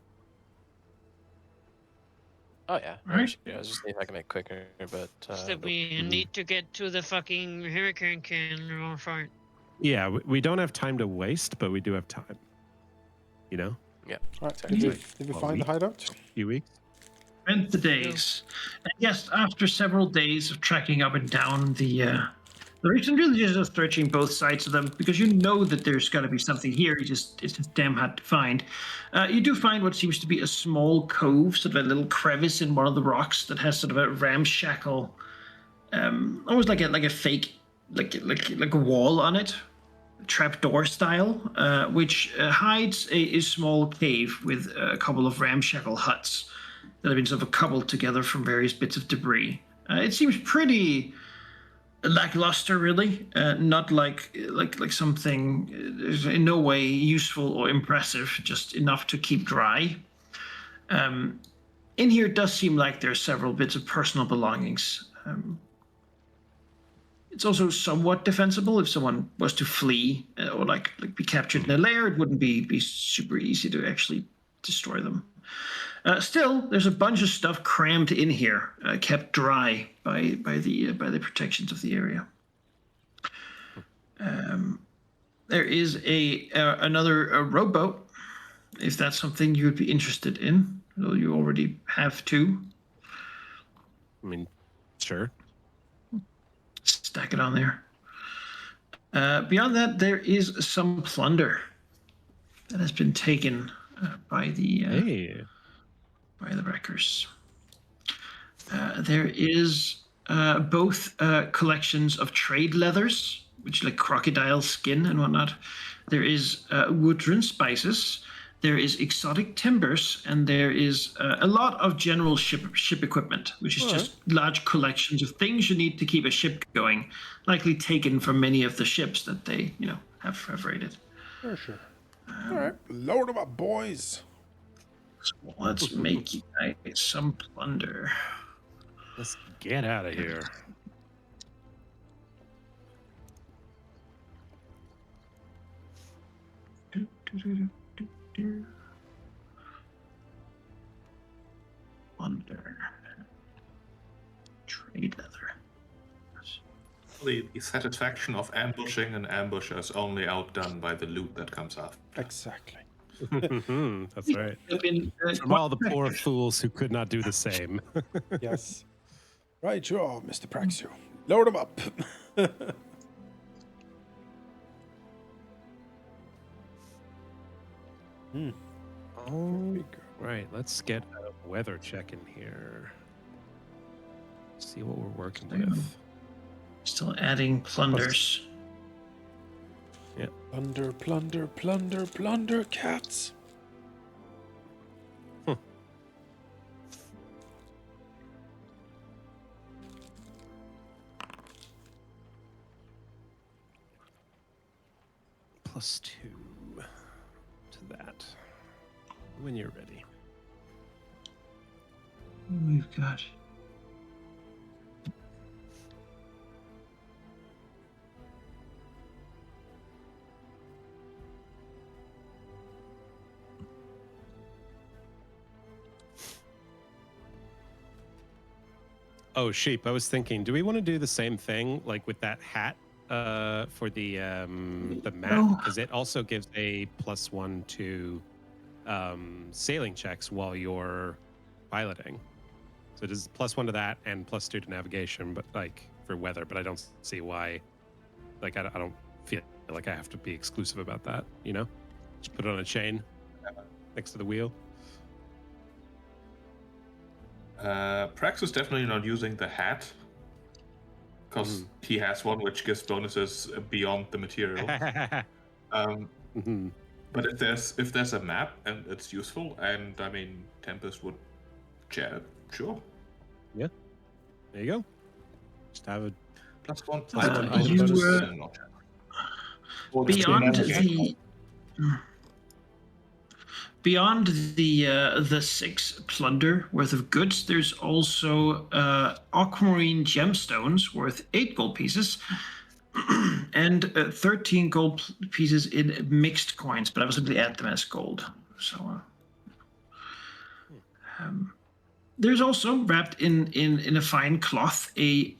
Oh yeah. Right. Actually, I was just thinking I can make it quicker, but Just that we Mhm. need to get to the fucking hurricane can or fight. Yeah, we don't have time to waste, but we do have time. You know, All right, Exactly. did we Well, find the we- hideout? a few weeks. spent the days. And yes, after several days of tracking up and down the reefs and really just searching both sides of them, because you know that there's got to be something here. It's just damn hard to find. You do find what seems to be a small cove, sort of a little crevice in one of the rocks that has sort of a ramshackle, almost like a fake, like a wall on it, trapdoor style, which hides a small cave with a couple of ramshackle huts that have been sort of coupled together from various bits of debris. It seems pretty lackluster, really. Not like something in no way useful or impressive, just enough to keep dry. In here, it does seem like there are several bits of personal belongings. It's also somewhat defensible if someone was to flee or be captured in a lair. It wouldn't be super easy to actually destroy them. Still, there's a bunch of stuff crammed in here, kept dry by the protections of the area. There is another rowboat, if that's something you would be interested in. Though you already have two. I mean, sure. Stack it on there. Beyond that, there is some plunder that has been taken by the Hey. wreckers. There is both collections of trade leathers, which like crocodile skin and whatnot. There is woodland spices. there is exotic timbers, and there is a lot of general ship equipment, which is just large collections of things you need to keep a ship going, likely taken from many of the ships that they, have raided. Sure. All right, load them up, boys. So let's make some plunder. Let's get out of here. Plunder. Trade leather. The satisfaction of ambushing an ambusher is only outdone by the loot that comes after. Exactly. That's right. From all the poor fools who could not do the same. Yes. Right, you are, Mr. Praxio. Load them up. Oh, right. Let's get a weather check in here. See what we're working with. Still adding plunders. Yeah. Plunder, plunder, plunder, plunder, cats. +2 to that. When you're ready. We've got. Oh, Sheep, I was thinking, do we want to do the same thing like with that hat for the map? Because it also gives a +1 to sailing checks while you're piloting. So it is +1 to that and +2 to navigation, but like for weather, but I don't see why, like I don't feel like I have to be exclusive about that, Just put it on a chain next to the wheel. Prax is definitely not using the hat because he has one which gives bonuses beyond the material. But if there's a map and it's useful, and I mean Tempest would chat, sure. Yeah, there you go. Just have a +1. Beyond the 6 plunder worth of goods, there's also aquamarine gemstones worth 8 gold pieces and 13 gold pieces in mixed coins, but I will simply add them as gold. So there's also wrapped in a fine cloth a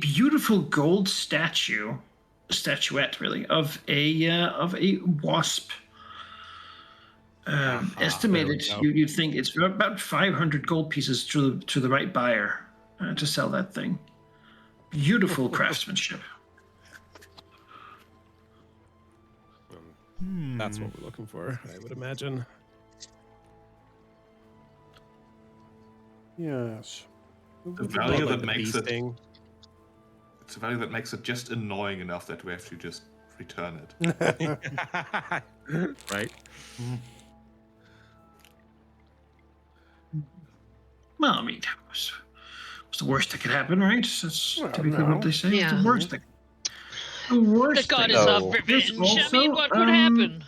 beautiful gold statuette really of a wasp. Estimated, you'd think it's about 500 gold pieces to the right buyer to sell that thing. Beautiful craftsmanship. That's what we're looking for, I would imagine. Yes. The value that makes it. It's a value that makes it just annoying enough that we have to just return it. Right. Well, I mean, what's the worst that could happen, right? That's typically what they say. Yeah. The worst thing. The worst The thing. goddess of revenge. I mean, what could happen?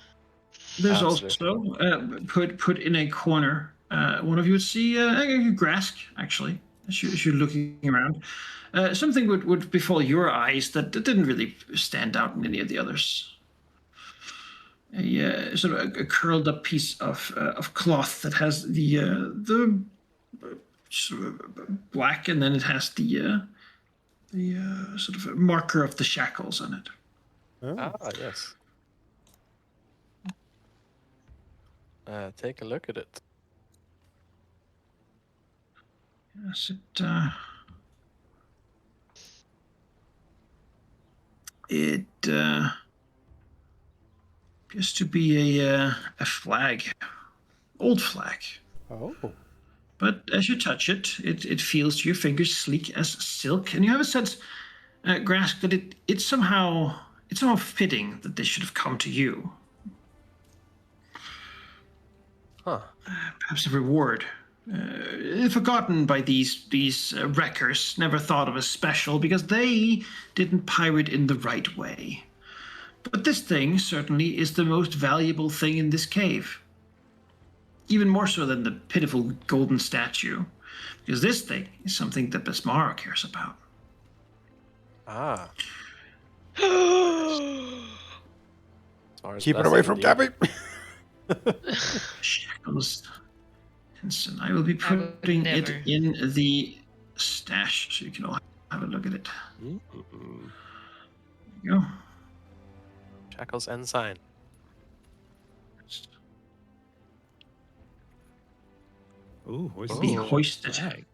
There's Absolutely. also put in a corner. One of you would see a Grask, actually, as you're looking around. Something would befall your eyes that didn't really stand out in any of the others. A sort of a curled up piece of cloth that has the sort of black, and then it has the sort of marker of the shackles on it. Ah, yes. Take a look at it. Yes, it appears to be a flag, old flag. Oh. But as you touch it, it feels to your fingers sleek as silk, and you have a sense, Grask, that it's somehow fitting that this should have come to you. Huh. Perhaps a reward. Forgotten by these wreckers, never thought of as special because they didn't pirate in the right way. But this thing certainly is the most valuable thing in this cave. Even more so than the pitiful golden statue, because this thing is something that Besmara cares about. Ah. Mara's Keep it away blessing from indeed. Gabby. Shackles. And I will be I would putting it never. in the stash so you can all have a look at it. Mm. There you go. Shackles ensign. Ooh, where's Be the hoisted. flag?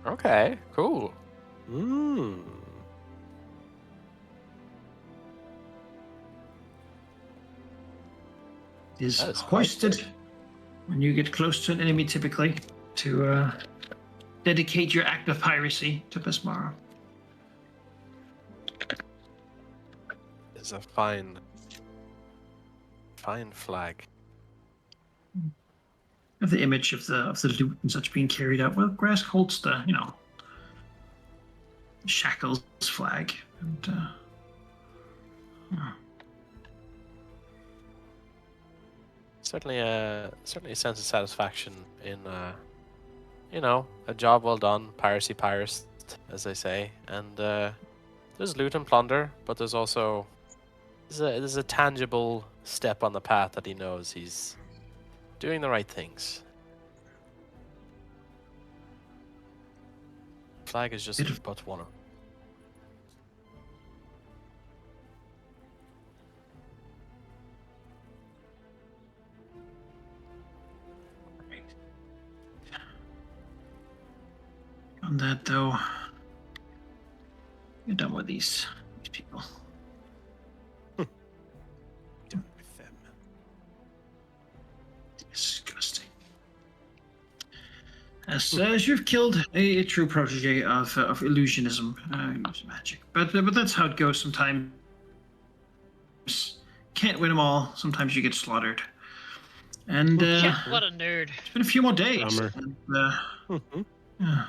Okay, cool. Mm. Is That is quite hoisted big. when you get close to an enemy, typically, to dedicate your act of piracy to Besmara. It's a fine flag. Of the image of the loot and such being carried out. Well, Grask holds the Shackles flag, and Certainly a sense of satisfaction in a job well done, piracy pirates, as they say. And there's loot and plunder, but there's also there's a tangible step on the path that he knows he's doing the right things. Flag is just but one of them. on that though, you're done with these people. Done with them. Disgusting. As you've killed a true protege of illusionism, magic, but that's how it goes sometimes. Can't win them all. Sometimes you get slaughtered. And Yeah, what a nerd. it's been a few more days. Bummer. And, Mhm. yeah.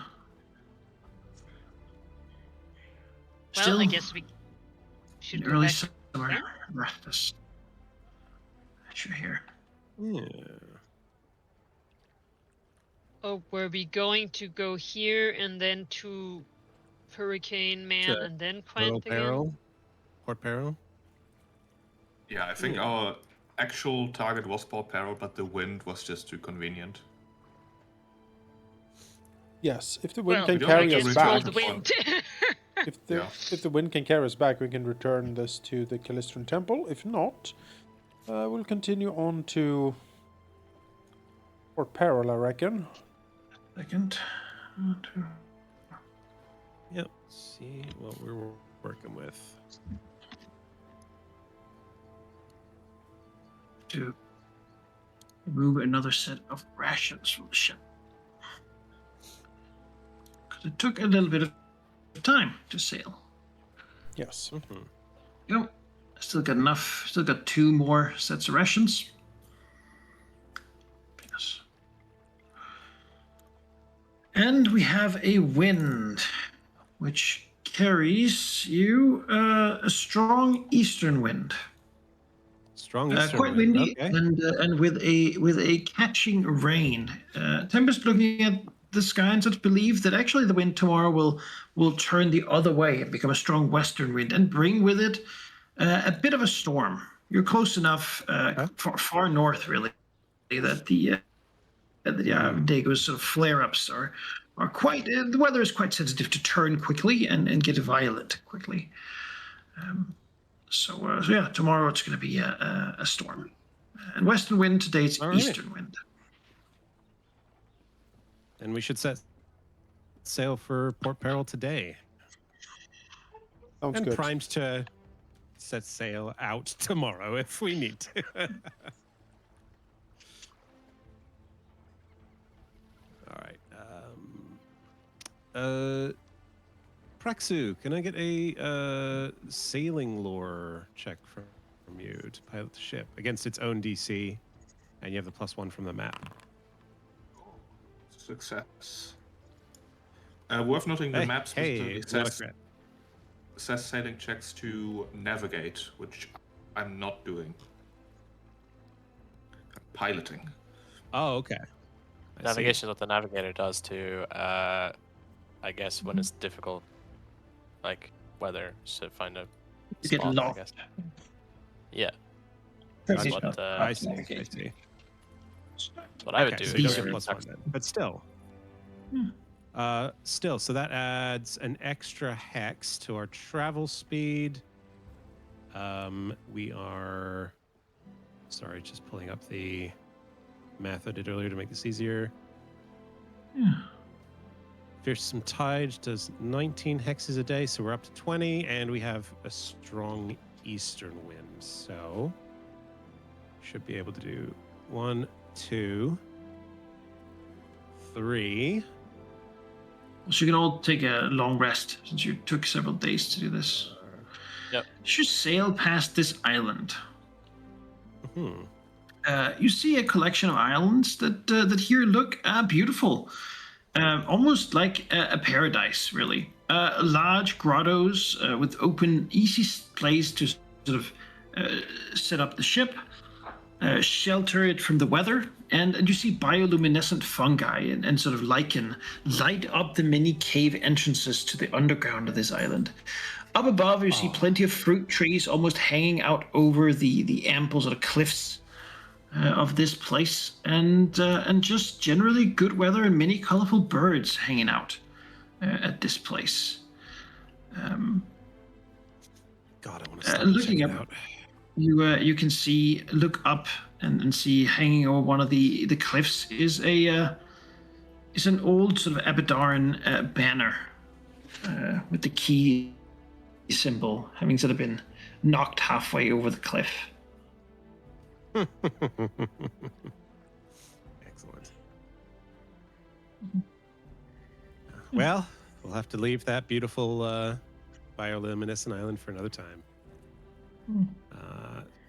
Well, Still I guess we should in go early back. summer. there? Restless. As you're here. Yeah. Oh, were we going to go here and then to Hurricane Man To and then Little Quent again? Barrel. Port Barrel. Yeah, I think our actual target was Port Peril, but the wind was just too convenient. Yes, if the wind Well, can We don't I carry need to us guess return roll back. the wind. If the wind can carry us back, we can return this to the Calistran Temple. If not, we'll continue on to Port Peril, I reckon. Second. Yep. See what we're working with. To remove another set of rations from the ship. Because it took a little bit of time to sail. Yes. Mm-hmm. Yep. Still got enough. Still got 2 more sets of rations. Yes. And we have a wind, which carries you a strong eastern wind. Strong eastern Quite wind. windy, Okay. and with a catching rain. Tempest looking at the sky and such believe that actually the wind tomorrow will turn the other way and become a strong western wind and bring with it a bit of a storm. You're close enough, far north really, that the Dago's sort of flare-ups are quite. The weather is quite sensitive to turn quickly and get violent quickly. So yeah, tomorrow it's going to be a storm. And western wind, today it's All right. eastern wind. And we should set sail for Port Peril today. Sounds And good. primed to set sail out tomorrow if we need to. All right. Praxu, can I get a sailing lore check from you to pilot the ship against its own DC? And you have the +1 from the map. Success. Worth noting the map specifically says sailing checks to navigate, which I'm not doing. I'm piloting. Oh, okay. Navigation is what the navigator does to, I guess, when it's difficult, like weather, to find a You get spot, I lost. guess. Yeah. That's That's what, I see. I see. what I would Okay, do. so you is don't get just- +1 then. But still. So that adds an extra hex to our travel speed. We are... Sorry, just pulling up the math I did earlier to make this easier. Fearsome Tide does 19 hexes a day, so we're up to 20, and we have a strong eastern wind, so should be able to do 1, 2, 3. So you can all take a long rest since you took several days to do this. Yep. You should sail past this island. You see a collection of islands that here look beautiful, almost like a paradise, really. Large grottos with open, easy place to sort of set up the ship, shelter it from the weather, and you see bioluminescent fungi and sort of lichen light up the many cave entrances to the underground of this island. Up above, you see plenty of fruit trees almost hanging out over the ample sort of cliffs of this place, and just generally good weather and many colorful birds hanging out at this place. God, I want to start Looking checking up, out. you can look up and see hanging over one of the cliffs is an old sort of Abaddon banner with the key symbol having sort of been knocked halfway over the cliff. Excellent. Well, we'll have to leave that beautiful bioluminescent island for another time.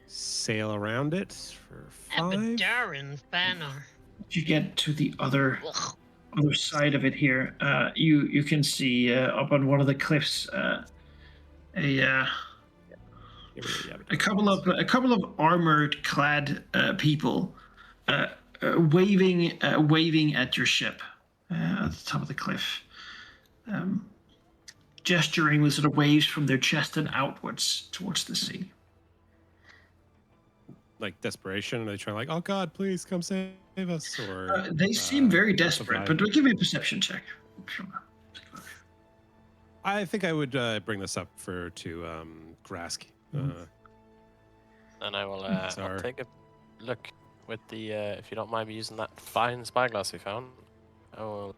Sail around it for 5. Abaddon's banner. If you get to the other Ugh. side of it here, you can see up on one of the cliffs a couple of armored clad people waving at your ship at the top of the cliff, gesturing with sort of waves from their chest and outwards towards the sea. Like desperation, are they trying like, oh God, please come save us? Or They seem very desperate, survive? but give me a perception check. I think I would bring this up to Grask. And I will Sorry. I'll take a look with the, if you don't mind me using that fine spyglass we found. I will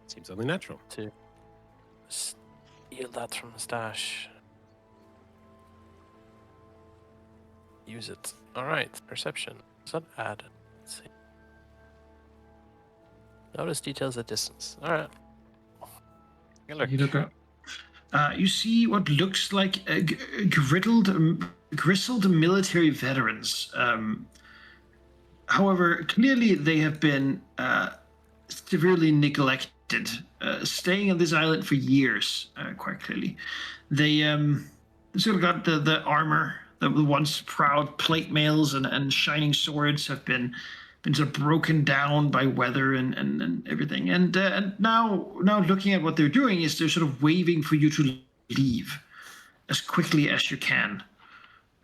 Seems only natural. to steal that from the stash. Use it. Alright, perception. Is that added? Let's see. Notice details at distance. Alright. Look. You look up. You see what looks like grizzled military veterans. However, clearly they have been severely neglected, staying on this island for years, quite clearly. They sort of got the armor, the once proud plate mails and shining swords have been sort of broken down by weather and everything. And now looking at what they're doing is they're sort of waving for you to leave as quickly as you can.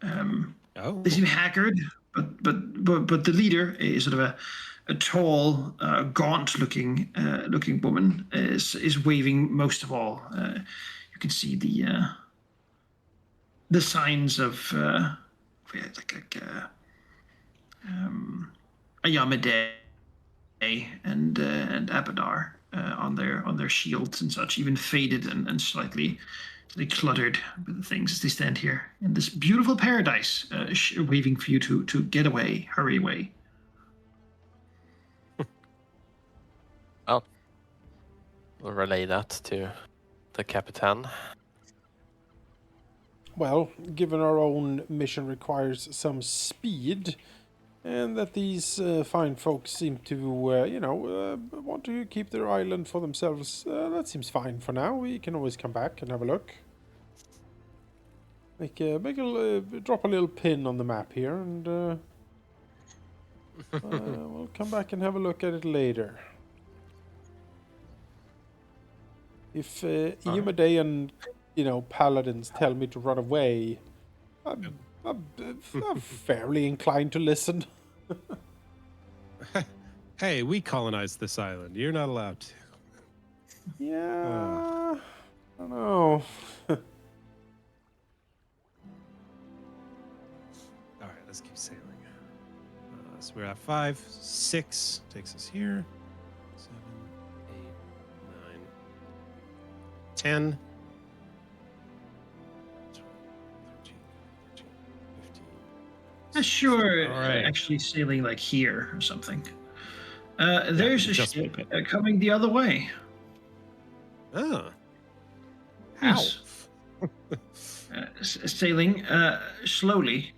They seem haggard, but the leader is sort of a tall, gaunt-looking woman is waving most of all. You can see the signs of Ayamide and Abadar on their shields and such, even faded and slightly cluttered with the things as they stand here in this beautiful paradise, waving for you to get away, hurry away. Well, We'll relay that to the Capitan. Well, given our own mission requires some speed, and that these fine folks seem to, want to keep their island for themselves, that seems fine for now. We can always come back and have a look. Drop a little pin on the map here, and we'll come back and have a look at it later. If Iomedean, paladins tell me to run away, I'm fairly inclined to listen. Hey, we colonized this island. You're not allowed to. Yeah, I don't know. All right, let's keep sailing. So we're at 5, 6 takes us here. 7, 8, 9, 10. 12, 13, 14, 15. Sure, All right. actually sailing like here or something. There's a just ship flip it. coming the other way. Oh. How? Yes. Sailing slowly,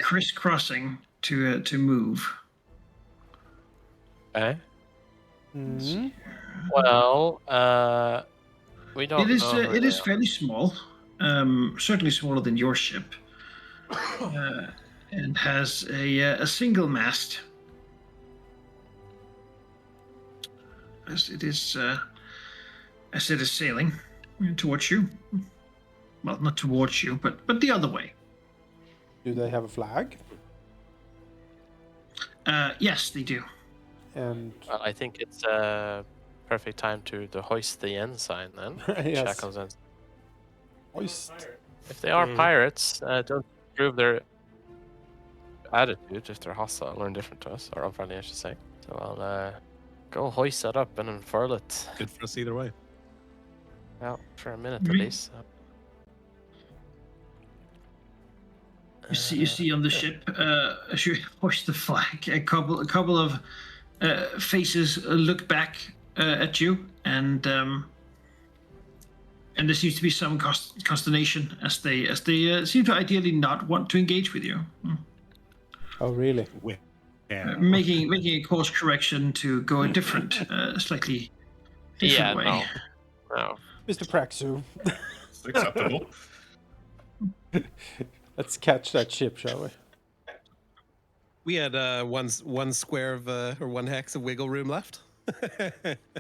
crisscrossing to move. Okay. Mhm. Well, we don't. It is know who it they is are. fairly small, certainly smaller than your ship, and has a single mast. As it is sailing towards you. Well, not towards you, but the other way. Do they have a flag? Yes, they do. And Well, I think it's a perfect time to hoist the ensign then. Yes. Shackles ensign. hoist. If they are pirates, don't prove their attitude if they're hostile or indifferent to us, or unfriendly, I should say. So I'll go hoist that up and unfurl it. Good for us either way. Well, for a minute at Re- least. You see on the ship, as you hoist the flag, a couple of faces look back at you, and there seems to be some consternation as they seem to ideally not want to engage with you. Oh, really? Yeah. Making a course correction to go a different, slightly different way. No. Mr. Praxu, It's acceptable. let's catch that ship, shall we? We had one square of or one hex of wiggle room left.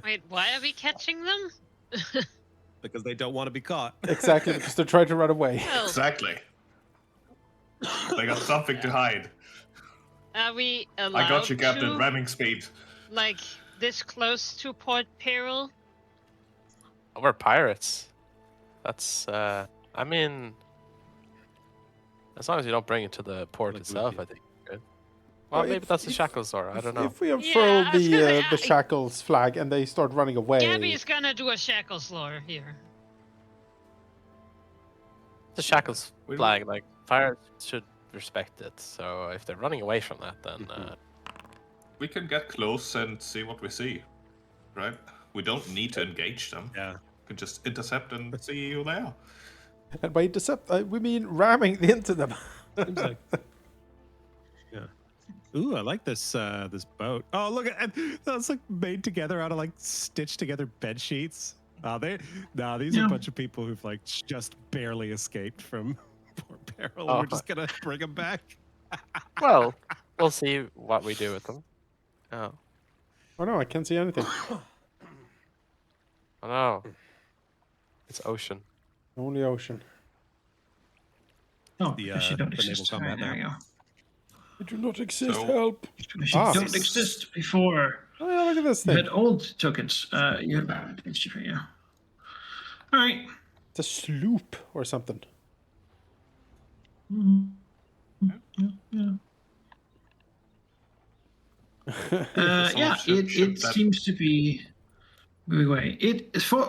Wait, why are we catching them? Because they don't want to be caught. Exactly, because they're trying to run away. Well, Exactly. They got something to hide. are we allowed I got you, Captain. to, Ramming speed. like, this close to Port Peril? We're pirates. That's, I mean, as long as you don't bring it to the port Like itself, Luffy. I think you're good. Well, Well, maybe if- that's the if- Shackles or I don't know. If we unfurl Yeah, I was gonna say, the Shackles flag and they start running away, Gabby's gonna do a Shackles lore here. The Shackles We- flag, like, pirates should respect it. So if they're running away from that, then We can get close and see what we see, right? We don't need to engage them. Yeah. We can just intercept and see who they are. and by intercept, we mean ramming into them. Seems like. Yeah. Ooh, I like this this boat. Oh, look at that's like made together out of like stitched together bed sheets. These are a bunch of people who've like just barely escaped from Port Peril. Oh. We're just gonna bring them back. well, we'll see what we do with them. Oh, Oh no, I can't see anything. oh no, it's ocean. Only ocean. Oh, The, because you don't the naval exist. combat Right, there we now. go. I do not exist. So- Help! Because you Ah. don't exist before. Oh yeah, look at this You thing. had old tokens. You had yeah. All right. It's a sloop or something. Yeah. Yeah, ship it that- seems to be moving away.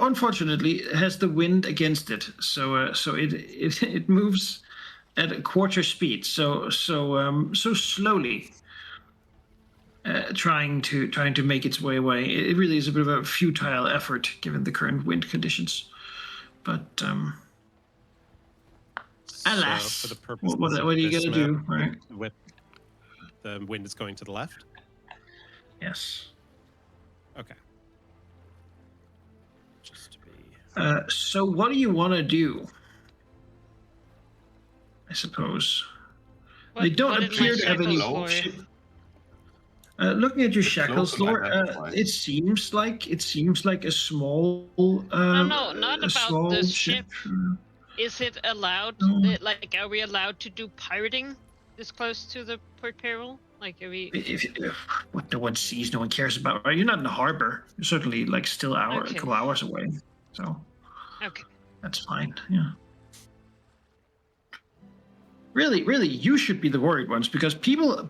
Unfortunately, it has the wind against it, so it moves at a quarter speed, so slowly. trying to make its way away. It really is a bit of a futile effort given the current wind conditions. But alas, So for the purposes what of are you this gonna do? map, Right? with the wind is going to the left. Yes. Okay. Just to be. So what do you want to do? I suppose they don't what did my appear to have any. shackles for? Looking at your The shackles, cloak Lore, identify. it seems like a small. No, not a about small the ship. ship. Is it allowed? No. Like, are we allowed to do pirating this close to the port peril? Like, are we? If what no one sees, no one cares about. Right? You're not in the harbor. You're certainly like still a Okay. couple hours away, so Okay. that's fine. Yeah. Really, you should be the worried ones because people.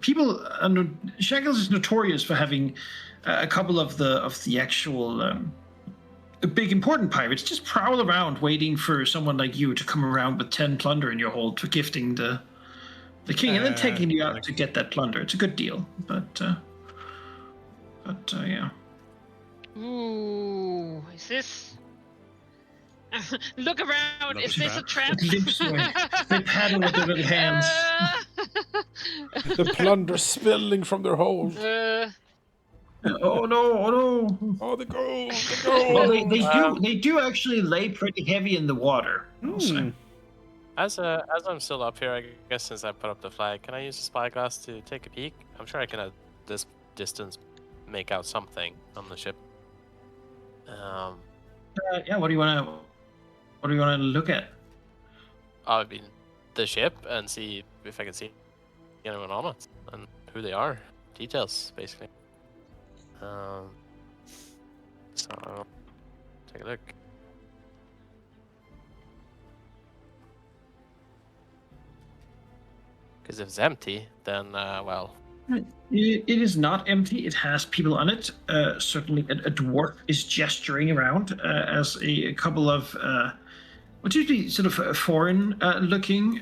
Shackles is notorious for having a couple of the actual big important pirates just prowl around waiting for someone like you to come around with 10 plunder in your hold for gifting the king and then taking you out to get that plunder. It's a good deal, but yeah. Ooh, is this? Look around. Another Is this a trap? They paddle with their little hands. The plunder spilling from their hold. Oh no! Oh, the gold! The Well, gold! they do actually lay pretty heavy in the water. I'll say. As I'm still up here, I guess since I put up the flag, can I use the spyglass to take a peek? I'm sure I can at this distance make out something on the ship. Yeah. What do you want to look at? I mean, the ship and see if I can see anyone on it and who they are. Details, basically. So I'll take a look. Because if it's empty, then well. It is not empty. It has people on it. Certainly, a dwarf is gesturing around as a couple of what usually sort of foreign-looking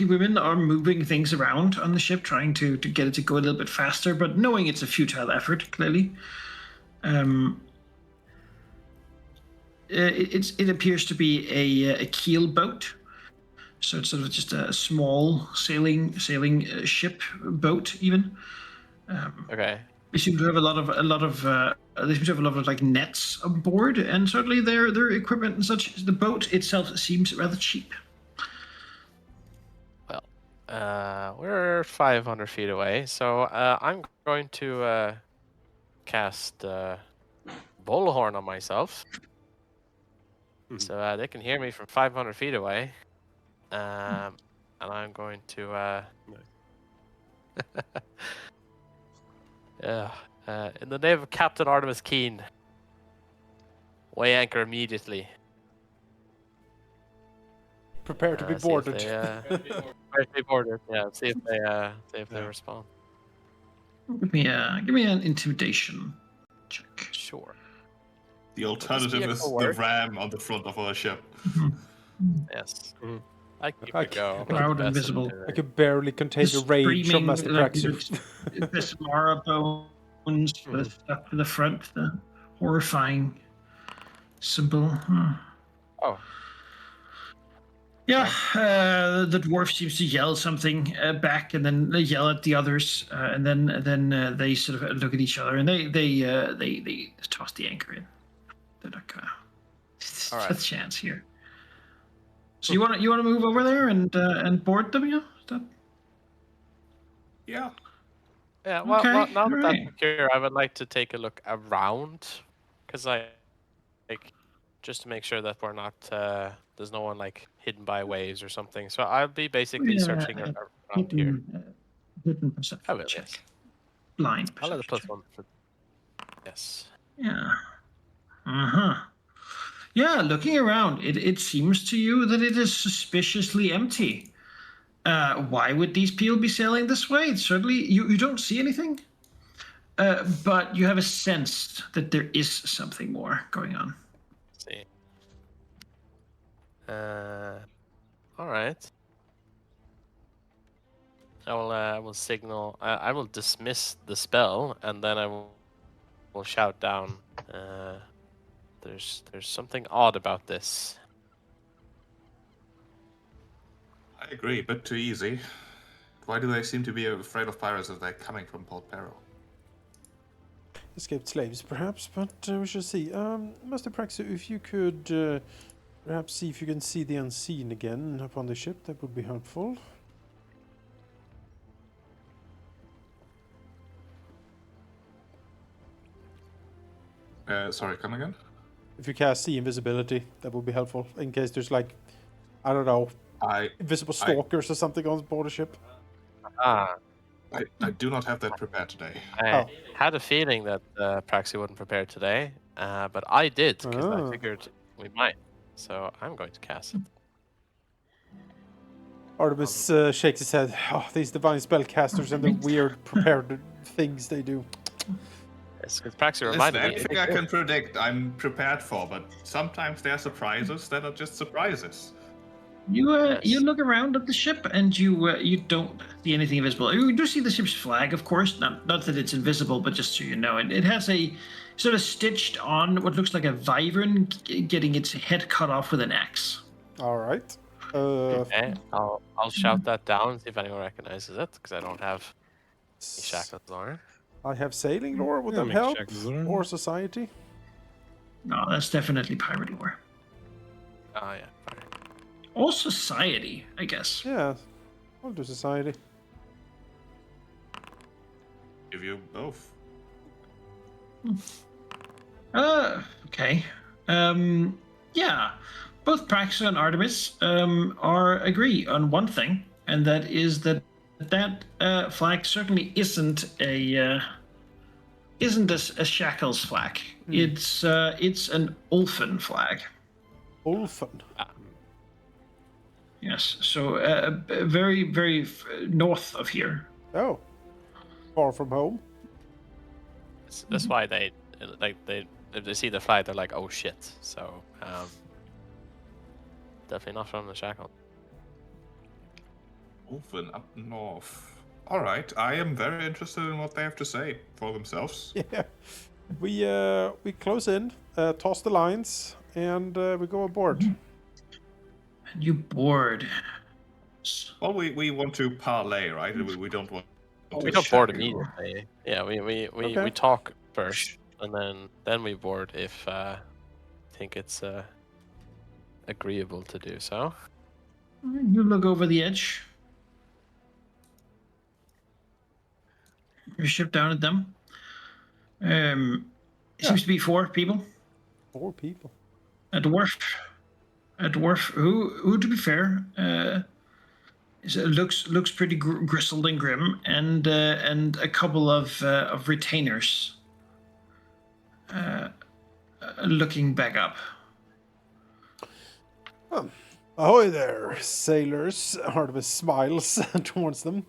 women are moving things around on the ship, trying to get it to go a little bit faster, but knowing it's a futile effort, clearly. It appears to be a keel boat. So it's sort of just a small sailing ship boat, even. Okay. They seem to have a lot of like nets aboard, and certainly their equipment and such. The boat itself seems rather cheap. Well, we're 500 feet away, so I'm going to cast Bullhorn on myself, so they can hear me from 500 feet away. And I'm going to in the name of Captain Artemis Keen, weigh anchor immediately. Prepare to be See if boarded. prepare to be boarded. Yeah. See if they respond. Give me an intimidation check. Sure. The alternative is the ram on the front of our ship. Yes. I keep I it go. Proud and visible. I could barely contain the rage from Master Praxeer. The Samara bones stuck to the front, the horrifying symbol. Oh. Yeah, the dwarf seems to yell something back, and then they yell at the others, and then they sort of look at each other, and they toss the anchor in. They're like, All right. a chance here. So you want to move over there and board them, yeah? Yeah. Yeah. Well, Okay, now that alright. that's secure, I would like to take a look around, because I just to make sure that we're not there's no one like hidden by waves or something. So I'll be basically searching around here. Hidden perception I will, check. yes. Blind I'll let perception it plus check. 1 for yes. Yeah. Yeah, looking around, it seems to you that it is suspiciously empty. Why would these people be sailing this way? Certainly, you don't see anything, but you have a sense that there is something more going on. Let's see. All right. I will signal. I will dismiss the spell, and then I will shout down. There's something odd about this. I agree, but too easy. Why do they seem to be afraid of pirates if they're coming from Port Peril? Escaped slaves, perhaps, but we shall see. Master Praxu, if you could perhaps see if you can see the unseen again upon the ship, that would be helpful. Sorry, come again? If you cast see invisibility, that would be helpful in case there's like, I don't know, invisible stalkers or something on board the ship. Ah, I do not have that prepared today. I had a feeling that Praxi wouldn't prepare today, but I did because I Ah. figured we might. So I'm going to cast it. Artemis shakes his head. Oh, these divine spellcasters and the weird prepared things they do. Yes, because Praxi Listen, reminded me. anything I can predict, I'm prepared for, but sometimes there are surprises that are just surprises. You Yes. look around at the ship and you don't see anything invisible. You do see the ship's flag, of course. Not that it's invisible, but just so you know, it has a sort of stitched on what looks like a wyvern getting its head cut off with an axe. All right. Okay, I'll shout that down, see if anyone recognizes it, because I don't have any shackles on. I have sailing lore. Would that make help? Shackles lore. Or society? No, that's definitely pirate lore. Oh yeah, fine. Or society, I guess. Yeah, I'll do society. Give you both. Okay. Yeah. Both Praxa and Artemis agree on one thing, and that is that flag certainly isn't a Shackles flag. It's an Ulfin flag. Ulfin. Yes. So very very north of here. Oh, far from home. That's why they if they see the flag, they're like, oh shit. So definitely not from the shackle. Ulfin up north. Alright, I am very interested in what they have to say for themselves. Yeah, we close in, toss the lines, and we go aboard. And you board. Well, we want to parlay, right? We don't want We to don't board shackle. immediately. Yeah, we Okay. talk first, and then we board if think it's agreeable to do so. You look over the edge. You ship down at them. It seems to be 4 people. 4 people. A dwarf, who to be fair, looks pretty grizzled and grim, and a couple of retainers, looking back up. Ahoy there, sailors. Artemis smiles towards them.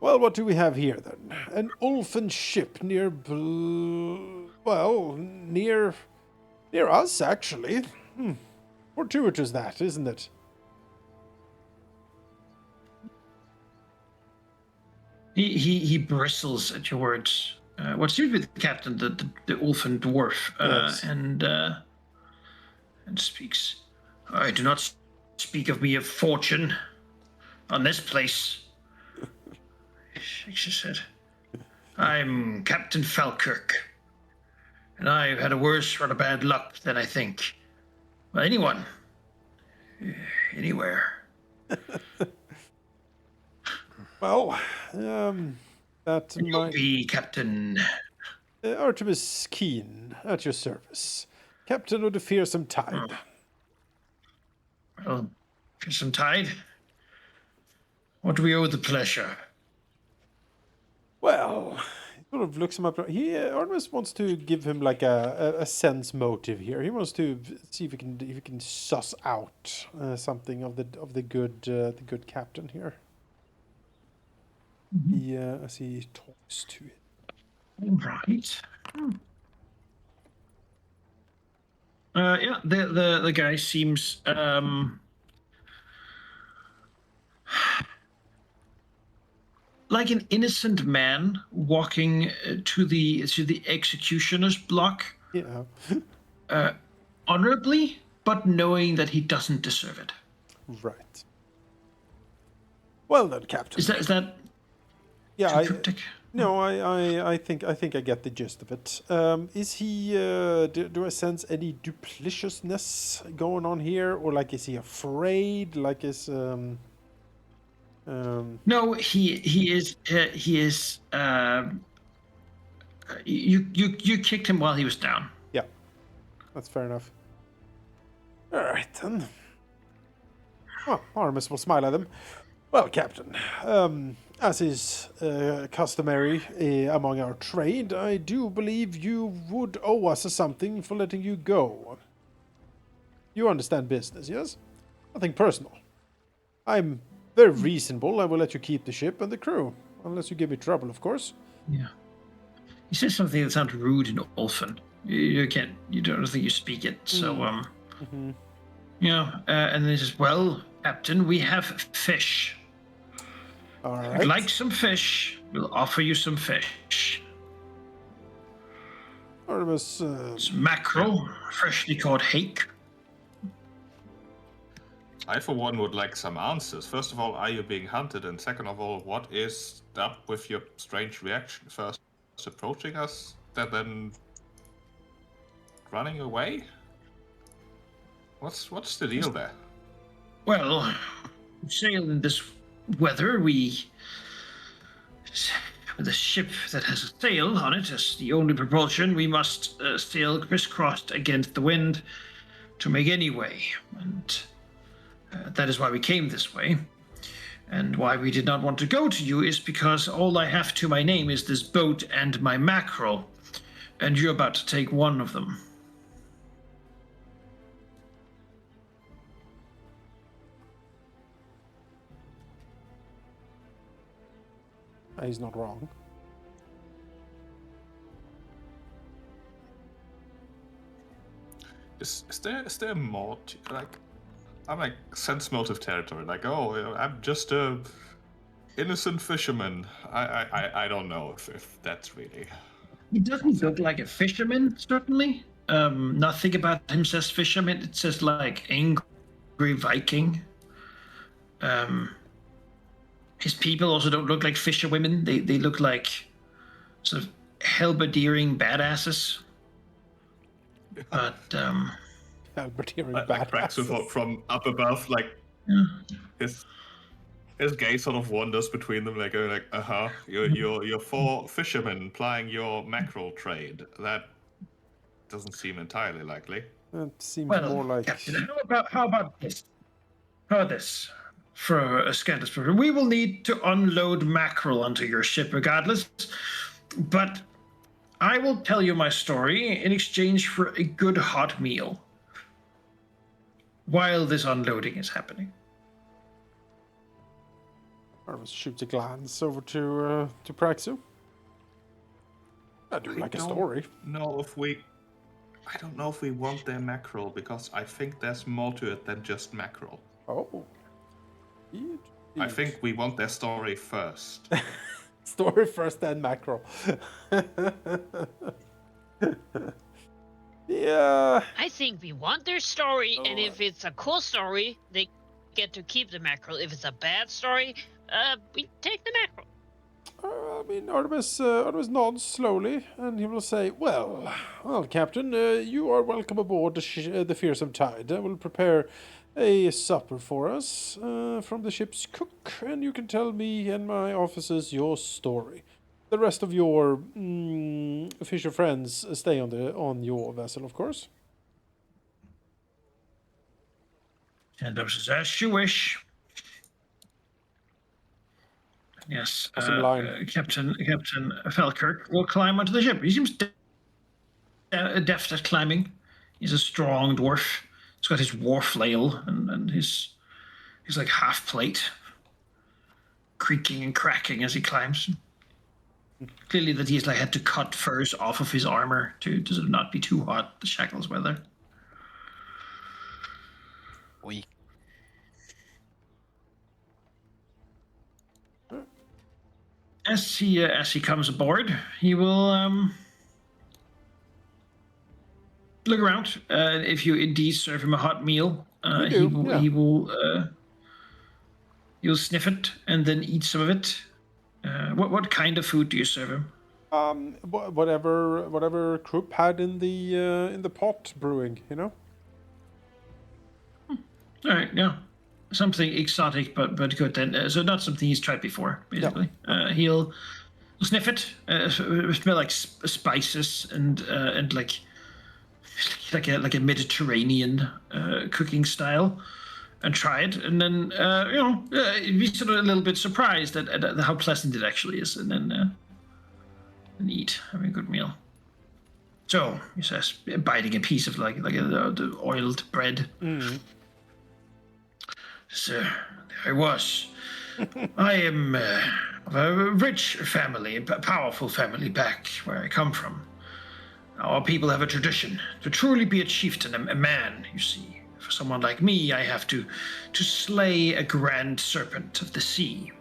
Well, what do we have here then? An Ulfin ship near near us, actually. Fortuitous that, isn't it? He bristles at your words. What seems to be the captain, the Ulfin dwarf, Yes. and speaks. I do not speak of me of fortune on this place. Shakes his head. I'm Captain Falkirk, and I've had a worse run of bad luck than I think. Well, anyone, anywhere. Well, that You'll might be Captain. Artemis Keen at your service, Captain of the Fearsome Tide. Well, for some tide. What do we owe the pleasure? Well, he sort of looks him up. Artemis wants to give him like a sense motive here. He wants to see if he can suss out something of the good captain here. He as he talks to it. All right. Yeah, the guy seems like an innocent man walking to the executioner's block, Yeah. honorably, but knowing that he doesn't deserve it. Right. Well then, Captain. Is that yeah, too cryptic? No, I think I get the gist of it. Is he? Do I sense any dupliciousness going on here, or like is he afraid? Like is No, he is you kicked him while he was down. Yeah, that's fair enough. All right then. Well, Artemis will smile at him. Well, Captain, as is customary among our trade, I do believe you would owe us something for letting you go. You understand business, yes? Nothing personal. I'm very reasonable. I will let you keep the ship and the crew, unless you give me trouble, of course. Yeah. He says something that sounds rude in Ulfin. You can't. You don't think you speak it. So and then he says, "Well, Captain, we have fish. All If right. you'd like some fish, we'll offer you some fish. Artemis, It's mackerel, freshly caught hake. I, for one, would like some answers. First of all, are you being hunted? And second of all, what is up with your strange reaction? First approaching us, then running away? What's the deal there? Well, sail in this weather. With a ship that has a sail on it as the only propulsion, we must sail crisscrossed against the wind to make any way. And that is why we came this way. And why we did not want to go to you is because all I have to my name is this boat and my mackerel. And you're about to take one of them. he's not wrong. Is there more to, like, I'm like sense motive territory, like, oh, I'm just a innocent fisherman. I don't know if that's really. He doesn't look like a fisherman, certainly. Nothing about him says fisherman. It says like angry Viking. His people also don't look like fisherwomen. They look like sort of halberdiering badasses. But Halberdiering Like Praxu from up above, like his gaze sort of wanders between them, like going like, you're four fishermen plying your mackerel trade. That doesn't seem entirely likely. That seems well, more like. Captain, how about this? How about this? For a scandalous purpose, we will need to unload mackerel onto your ship regardless. But I will tell you my story in exchange for a good hot meal while this unloading is happening. Artemis shoots a glance over to Praxu. I do like a story. I don't know if we want their mackerel, because I think there's more to it than just mackerel. Oh. I think we want their story first. Story first, then mackerel. Yeah. I think we want their story, and if it's a cool story, they get to keep the mackerel. If it's a bad story, we take the mackerel. I mean, Artemis nods slowly, and he will say, well, Captain, you are welcome aboard the Fearsome Tide. I will prepare a supper for us from the ship's cook, and you can tell me and my officers your story. The rest of your fisher friends stay on your vessel, of course. And as you wish. Yes, Captain Falkirk will climb onto the ship. He seems deft at climbing. He's a strong dwarf. He's got his war flail and his like half plate creaking and cracking as he climbs. Clearly that he's like had to cut furs off of his armor to sort of not be too hot, the Shackles weather. as he comes aboard, he will look around. If you indeed serve him a hot meal, We do, yeah. He'll sniff it and then eat some of it. What kind of food do you serve him? Whatever Krupp had in the pot brewing, you know. All right, yeah, something exotic but good then. So not something he's tried before, basically. He'll sniff it. Smell like spices and like a Mediterranean cooking style, and try it, and then be sort of a little bit surprised at how pleasant it actually is, and then eat, have a good meal. So he says, biting a piece of the oiled bread. So there I was. I am of a rich family, a powerful family back where I come from. Our people have a tradition to truly be a chieftain, a man, you see. For someone like me, I have to slay a grand serpent of the sea.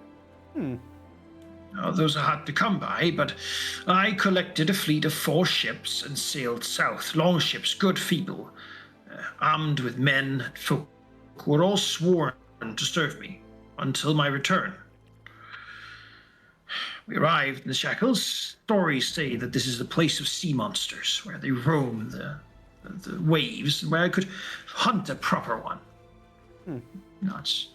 Now, those are hard to come by, but I collected a fleet of 4 ships and sailed south. Long ships, good feeble, armed with men and folk who were all sworn to serve me until my return. We arrived in the Shackles. Stories say that this is the place of sea monsters, where they roam the waves, and where I could hunt a proper one. Nuts.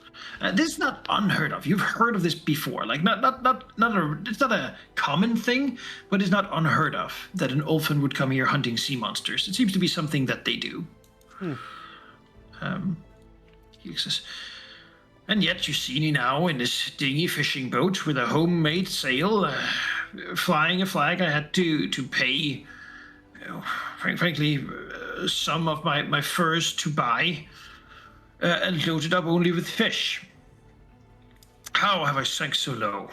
This is not unheard of. You've heard of this before. Like it's not a common thing, but it's not unheard of that an Ulfin would come here hunting sea monsters. It seems to be something that they do. He says, and yet you see me now in this dingy fishing boat with a homemade sail, flying a flag I had to pay, frankly, some of my furs to buy, and loaded up only with fish. How have I sank so low?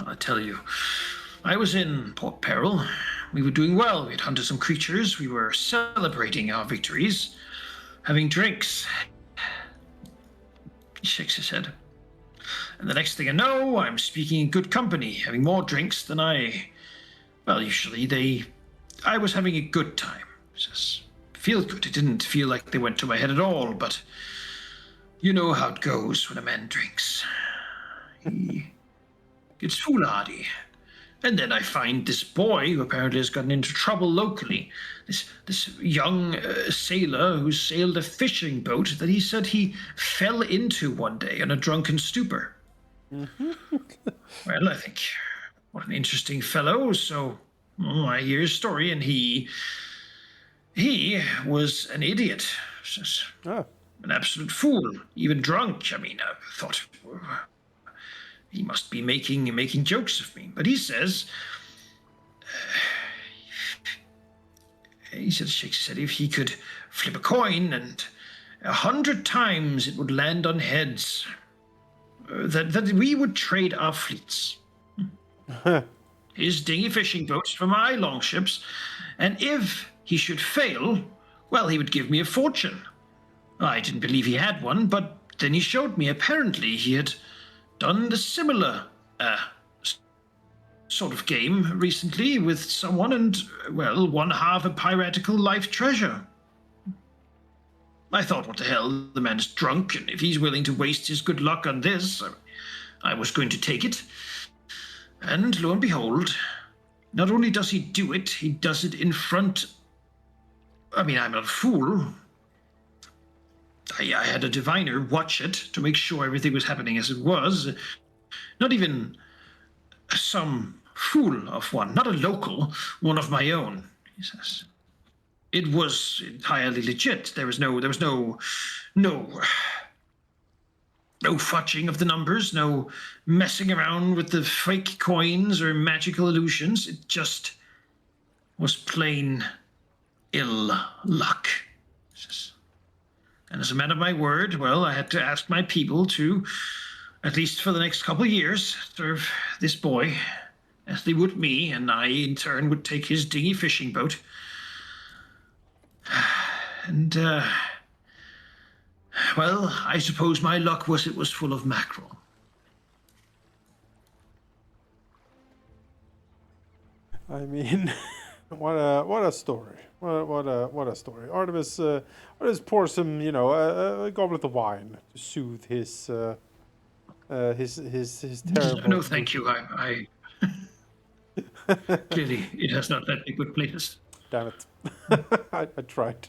I tell you, I was in port peril. We were doing well. We had hunted some creatures. We were celebrating our victories, having drinks. He shakes his head. And the next thing I know, I'm speaking in good company, having more drinks than I was having a good time. It just feel good. It didn't feel like they went to my head at all, but you know how it goes when a man drinks. He gets foolhardy. And then I find this boy who apparently has gotten into trouble locally. This young sailor who sailed a fishing boat that he said he fell into one day in a drunken stupor. Well, I think, what an interesting fellow. So I hear his story, and he was an idiot. Just an absolute fool, even drunk. I mean, I thought he must be making jokes of me. But he says, shakes his head, if he could flip a coin and 100 times it would land on heads, that we would trade our fleets. His dinghy fishing boats for my longships, and if he should fail, well, he would give me a fortune. I didn't believe he had one, but then he showed me apparently he had done the similar sort of game recently with someone, and, well, one half a piratical life treasure. I thought, what the hell, the man's drunk, and if he's willing to waste his good luck on this, I was going to take it. And lo and behold, not only does he do it, he does it in front. I mean, I'm not a fool. I had a diviner watch it to make sure everything was happening as it was. Not even some fool of one, not a local, one of my own, he says. It was entirely legit. There was no fudging of the numbers, no messing around with the fake coins or magical illusions. It just was plain ill luck. And as a man of my word, well, I had to ask my people to, at least for the next couple of years, serve this boy as they would me, and I, in turn, would take his dinghy fishing boat. And, well, I suppose my luck was it was full of mackerel. I mean, what a story. What a story. Artemis pours some, a goblet of wine to soothe his terrible. No, thank you. I clearly it has not led me good places. Damn it. I tried.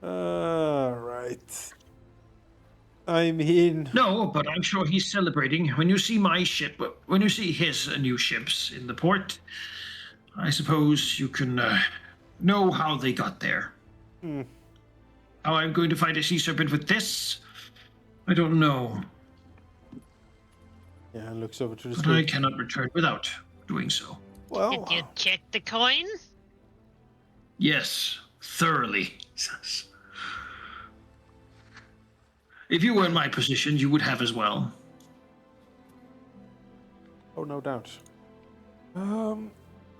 Right. I mean, No, but I'm sure he's celebrating. When you see my ship, when you see his new ships in the port, I suppose you can know how they got there. How I'm going to fight a sea serpent with this, I don't know. yeah, looks over to the But I sloop. cannot return without doing so. Well, Did you check the coin? Yes, thoroughly. If you were in my position, you would have as well. oh, no doubt.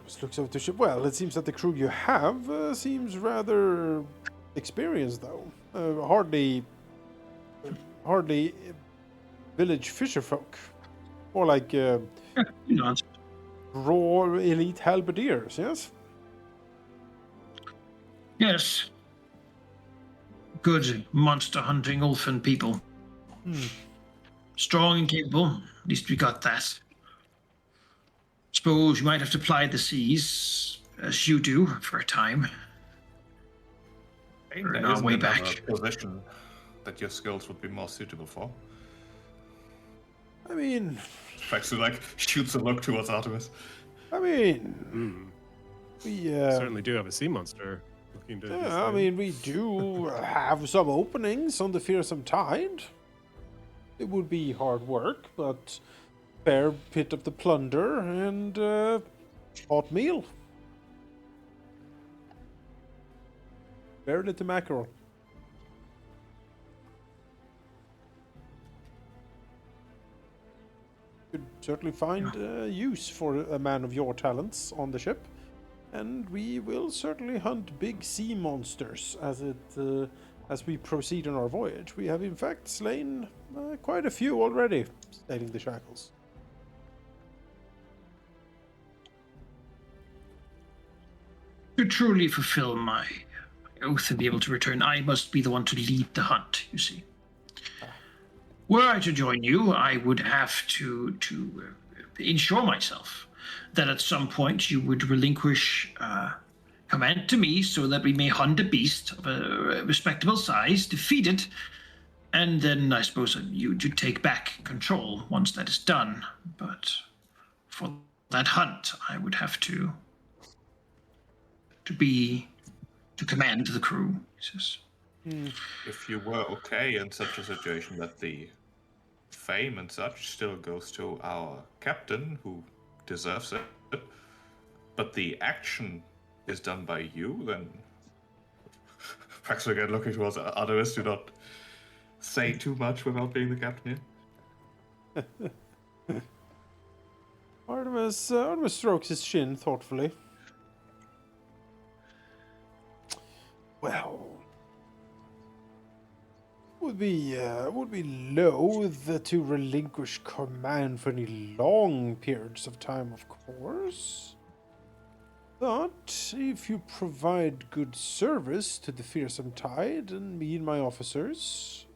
Just looks over to the ship. Well, it seems that the crew you have seems rather experienced, though. Hardly village fisherfolk. More like You know, raw elite halberdiers, yes? yes. Good monster hunting Ulfin people. Strong and capable. At least we got that. Suppose you might have to ply the seas, as you do, for a time. I think Or there no, isn't way another back. position that your skills would be more suitable for. I mean, Praxu like shoots a look towards Artemis. we Certainly do have a sea monster looking to. yeah, I mean, we do have some openings on the fearsome tide. It would be hard work, but fair bit of the plunder and hot meal. Very little mackerel. Could certainly find use for a man of your talents on the ship, and we will certainly hunt big sea monsters as we proceed on our voyage. We have in fact slain quite a few already, sailing the Shackles. To truly fulfill my oath and be able to return, I must be the one to lead the hunt, you see. Were I to join you, I would have to ensure myself that at some point you would relinquish command to me so that we may hunt a beast of a respectable size, defeat it, and then I suppose you to take back control once that is done. But for that hunt, I would have to command the crew. He says. If you were okay in such a situation that the fame and such still goes to our captain, who deserves it, but the action is done by you, then Praxu again looking towards Artemis, do not say too much without being the captain here. Artemis strokes his chin thoughtfully. Well, would be loath to relinquish command for any long periods of time, of course. But if you provide good service to the fearsome tide and me and my officers,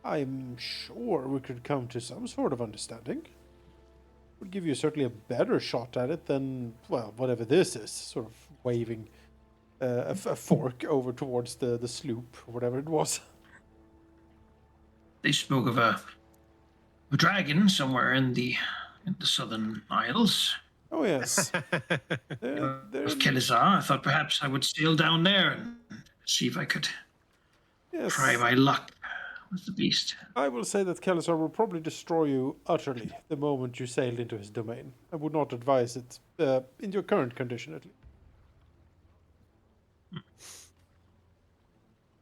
I'm sure we could come to some sort of understanding. Would give you certainly a better shot at it than, well, whatever this is, sort of waving a fork over towards the sloop, or whatever it was. They spoke of a dragon somewhere in the southern isles. Oh, yes. Of Kelizar. I thought perhaps I would sail down there and see if I could try my luck with the beast. I will say that Kelizar will probably destroy you utterly the moment you sail into his domain. I would not advise it in your current condition, at least.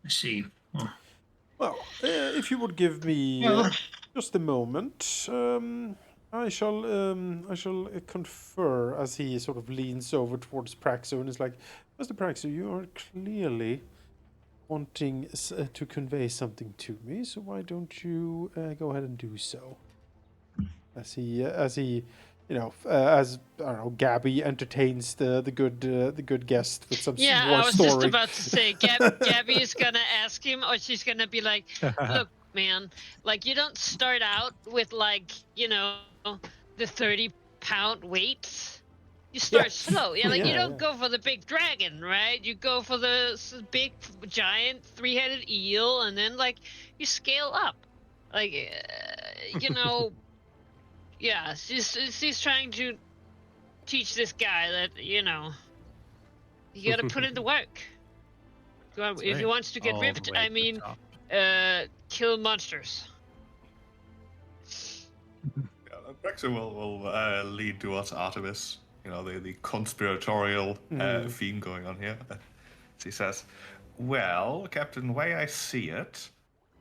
I see. Well, if you would give me just a moment, I shall confer as he sort of leans over towards Praxu and is like, Mr. Praxu, you are clearly wanting to convey something to me, so why don't you go ahead and do so? As he as I don't know, Gabby entertains the good guest with some Yeah, war I was story. just about to say, Gabby is gonna ask him, or she's gonna be like, "Look, man, like you don't start out with like the 30-pound weights. You start slow. Yeah, like you don't go for the big dragon, right? You go for the big giant 3-headed eel, and then like you scale up. Like yeah, she's trying to teach this guy that you got to put in the work. If he wants to get ripped, I mean, kill monsters. Yeah, Praxia will lead towards Artemis. The conspiratorial theme going on here. She says, "Well, Captain, the way I see it,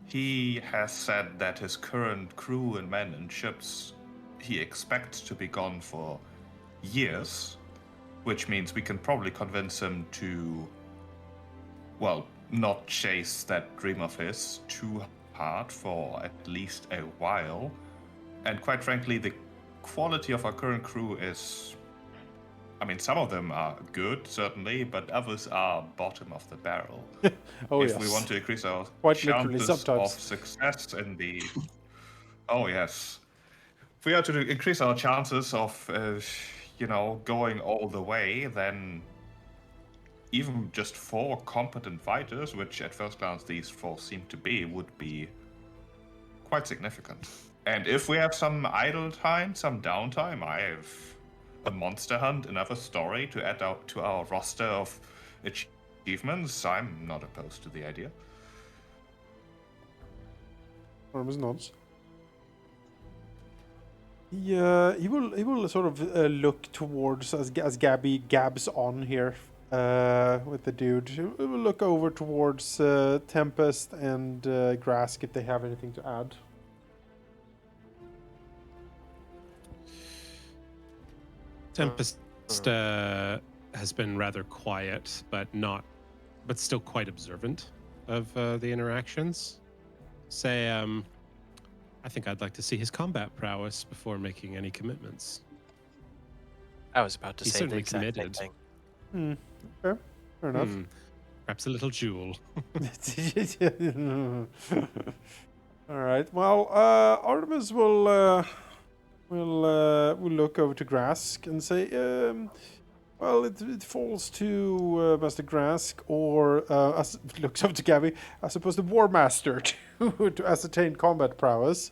he has said that his current crew and men and ships he expects to be gone for years, which means we can probably convince him to, well, not chase that dream of his too hard for at least a while. And quite frankly, the quality of our current crew is, I mean, some of them are good, certainly, but others are bottom of the barrel. If we want to increase our Quite literally chances of sometimes. success in the... Oh, yes. If we are to increase our chances of, going all the way, then even just 4 competent fighters, which at first glance these 4 seem to be, would be quite significant. And if we have some idle time, some downtime, I have a monster hunt, another story to add out to our roster of achievements. I'm not opposed to the idea. Artemis nods. He will sort of look towards as Gabby gabs on here with the dude. He will look over towards Tempest and Grask if they have anything to add. Tempest has been rather quiet, but still quite observant of the interactions. Say, I think I'd like to see his combat prowess before making any commitments. I was about to He's say the certainly exact committed. same thing. Fair enough. Perhaps a little jewel. All right. Well, Artemis will look over to Grask and say, well, it falls to Master Grask, or looks over to Gabby, I suppose the War Master to ascertain combat prowess.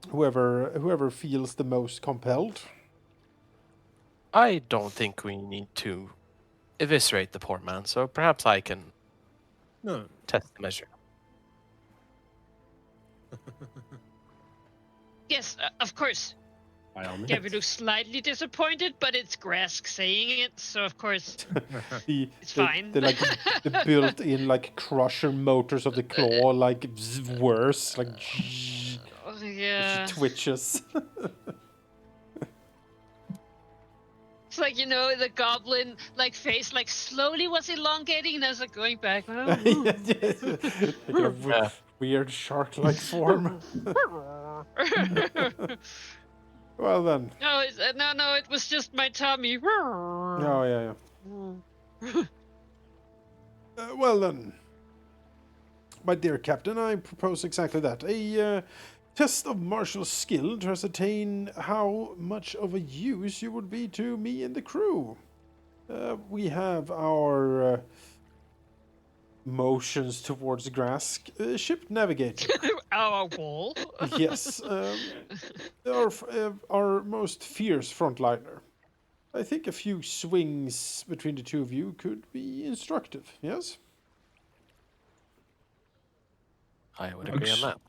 Whoever feels the most compelled. I don't think we need to eviscerate the poor man, so perhaps I can test the measure. Yes, of course. By all means. Gabby looks slightly disappointed, but it's Grask saying it, so of course it's fine. The built-in like crusher motors of the claw, like worse, like yeah. she twitches. It's like the goblin face like slowly was elongating, and I was like going back. Weird shark-like form. Well then. No, it was just my tummy. Oh yeah. Well then, my dear Captain, I propose exactly that. A test of martial skill to ascertain how much of a use you would be to me and the crew. We have our motions towards Grask. Ship navigator. Our wall. Yes. Our most fierce frontliner. I think a few swings between the two of you could be instructive, yes? I would agree on that.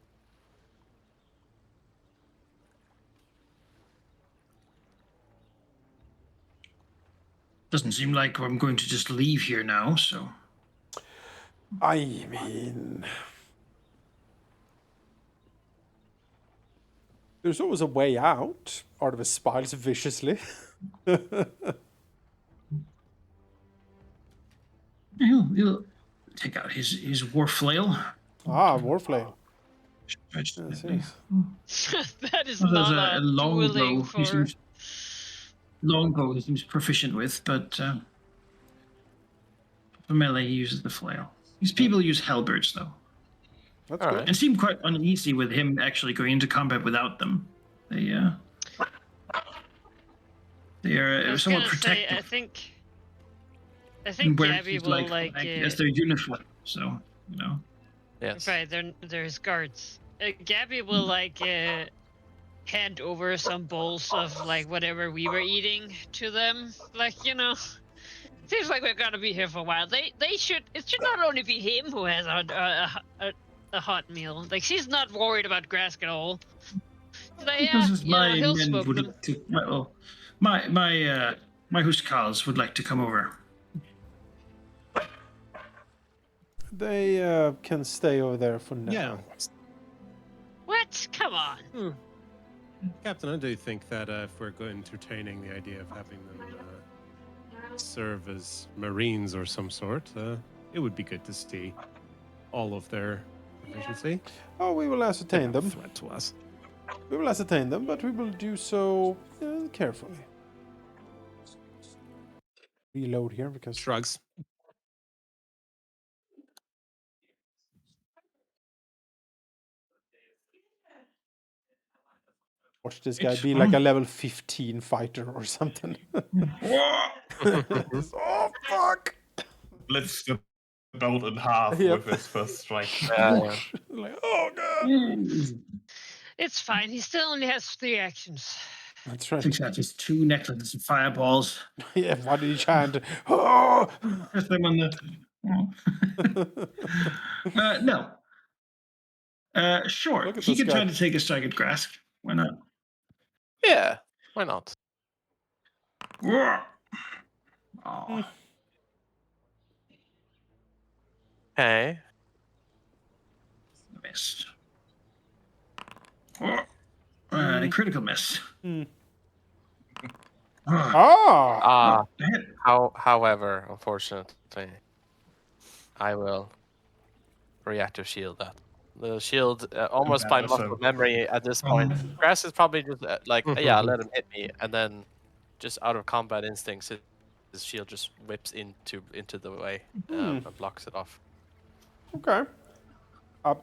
Doesn't seem like I'm going to just leave here now, so... I mean... There's always a way out. Artemis smiles viciously. He'll take out his war flail. Ah, war flail. Stretched Yes, slightly. yes. That is Well, there's not a a longbow. dueling for. Longbow he seems proficient with, but for melee he uses the flail. These people use halberds though, That's All good. right. and seem quite uneasy with him actually going into combat without them. They I are was somewhat gonna say, protective. I And think wear Gabby his, will as their uniform. So Yes. right, there's guards. Gabby will hand over some bowls of like whatever we were eating to them. Like, seems like we're gonna be here for a while. They should. It should not only be him who has a hot meal. Like, she's not worried about Grask at all. She's like, yeah, because my he'll men smoke would them. like to. Well, my Huskals would like to come over. They can stay over there for now. Yeah. What? Come on. Captain, I do think that if we're entertaining the idea of having them serve as Marines or some sort, it would be good to see all of their proficiency. Oh, we will ascertain They're them. not a threat to us. We will ascertain them, but we will do so carefully. Reload here because Shrugs. watch this guy It's be like a level 15 fighter or something. Oh fuck! Splits the boat in half Yep. with his first strike. Yeah. Like, oh god! It's fine. He still only has 3 actions. That's I right. think that's just 2 necklaces and fireballs. Yeah, what did he chant? Oh! Press them on the. No. Sure. Look at He this could try guy. to take a strike at Grask. Why not? Yeah. Why not? Oh. Okay. Missed. A critical miss. Hmm. Ah. Ah! Hit. However, unfortunately, I will reactive shield that. The shield, almost by Embarrass muscle him. memory at this point. Grass is probably just like, yeah, let him hit me, and then just out of combat instincts, his shield just whips into the way and blocks it off. Okay.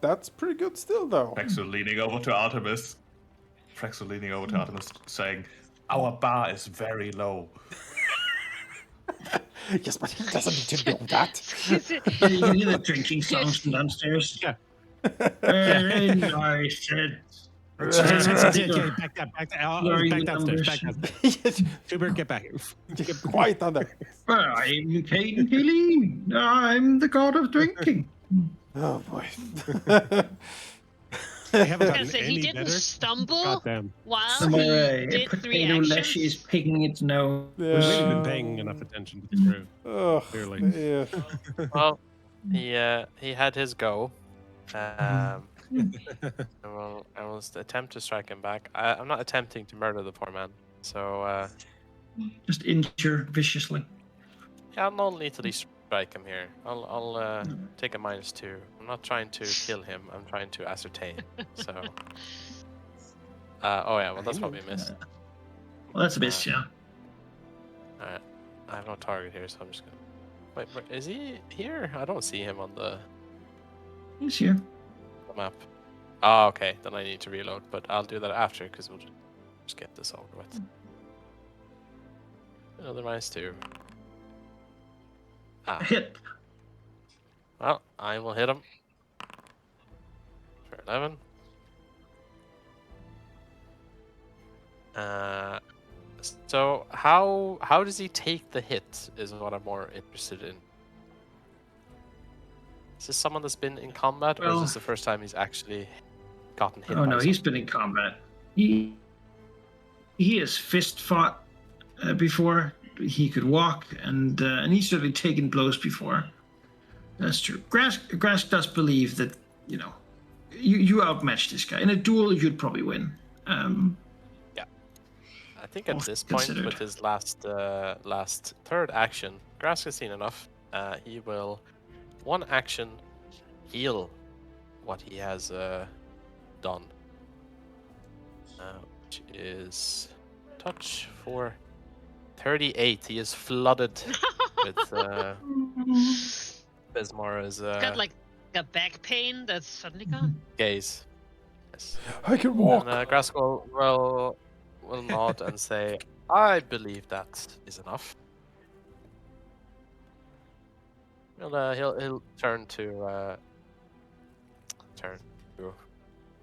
That's pretty good still, though. Frexel leaning over to Artemis. Saying, "Our bar is very low." Yes, but he doesn't need to know that. You can hear the drinking songs from downstairs. Yeah. And I said. Back downstairs. Yes, Schubert, get back. quiet down there. I'm Cain Killeen. I'm the god of drinking. Oh boy. I haven't I was gotten gonna say, any he didn't better. stumble Goddamn. while Somewhere he a did 3 potato actions. leshy is picking its nose. We've really been Yeah. paying enough attention to the crew. Oh, Clearly. yeah. Well, he had his go. I will attempt to strike him back. I'm not attempting to murder the poor man, so Just injure viciously. yeah, I'll not lethally strike him here. I'll take a -2. I'm not trying to kill him. I'm trying to ascertain. So, oh yeah, well that's probably a miss. Well, that's a miss, yeah. Alright, I have no target here, so I'm just gonna. Wait, is he here? I don't see him on the He's here. map. Oh, okay. Then I need to reload, but I'll do that after because we'll just get this over with. Another -2. Ah, Hit. well, I will hit him for 11. So how does he take the hit is what I'm more interested in. Is this someone that's been in combat, or is Well- this the first time he's actually gotten hit? Oh by no, he's something? been in combat. He has fist fought before. He could walk, and he's certainly taken blows before. That's true. Grask does believe that you outmatched this guy in a duel. You'd probably win. I think at all this point, considered. with his last third action, Grask has seen enough. He will one action heal what he has done. Which is touch for 38. He is flooded with Besmara's Got like a back pain that's suddenly gone. gaze. Yes. I can walk. And Graskell will nod and say, "I believe that is enough." He'll turn to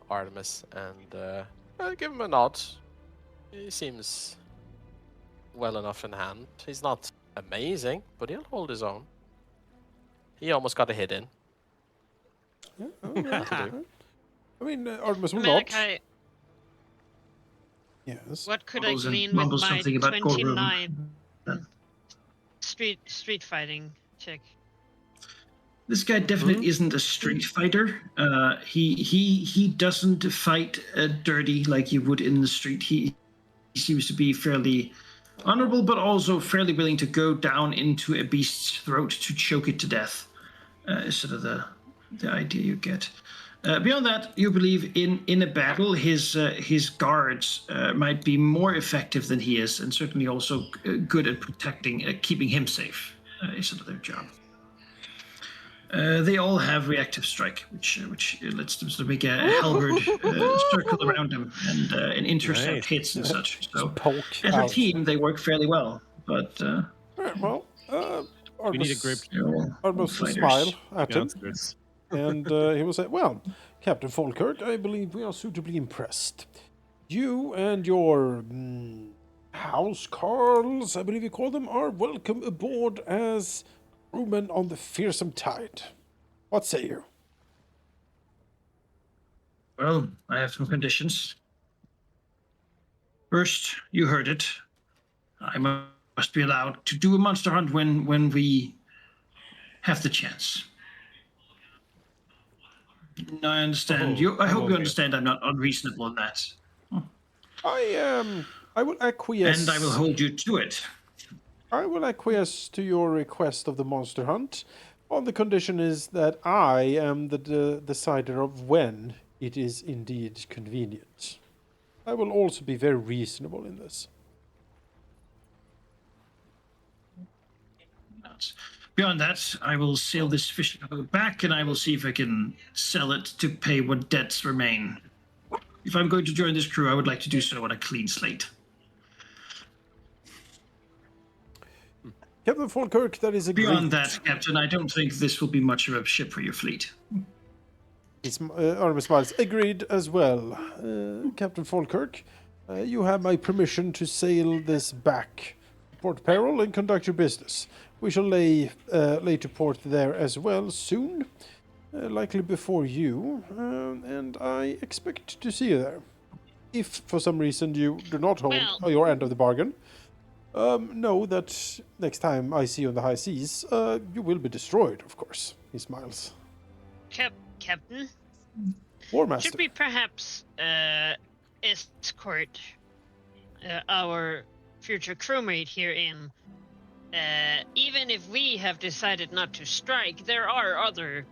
Artemis and give him a nod. He seems well enough in hand. He's not amazing, but he'll hold his own. He almost got a hit in. Yeah, alright. I mean, Artemis will not. Malachi, Yes. what could I Mumbles and- glean with mumbles my something about courtroom. 29 street fighting check? This guy definitely isn't a street fighter. He doesn't fight dirty like you would in the street. He seems to be fairly honorable, but also fairly willing to go down into a beast's throat to choke it to death. Is sort of the idea you get. Beyond that, you believe in a battle, his guards might be more effective than he is, and certainly also good at protecting, keeping him safe. Is sort of their job. They all have reactive strike, which lets them sort of make a halberd circle around them and intercept Nice. hits and such. So Poke as a out. team, they work fairly well. But Alright, well, We need a Artemis, group they're all Artemis will fighters. smile at him, Outskirts. and he will say, "Well, Captain Falkirk, I believe we are suitably impressed. You and your house Carls, I believe you call them, are welcome aboard as crewmen on the Fearsome Tide. What say you?" Well, I have some conditions. First, you heard it. I must be allowed to do a monster hunt when we have the chance. No, I understand. Oh, I hope okay. you understand I'm not unreasonable in that. I will acquiesce. And I will hold you to it. I will acquiesce to your request of the monster hunt, on the condition is that I am the decider of when it is indeed convenient. I will also be very reasonable in this. Beyond that, I will sail this fishing boat back, and I will see if I can sell it to pay what debts remain. If I'm going to join this crew, I would like to do so on a clean slate. Captain Falkirk, that is agreed. Beyond that, Captain, I don't think this will be much of a ship for your fleet. Artemis smiles. Agreed as well. Captain Falkirk, you have my permission to sail this back to Port Peril and conduct your business. We shall lay to port there as well soon, likely before you, and I expect to see you there. If for some reason you do not hold your end of the bargain, know that next time I see you on the high seas, you will be destroyed, of course. He smiles. Captain? War Master. Should we perhaps escort our future crewmate here in? Even if we have decided not to strike, there are other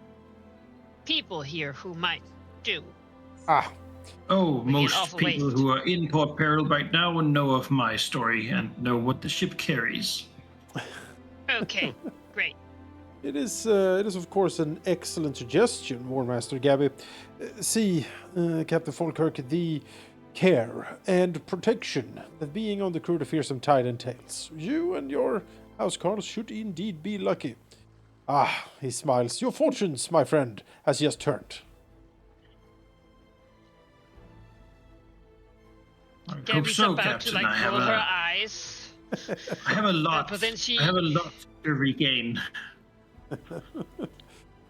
people here who might do. Oh, We get most awful people waste. who are in Port Peril right now and know of my story and know what the ship carries. Okay, great. It is of course an excellent suggestion, War Master Gabby. See, Captain Falkirk, the care and protection that being on the crew of Fearsome Tide entails. You and your housecarls should indeed be lucky. He smiles. Your fortunes, my friend, has just turned. I hope Gabby's so, about Captain. to like roll her eyes. I have a lot. But then she- I have a lot to regain.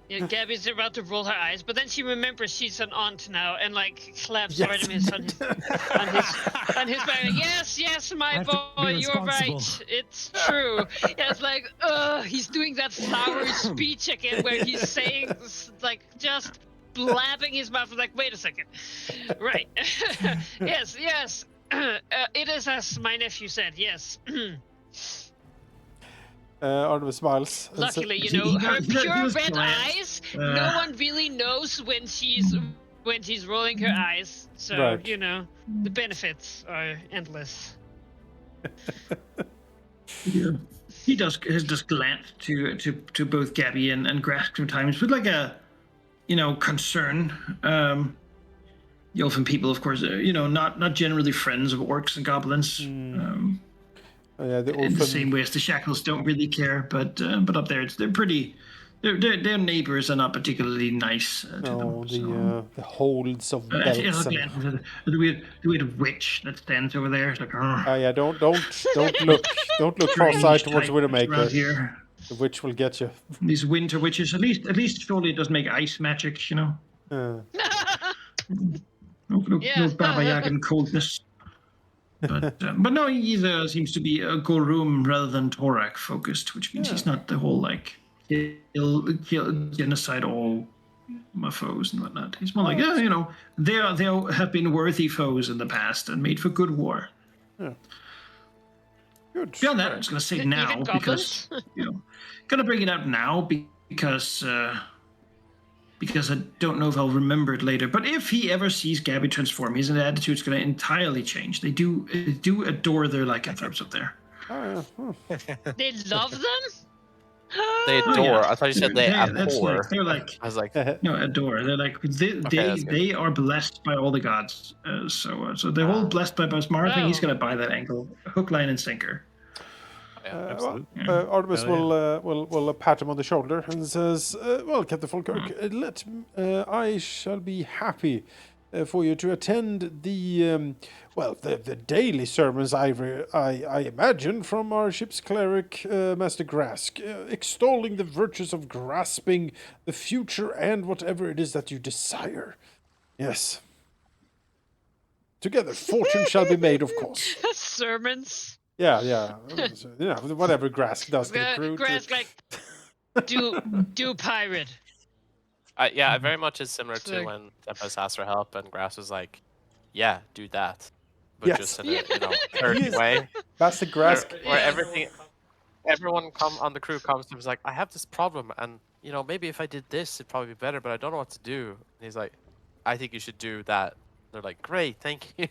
Yeah, Gabby's about to roll her eyes, but then she remembers she's an aunt now and like slaps Yes. Artemis on his back. Yes, my have to be boy, you're responsible. right. It's true. Yeah, it's like, he's doing that sour speech again where he's saying like just blabbing his mouth. Like, wait a second. Right. Yes. It is as my nephew said. Yes. Artemis smiles. Luckily, he her does pure glance. red eyes, no one really knows when she's when she's rolling her eyes. So, Right. you know, the benefits are endless. Yeah. He has just glanced to both Gabby and Grask sometimes with like a, concern. The elfin people, of course, not generally friends of orcs and goblins. Yeah, the In the orphan. same way as the Shackles don't really care, but up there, they're pretty. Their neighbors are not particularly nice to No, them. the holds of He belts has a and. glance at the weird witch that stands over there. It's like, Yeah, don't look cross-eyed towards around Widowmaker. here. The witch will get you. These winter witches, at least surely it does make ice magic, Uh, No Baba Yagan coldness. But no, he seems to be a Gorum rather than Torak focused, which means he's not the whole like kill genocide all my foes and whatnot. He's more like, they have been worthy foes in the past and made for good war. Yeah. Good. Beyond that, I was going to say now Even because going to bring it up now because I don't know if I'll remember it later. But if he ever sees Gabby transform, his attitude's going to entirely change. They do adore their lycanthropes up there. Oh, yeah. They love them? They adore. yeah. I thought you said they abhor. They're like I was like, no, adore. They're like they are blessed by all the gods. So the whole blessed by Basmara thing. He's going to buy that angle, hook, line, and sinker. Absolutely. Artemis Hell will pat him on the shoulder and says, "Well, Captain Falkirk, I shall be happy for you to attend the the daily sermons I imagine from our ship's cleric, Master Grask, extolling the virtues of grasping the future and whatever it is that you desire. Yes. Together, fortune shall be made, of course." Sermons. Yeah. Whatever Grask does to the crew. Grass like do pirate. yeah, very much is similar to Like- when Tempest asked for help and Grass was like, yeah, do that. But Yes. just in a, dirty Yes. way. Master Grask. Where everyone on the crew comes to him and is like, I have this problem and, maybe if I did this, it'd probably be better, but I don't know what to do. And he's like, I think you should do that. They're like, great, thank you.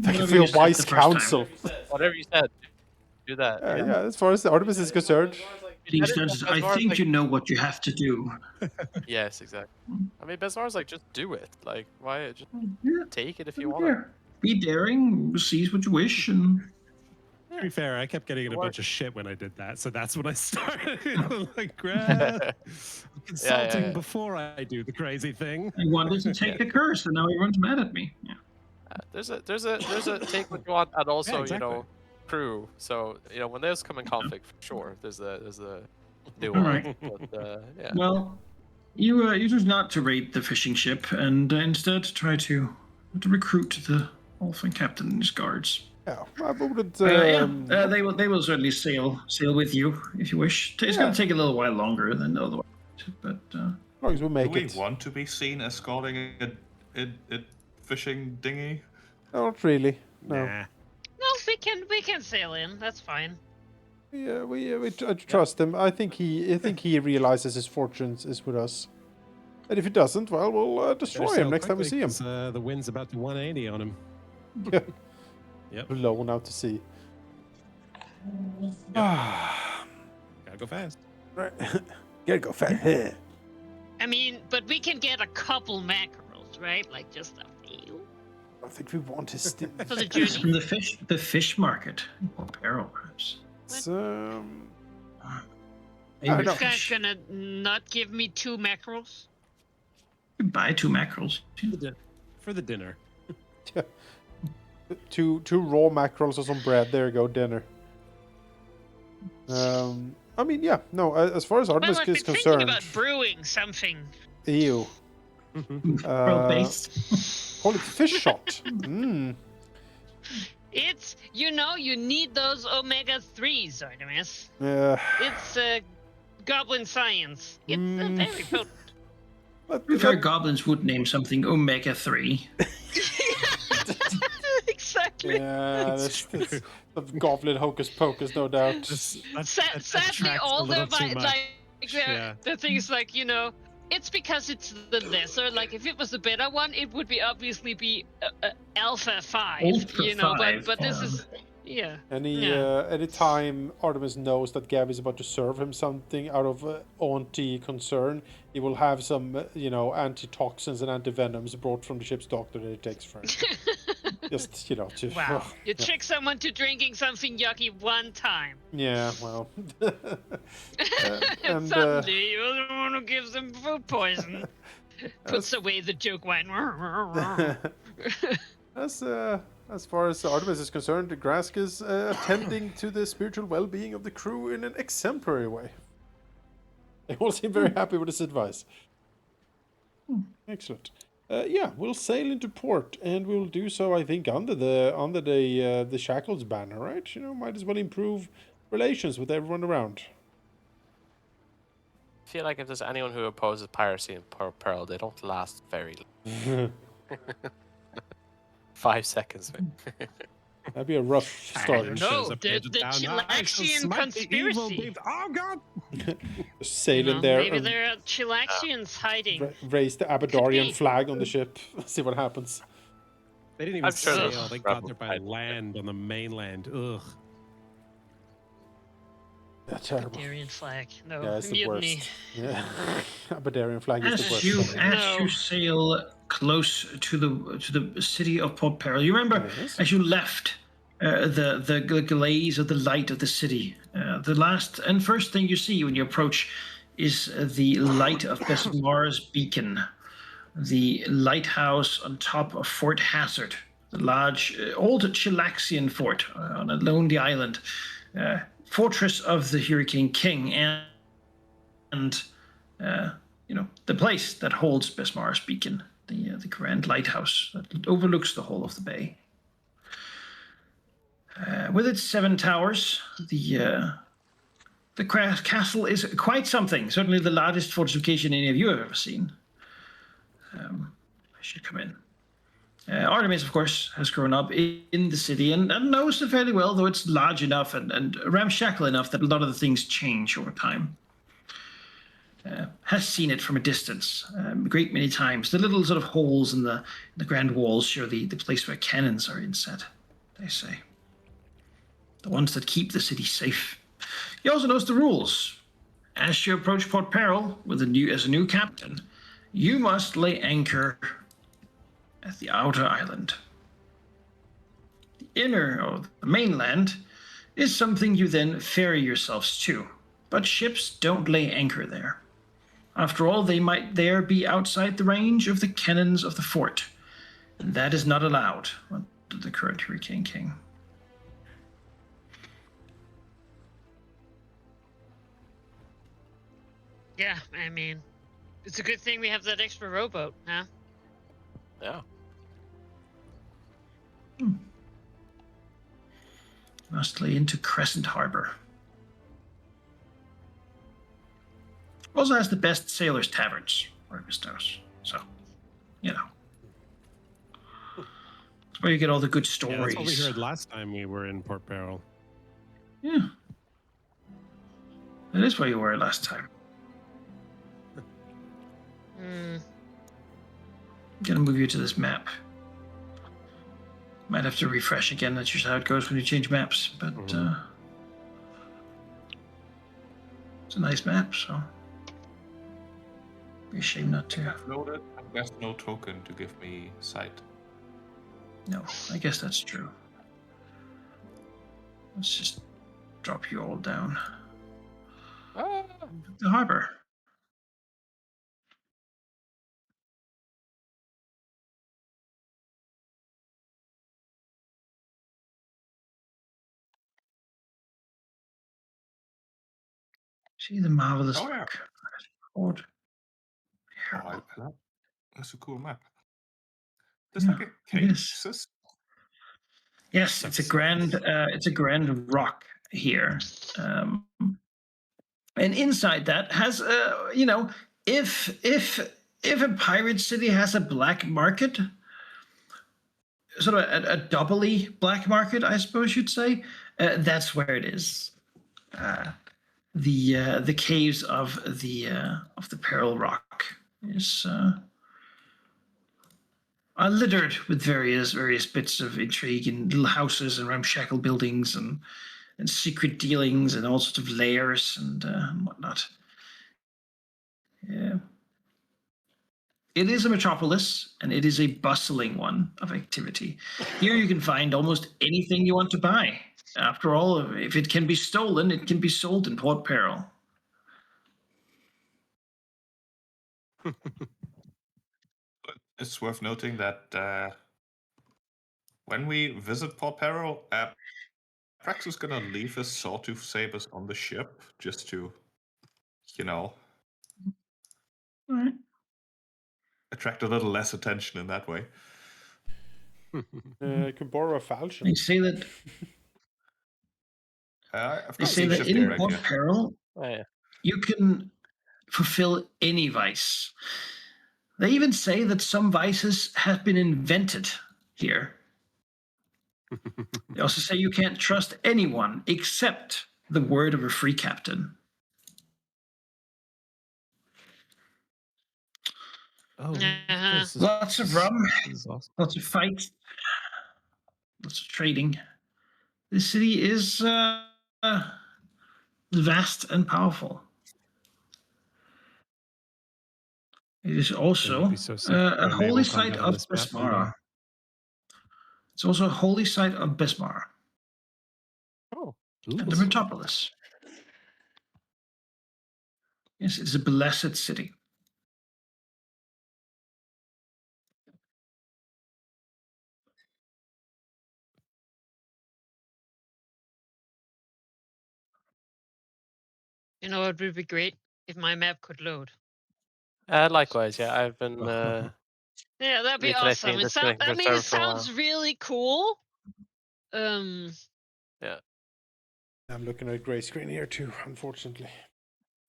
Thank you for your wise counsel. Whatever you said, do that. Yeah, as far as the Artemis is concerned. I think you know what you have to do. Yes, exactly. I mean, Besmar's like, just do it. Like, why? Just Yeah. take it if you want Yeah. Be daring, seize what you wish, and To be fair, I kept getting in a bunch of shit when I did that, so that's when I started. Like, Grab, consulting before I do the crazy thing. I wanted to take the curse, and now everyone's mad at me. Yeah. There's a take what you want, and also exactly. crew. So when those come in conflict, for sure, there's a new All one. right. But, yeah. Well, you choose not to raid the fishing ship, and instead try to recruit the Elfin captain and his guards. Yeah, I wouldn't. They will certainly sail with you if you wish. It's going to take a little while longer than otherwise, but as long as we make Do we it. want to be seen escorting a fishing dinghy? Not really. No. Nah. No, we can sail in. That's fine. Yeah, I trust him. I think he realizes his fortunes is with us. And if he doesn't, well, we'll destroy him next time we see him. The wind's about to 180 on him. Yeah. Yep. Blown out to sea. Gotta go fast. Right. Gotta go fast. I mean, but we can get a couple mackerels, right? Like just a few I think we want to steal. for the from journey. the fish market or barrel perhaps. I Maybe don't know. You guys gonna not give me 2 mackerels? buy 2 mackerels. For the dinner. Two raw mackerels or some bread. There you go, dinner. I mean, yeah, no. As far as Artemis Well, I've been is thinking concerned, about brewing something. ew. Mackerel base. Call it fish shot. Mm. It's you need those omega-3s, Artemis. Yeah. It's goblin science. It's very potent. Fair goblins would name something Omega 3. Exactly. Yeah, that's goblin hocus pocus, no doubt. Sadly, all the the the things like It's because it's the lesser. Like if it was the better one, it would be obviously be Alpha 5. Ultra You know, 5, but this yeah. is Any time Artemis knows that Gab is about to serve him something out of auntie concern, he will have some, antitoxins and antivenoms brought from the ship's doctor that he takes for him. Just, to... Wow. You trick someone to drinking something yucky one time. Yeah, well. And suddenly you don't want to give them food poison. Puts away the joke wine. As far as Artemis is concerned, Grask is attending to the spiritual well-being of the crew in an exemplary way. They all seem very happy with his advice. Excellent. We'll sail into port, and we'll do so, I think, under the Shackles banner, right? Might as well improve relations with everyone around. I feel like if there's anyone who opposes piracy in Pearl, they don't last very long. 5 seconds. That'd be a rough start. No, the Chilaxian conspiracy. Oh God! Sailing there. Maybe there are Chilaxians hiding. Raise the Abadarian flag on the ship. See what happens. They didn't even I'm sure sail. there's They got there rebel by land on the mainland. Ugh. That's terrible. Abadarian flag. No, Yeah, it's the mutiny. worst. Yeah. Abadarian flag is the As worst. you sail close to the city of Port Peril, you remember Yes. as you left the glaze of the light of the city. The last and first thing you see when you approach is the light of Besmar's beacon, the lighthouse on top of Fort Hazard, the large old Chilaxian fort on a lonely island, fortress of the Hurricane King, and the place that holds Besmar's beacon, the grand lighthouse that overlooks the whole of the bay. With its 7 towers, the castle is quite something. Certainly the largest fortification any of you have ever seen. I should come in. Artemis, of course, has grown up in the city and knows it fairly well, though it's large enough and ramshackle enough that a lot of the things change over time. Has seen it from a distance a great many times. The little sort of holes in the grand walls show the place where cannons are inset, they say. The ones that keep the city safe. He also knows the rules. As you approach Port Peril as a new captain, you must lay anchor at the outer island. The inner, or the mainland, is something you then ferry yourselves to, but ships don't lay anchor there. After all, they might there be outside the range of the cannons of the fort, and that is not allowed under the current Hurricane King. Yeah, I mean, it's a good thing we have that extra rowboat, huh? Yeah. Must lay into Crescent Harbor. Also has the best sailors' taverns, Artemis knows. So, That's where you get all the good Yeah, stories. that's what we heard last time we were in Port Peril. Yeah. That is where you were last time. I'm gonna move you to this map. Might have to refresh again. That's just how it goes when you change maps. But it's a nice map, so be a shame not to. Loaded, and there's no token to give me sight. No, I guess that's true. Let's just drop you all down. The harbor. See the marvelous Oh, yeah. work. Port Oh, Peril. that's a cool map. There's Yeah, like a it cave is. system. Yes, it's a grand rock here, and inside that has if a pirate city has a black market, sort of a doubly black market, I suppose you'd say, that's where it is. The caves of the Peril Rock. is are littered with various bits of intrigue and little houses and ramshackle buildings and secret dealings and all sorts of layers and whatnot. Yeah. It is a metropolis, and it is a bustling one of activity. Here you can find almost anything you want to buy. After all, if it can be stolen, it can be sold in Port Peril. It's worth noting that when we visit Port Peril, Prax is gonna leave his sawtooth sabers on the ship just to, All right. attract a little less attention in that way. I could borrow a falchion. They say that I've they got say sea that shift in here right Port here. Peril Oh, yeah. you can fulfill any vice. They even say that some vices have been invented here. They also say you can't trust anyone except the word of a free captain. Oh, Uh-huh. this is, Lots of rum, this is awesome. lots of fights, lots of trading. The city is vast and powerful. It is It also would be so sick for a a holy naval site combat on of this map one Besmara. day. It's also a holy site of Besmara Oh, and the oops. metropolis. Yes, it's a blessed city. You know, it would be great if my map could load. Likewise, yeah. I've been Yeah, that'd be reconnecting awesome. and It sounds. disconnecting I from mean, server it for a while. sounds really cool. Yeah. I'm looking at a grey screen here too, unfortunately.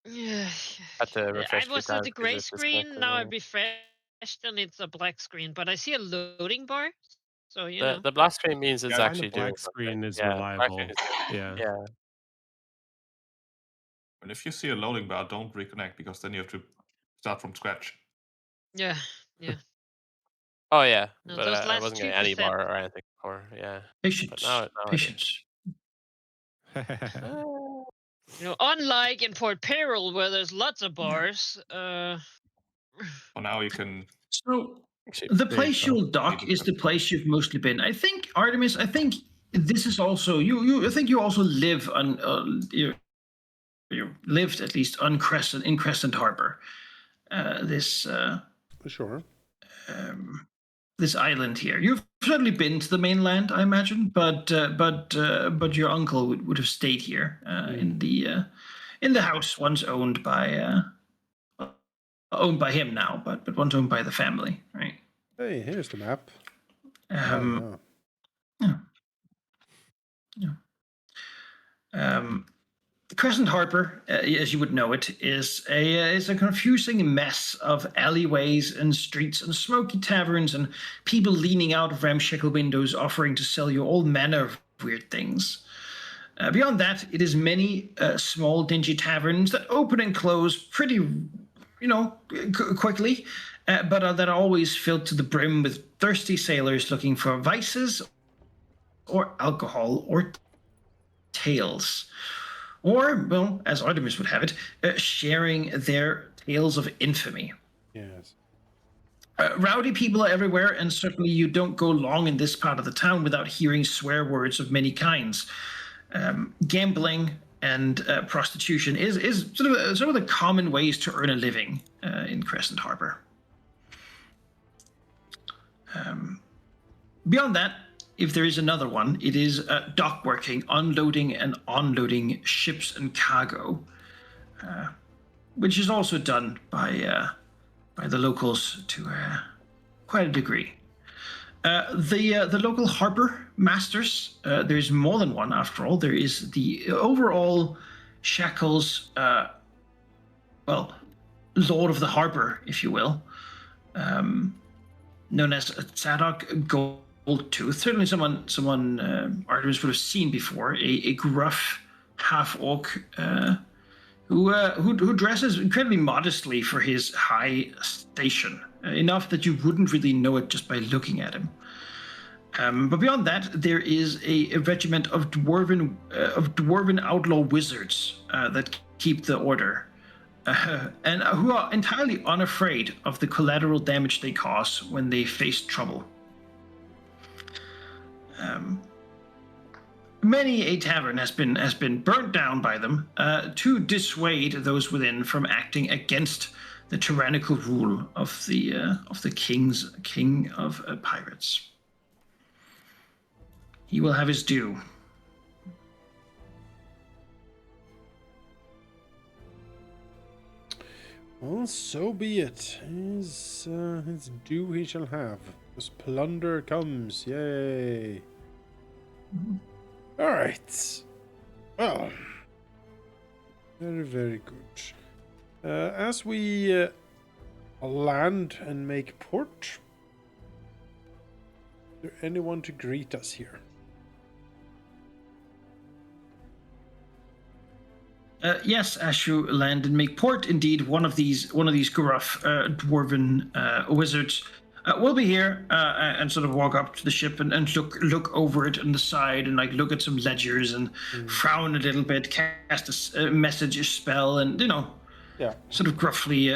Yeah. Had to refresh I few was at times the 'cause gray it's screen. disconnected, Now yeah. I'd refreshed and it's a black screen, but I see a loading bar. So you The know. the black screen means it's Yeah, And the actually doing black something. screen is Yeah, black screen reliable. is good. Yeah. Yeah. And if you see a loading bar, don't reconnect because then you have to start from scratch. Yeah. Yeah. Oh yeah, No, but those I last wasn't getting any 2%. bar or anything before. Yeah, but Patience. now I do. Patience. You know, unlike in Port Peril where there's lots of bars. So now you can. So Actually, the There you place go. you'll dock is the place you've mostly been. I think Artemis. I think this is also you. I think you also live on. You lived at least on Crescent Harbor. This Sure. this island here. You've certainly been to the mainland, I imagine, but your uncle would have stayed here in the house once owned by him now, but once owned by the family, right? Hey, here's the map. Um, Yeah. Crescent Harbor, as you would know it, is a confusing mess of alleyways and streets and smoky taverns and people leaning out of ramshackle windows offering to sell you all manner of weird things. Beyond that, it is many small, dingy taverns that open and close pretty, quickly, but that are always filled to the brim with thirsty sailors looking for vices or alcohol or tales. Or, well, as Artemis would have it, sharing their tales of infamy. Yes. Rowdy people are everywhere, and certainly you don't go long in this part of the town without hearing swear words of many kinds. Gambling and prostitution is sort of the common ways to earn a living in Crescent Harbor. Beyond that, if there is another one, it is dock working, unloading and onloading ships and cargo, which is also done by the locals to quite a degree. The local harbor masters, there's more than one after all. There is the overall Shackles, Lord of the Harbor, if you will, known as Zadok Goldtooth. Certainly someone Artemis would have seen before, a gruff half-orc who dresses incredibly modestly for his high station, enough that you wouldn't really know it just by looking at him. But beyond that, there is a regiment of dwarven outlaw wizards that keep the order, and who are entirely unafraid of the collateral damage they cause when they face trouble. Many a tavern has been burnt down by them to dissuade those within from acting against the tyrannical rule of the king of pirates. He will have his due. Well, so be it. His due he shall have. As plunder comes, yay! All right. Well, very, very good. As we land and make port, is there anyone to greet us here? Yes, as you land and make port, indeed, one of these gruff dwarven wizards will be here and sort of walk up to the ship and look over it on the side and like look at some ledgers and frown a little bit, cast a message spell, and sort of gruffly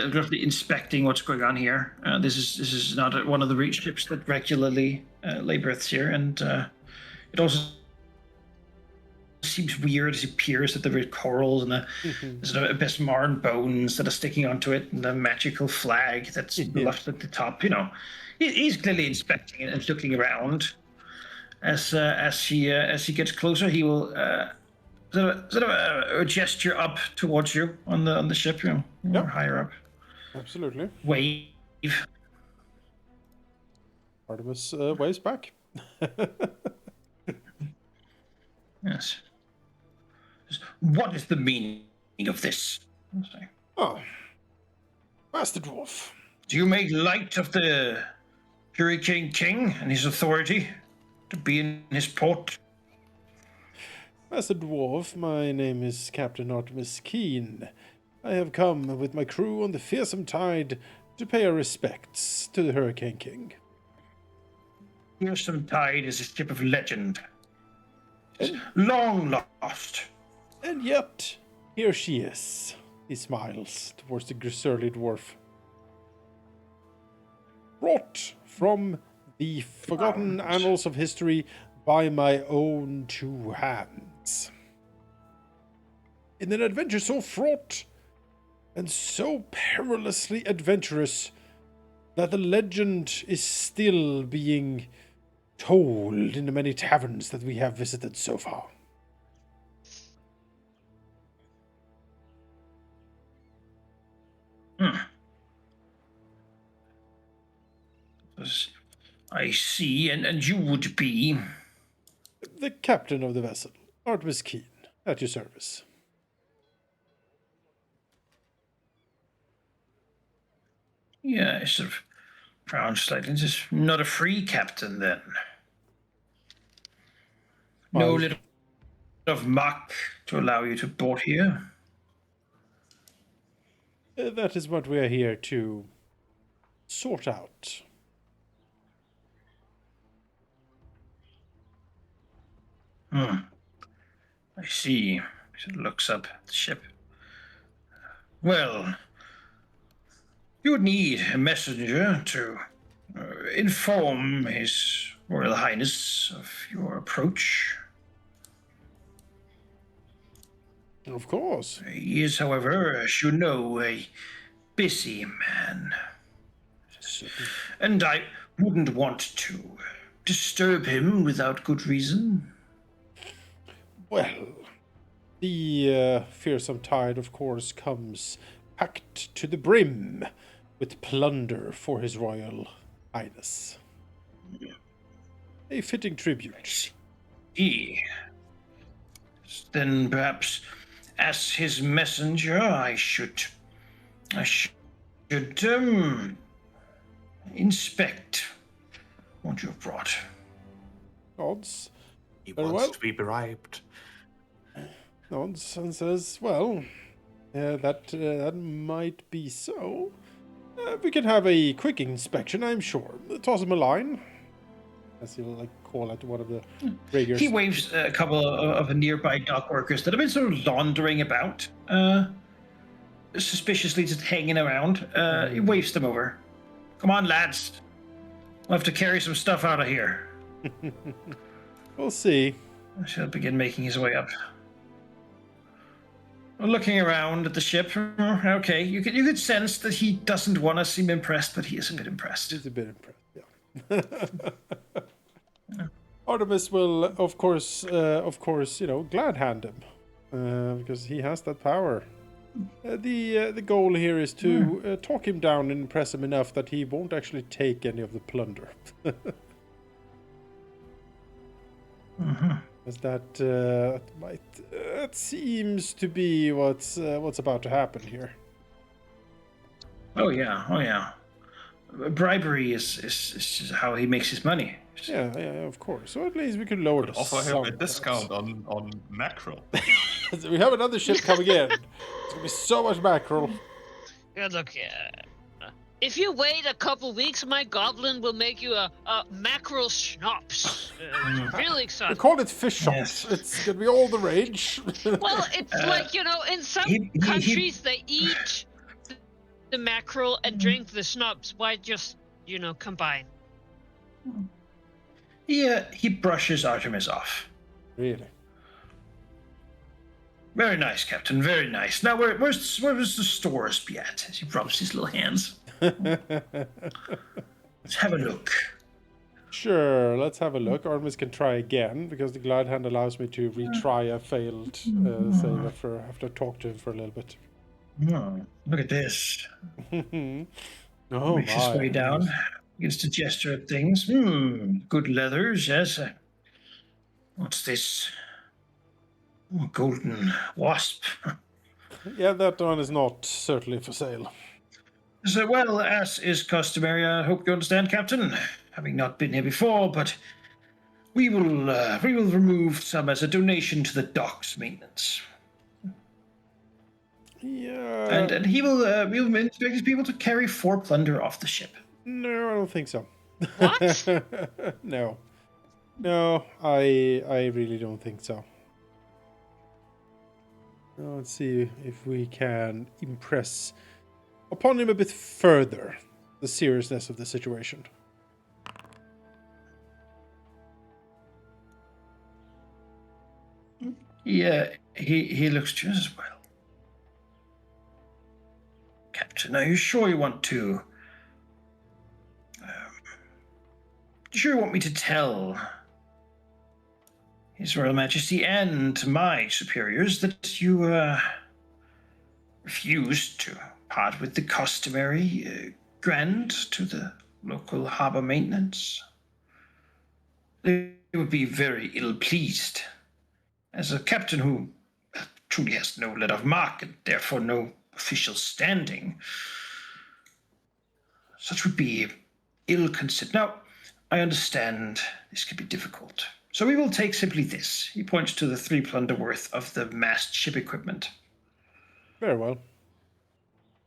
inspecting what's going on here. This is not one of the ships that regularly lay berths here, and it also seems weird as he peers at the red corals and the sort of Besmarn bones that are sticking onto it, and the magical flag that's left at the top. He's clearly inspecting it and looking around. As he gets closer, he will sort of gesture up towards you on the ship, or higher up. Absolutely. Wave. Artemis waves back. Yes. What is the meaning of this? Oh, Master Dwarf. Do you make light of the Hurricane King and his authority to be in his port? Master Dwarf, my name is Captain Artemis Keen. I have come with my crew on the fearsome tide to pay our respects to the Hurricane King. Fearsome Tide is a ship of legend. Long lost. And yet, here she is. He smiles towards the surly dwarf. Brought from the forgotten annals of history by my own two hands. In an adventure so fraught and so perilously adventurous that the legend is still being told in the many taverns that we have visited so far. I see, and you would be? The captain of the vessel, Artemis Keen, at your service. Yeah, I sort of frowned slightly. Just not a free captain, then. No little of muck to allow you to board here? That is what we are here to sort out. I see. He looks up at the ship. Well, you would need a messenger to inform His Royal Highness of your approach. Of course. He is, however, as you know, a busy man. And I wouldn't want to disturb him without good reason. Well, the fearsome tide, of course, comes packed to the brim with plunder for His Royal Highness. A fitting tribute. Then perhaps, as his messenger, I should inspect what you've brought. Nods. He Very wants well. to be bribed. Nods and says, well, That might be so. We can have a quick inspection, I'm sure. Toss him a line. As he'll like call out to one of the riggers. He waves a couple of nearby dock workers that have been sort of laundering about, suspiciously just hanging around. He waves them over. Come on, lads. We'll have to carry some stuff out of here. We'll see. He'll begin making his way up. Looking around at the ship, okay, you could sense that he doesn't want to seem impressed, but he is a bit impressed. He's a bit impressed, yeah. Artemis will, of course, glad hand him, because he has that power. The goal here is to talk him down and impress him enough that he won't actually take any of the plunder. As that seems to be what's about to happen here. Oh yeah. Bribery is how he makes his money. Yeah, of course. So at least we could lower the Offer him a some discount price. on mackerel. We have another ship coming in. It's gonna be so much mackerel. Yeah, look, if you wait a couple weeks, my goblin will make you a mackerel schnapps. Really We excited. call it fish shops. Yes. It's gonna be all the rage. Well, it's like, in some countries they eat the mackerel and drink the schnapps. Why just, combine? He brushes Artemis off. Really? Very nice, Captain. Very nice. Now, where's the stores be at? As he rubs his little hands. Let's have a look. Sure, let's have a look. Artemis can try again because the glide hand allows me to retry a failed save after I've talked to him for a little bit. Look at this. Oh Makes his way down. Begins to gesture at things. Good leathers, yes. What's this? Oh, golden wasp. Yeah, that one is not certainly for sale. So, well, as is customary, I hope you understand, Captain, having not been here before, but we will remove some as a donation to the dock's maintenance. Yeah. And he will instruct his people to carry 4 plunder off the ship. No, I don't think so. What? No, I really don't think so. Let's see if we can impress upon him a bit further the seriousness of the situation. Yeah, he looks just as well. Captain, are you sure you want to? Sure you want me to tell His Royal Majesty and my superiors that you refused to part with the customary grant to the local harbor maintenance? They would be very ill-pleased. As a captain who truly has no letter of marque and therefore no official standing, such would be ill-considered. Now, I understand this could be difficult. So we will take simply this. He points to the 3 plunder worth of the mast ship equipment. Very well.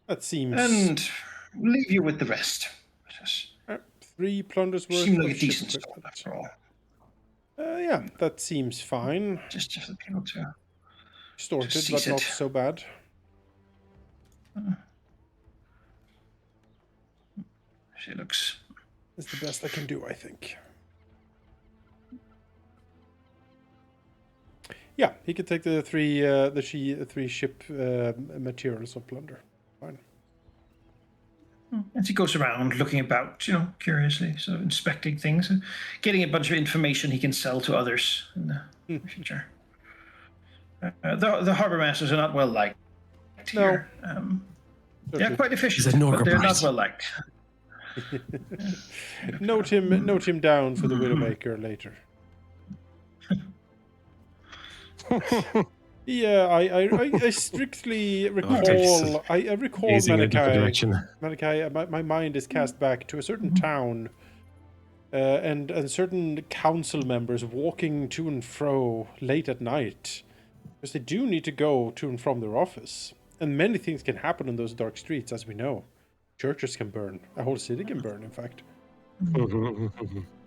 That seems... And leave you with the rest. 3 plunders worth Seemed of like a ship decent store, equipment. after all. Yeah, that seems fine. Just for the people to... Distorted, Just but seize not it. so bad. She looks... It's the best I can do, I think. Yeah, he could take the 3 ship materials of plunder. Fine. As he goes around looking about, curiously, sort of inspecting things, and getting a bunch of information he can sell to others in the future. The harbor masters are not well liked here. They're quite efficient, but they're not well liked. Note him down for the Widowmaker later. Yeah, I strictly recall. I recall Gazing in a different Malachi. direction. My mind is cast back to a certain town, and certain council members walking to and fro late at night, because they do need to go to and from their office. And many things can happen on those dark streets, as we know. Churches can burn. A whole city can burn, in fact.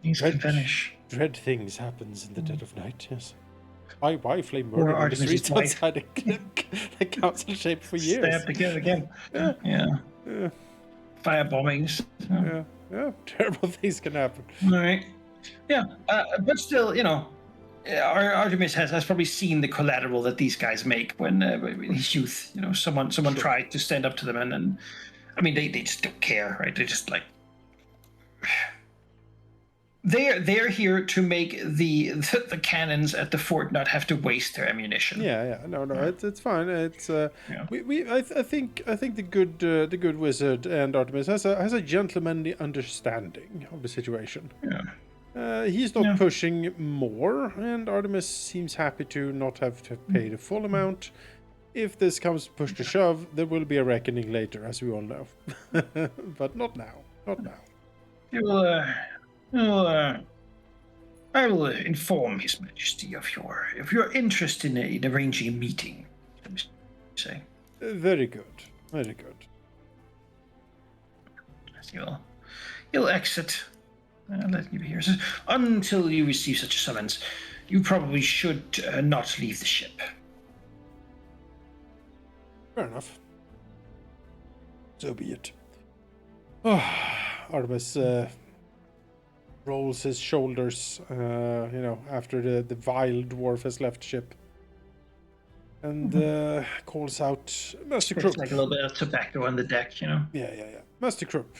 Things can vanish. Dread things happens in the dead of night, yes. Why flame Or murder on the Artemis's streets wife. outside the council shape for years? Stabbed again. Yeah. Yeah. Fire bombings. Yeah. Terrible things can happen. All right. Yeah, but still, Artemis has probably seen the collateral that these guys make when in his youth. Someone tried to stand up to them, and I mean, they just don't care, right? They're just like they're here to make the cannons at the fort not have to waste their ammunition. Yeah. No, it's fine. It's I think the good wizard and Artemis has a gentlemanly understanding of the situation. Yeah. He's not pushing more, and Artemis seems happy to not have to pay the full amount. If this comes push to shove, there will be a reckoning later, as we all know. But not now. Not now. I will inform His Majesty of your interest in arranging a meeting. Let me say. Very good. Very good. You'll exit. Let you be here. Until you receive such a summons, you probably should not leave the ship. Fair enough. So be it. Artemis rolls his shoulders, after the vile dwarf has left ship. And calls out, Master Krupp. It's like a little bit of tobacco on the deck, Yeah. Master Krupp,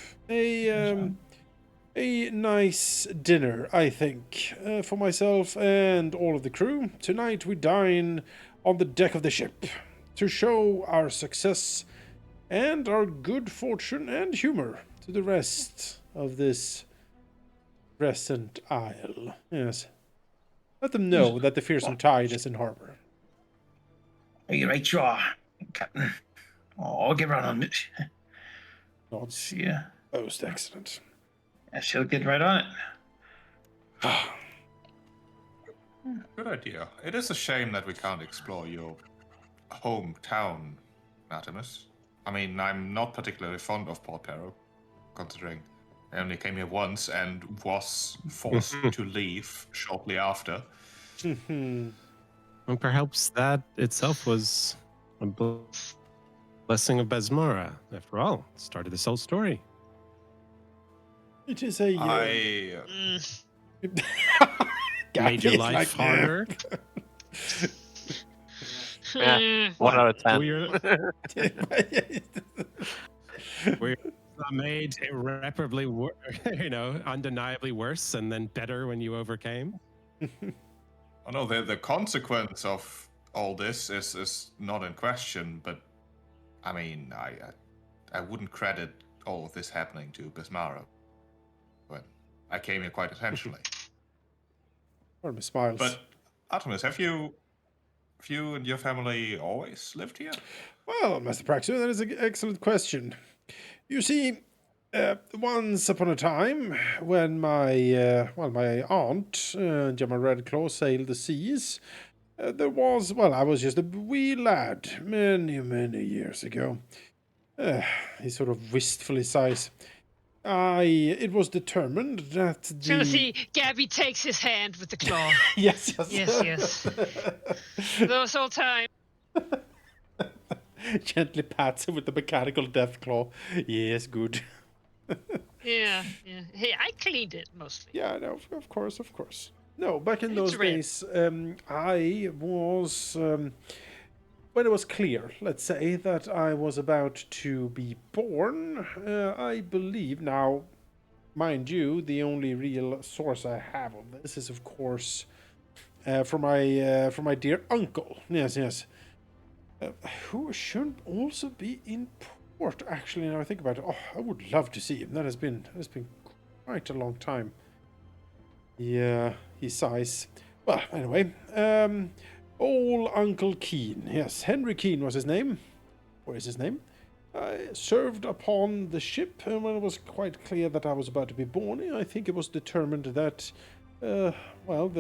a nice dinner, I think, for myself and all of the crew. Tonight we dine on the deck of the ship to show our success and our good fortune and humor to the rest of this crescent isle. Yes. Let them know that the fearsome tide is in harbor. Are you right, you are, Captain? Oh, get right on it. Nods. Yeah. Most excellent. I shall get right on it. Good idea. It is a shame that we can't explore your hometown, Artemis. I mean, I'm not particularly fond of Port Peril, considering I only came here once and was forced to leave shortly after. And perhaps that itself was a blessing of Besmara. After all, it started this whole story. It is a... Made your life harder. Yeah, 1 out of 10. We're made irreparably, undeniably worse, and then better when you overcame. Oh no, the consequence of all this is not in question, but I mean, I wouldn't credit all of this happening to Besmara. But I came here quite intentionally. Artemis smiles. But Artemis, have you and your family always lived here? Well, Master Praxu, that is an excellent question. You see, once upon a time, when my aunt, Gemma Redclaw, sailed the seas, I was just a wee lad many, many years ago. He sort of wistfully sighs. It was determined that the... So see, Gabby takes his hand with the claw. Yes. Yes. Those old times. Gently pats him with the mechanical death claw. Yes, good. Yeah. Hey, I cleaned it mostly. Yeah, no, of course. No, back in those red. days, I was... when it was clear, let's say, that I was about to be born, I believe... Now, mind you, the only real source I have of this is, of course, from my dear uncle. Yes. Who should also be in port, actually, now I think about it. Oh, I would love to see him. That has been quite a long time. Yeah, he sighs. Well, anyway, old Uncle Keen. Yes, Henry Keen was his name. What is his name? I served upon the ship, and when it was quite clear that I was about to be born, I think it was determined that, the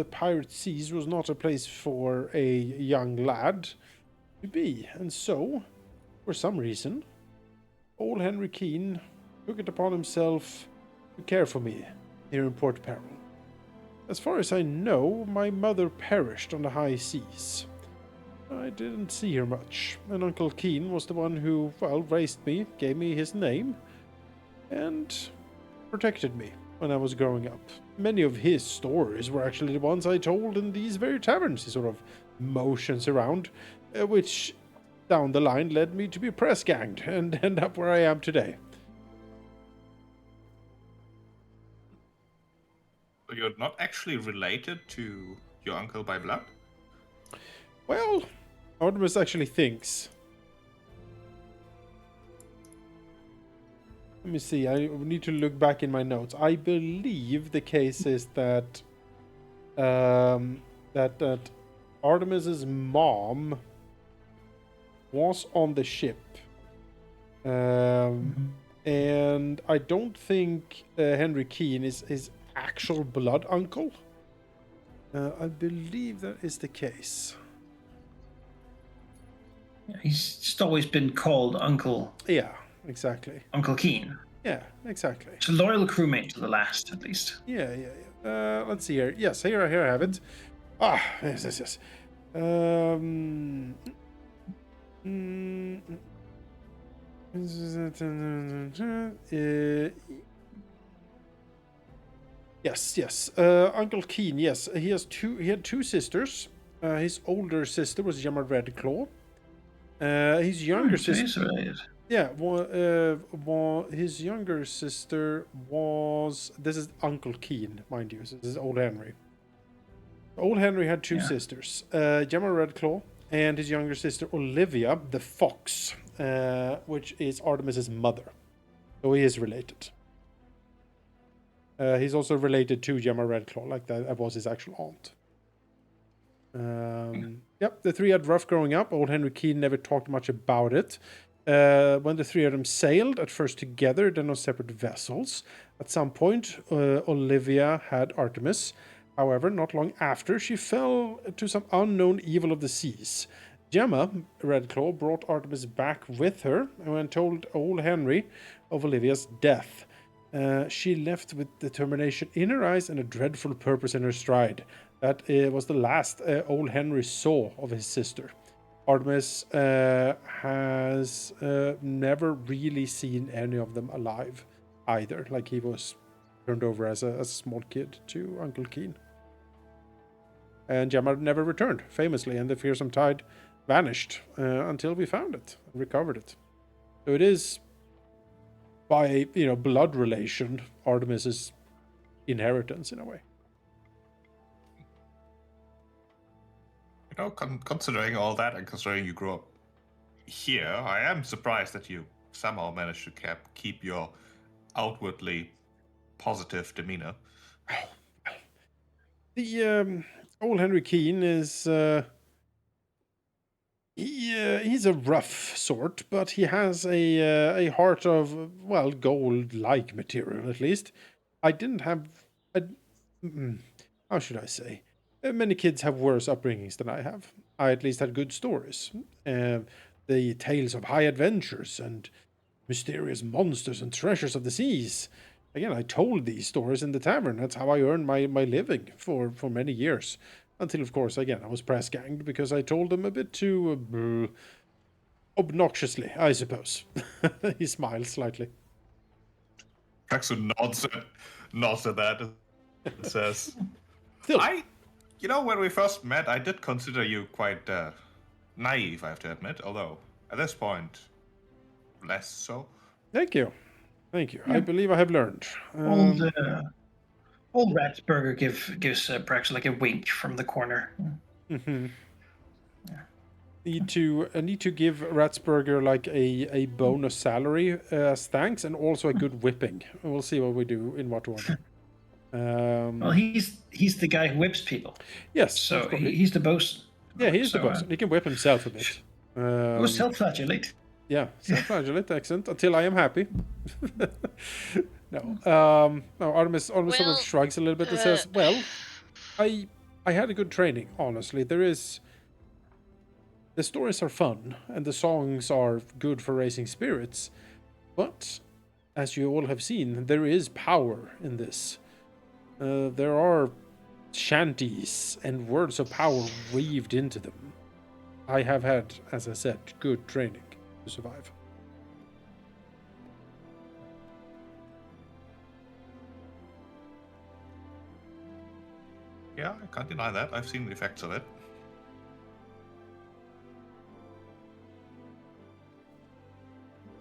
pirate seas was not a place for a young lad to be. And so, For some reason, old Henry Keene took it upon himself to care for me here in Port Peril. As far as I know, my mother perished on the high seas. I didn't see her much, and Uncle Keene was the one who, well, raised me, gave me his name, and protected me when I was growing up. Many of his stories were actually the ones I told in these very taverns. He sort of motions around, which down the line led me to be press ganged and end up where I am today. You're not actually related to your uncle by blood? Well, Artemis actually thinks. Let me see, I need to look back in my notes. I believe the case is that that Artemis's mom was on the ship. And I don't think Henry Keene is his actual blood uncle. I believe that is the case. He's just always been called Uncle. Yeah, exactly. Uncle Keene. Yeah, exactly. It's a loyal crewmate to the last, at least. Yeah. Let's see here. Yes, here I have it. Ah, yes. Yes. Uncle Keene. Yes, he had two sisters. His older sister was Gemma Redclaw. His younger sister. Yeah, his younger sister was. This is Uncle Keene, mind you. This is Old Henry. Old Henry had two sisters, Gemma Redclaw and his younger sister Olivia the Fox, which is Artemis's mother. So he is related. He's also related to Gemma Redclaw, like that was his actual aunt. Yep, the three had rough growing up. Old Henry Keene never talked much about it. When the three of them sailed, at first together, then on separate vessels. At some point, Olivia had Artemis. However, not long after, she fell to some unknown evil of the seas. Gemma Redclaw brought Artemis back with her and told old Henry of Olivia's death. She left with determination in her eyes and a dreadful purpose in her stride. That was the last old Henry saw of his sister. Artemis has never really seen any of them alive either. Like, he was turned over as a small kid to Uncle Keene. And Gemma never returned, famously, and the fearsome tide vanished until we found it and recovered it. So it is, by blood relation, Artemis's inheritance in a way. Considering all that and considering you grew up here, I am surprised that you somehow managed to keep your outwardly positive demeanor. The old Henry Keene is he's a rough sort, but he has a heart of, well, gold-like material at least. I didn't have how should I say? Many kids have worse upbringings than I have. I at least had good stories. The tales of high adventures and mysterious monsters and treasures of the seas. Again, I told these stories in the tavern. That's how I earned my living for many years. Until, of course, again, I was press ganged because I told them a bit too obnoxiously, I suppose. He smiles slightly. Traxu nods at that and says, Still, when we first met, I did consider you quite naive, I have to admit, although at this point, less so. Thank you. Yeah. I believe I have learned. Old Ratsburger gives Prax like a wink from the corner. Mm-hmm. Yeah. Need to give Ratsburger like a bonus salary as thanks, and also a good whipping. We'll see what we do in what order. Well, he's the guy who whips people. Yes, so he's the boss. Yeah, he's the boss. He can whip himself a bit. Self-flagellate. Yeah, self-flagellate, excellent. Until I am happy. No, Artemis sort of shrugs a little bit and says, "Well, I had a good training. Honestly, there's the stories are fun and the songs are good for raising spirits, but as you all have seen, there is power in this. There are shanties and words of power weaved into them. I have had, as I said, good training to survive. Yeah, I can't deny that. I've seen the effects of it.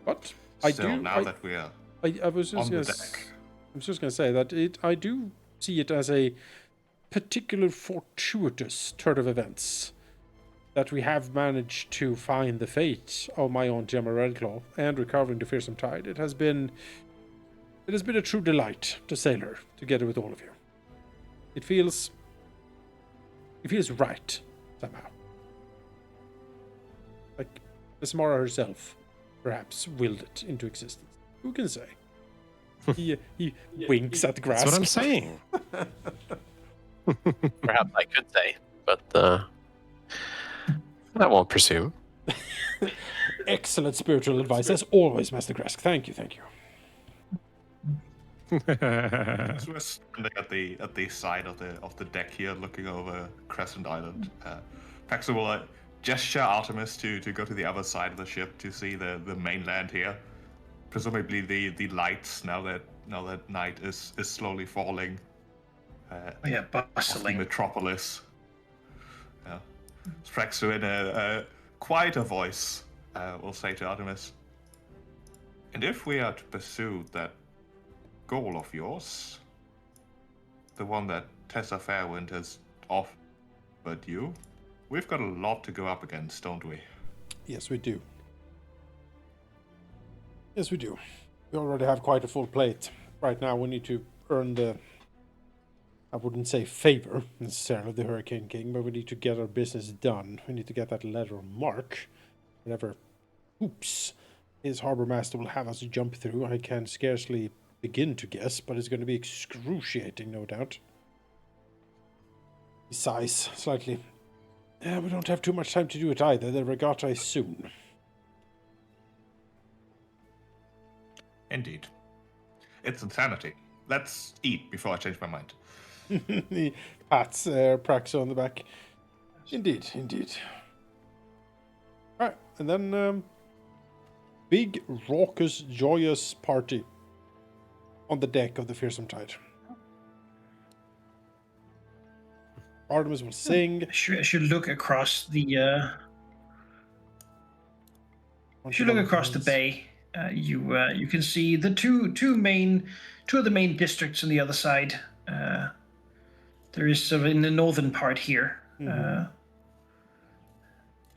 But Still, now that we are I was just on the gonna deck. I was just going to say that I do see it as a particular fortuitous turn of events that we have managed to find the fate of my Aunt Gemma Redclaw and recovering the fearsome tide. It has been a true delight to sail her together with all of you. It feels right somehow. Like Samara herself perhaps willed it into existence. Who can say? He winks at grass. That's what I'm saying. Perhaps I could say, but I won't presume. Excellent spiritual advice, as always, Master Grask. Thank you. As we're standing at the side of the deck here, looking over Crescent Island, Paxton will gesture Artemis to go to the other side of the ship to see the mainland here. Presumably the lights now that night is slowly falling. Of the Bustling. metropolis. Yeah. Paxton in a quieter voice will say to Artemis, "And if we are to pursue that goal of yours, the one that Tessa Fairwind has offered you, we've got a lot to go up against, don't we?" Yes, we do. Yes, we do. We already have quite a full plate. Right now, we need to earn the, I wouldn't say favor necessarily, of the Hurricane King, but we need to get our business done. We need to get that letter of marque. Whatever hoops his harbor master will have us jump through, I can scarcely begin to guess, but it's going to be excruciating, no doubt. He sighs slightly. Yeah, we don't have too much time to do it either. The regatta is soon. Indeed. It's insanity. Let's eat before I change my mind. He pats Praxo on the back. Indeed. Alright, and then big, raucous, joyous party on the deck of the Fearsome Tide. Artemis will sing. I should look across the. If you look across the bay, you can see the two of the main districts on the other side. There is sort of in the northern part here.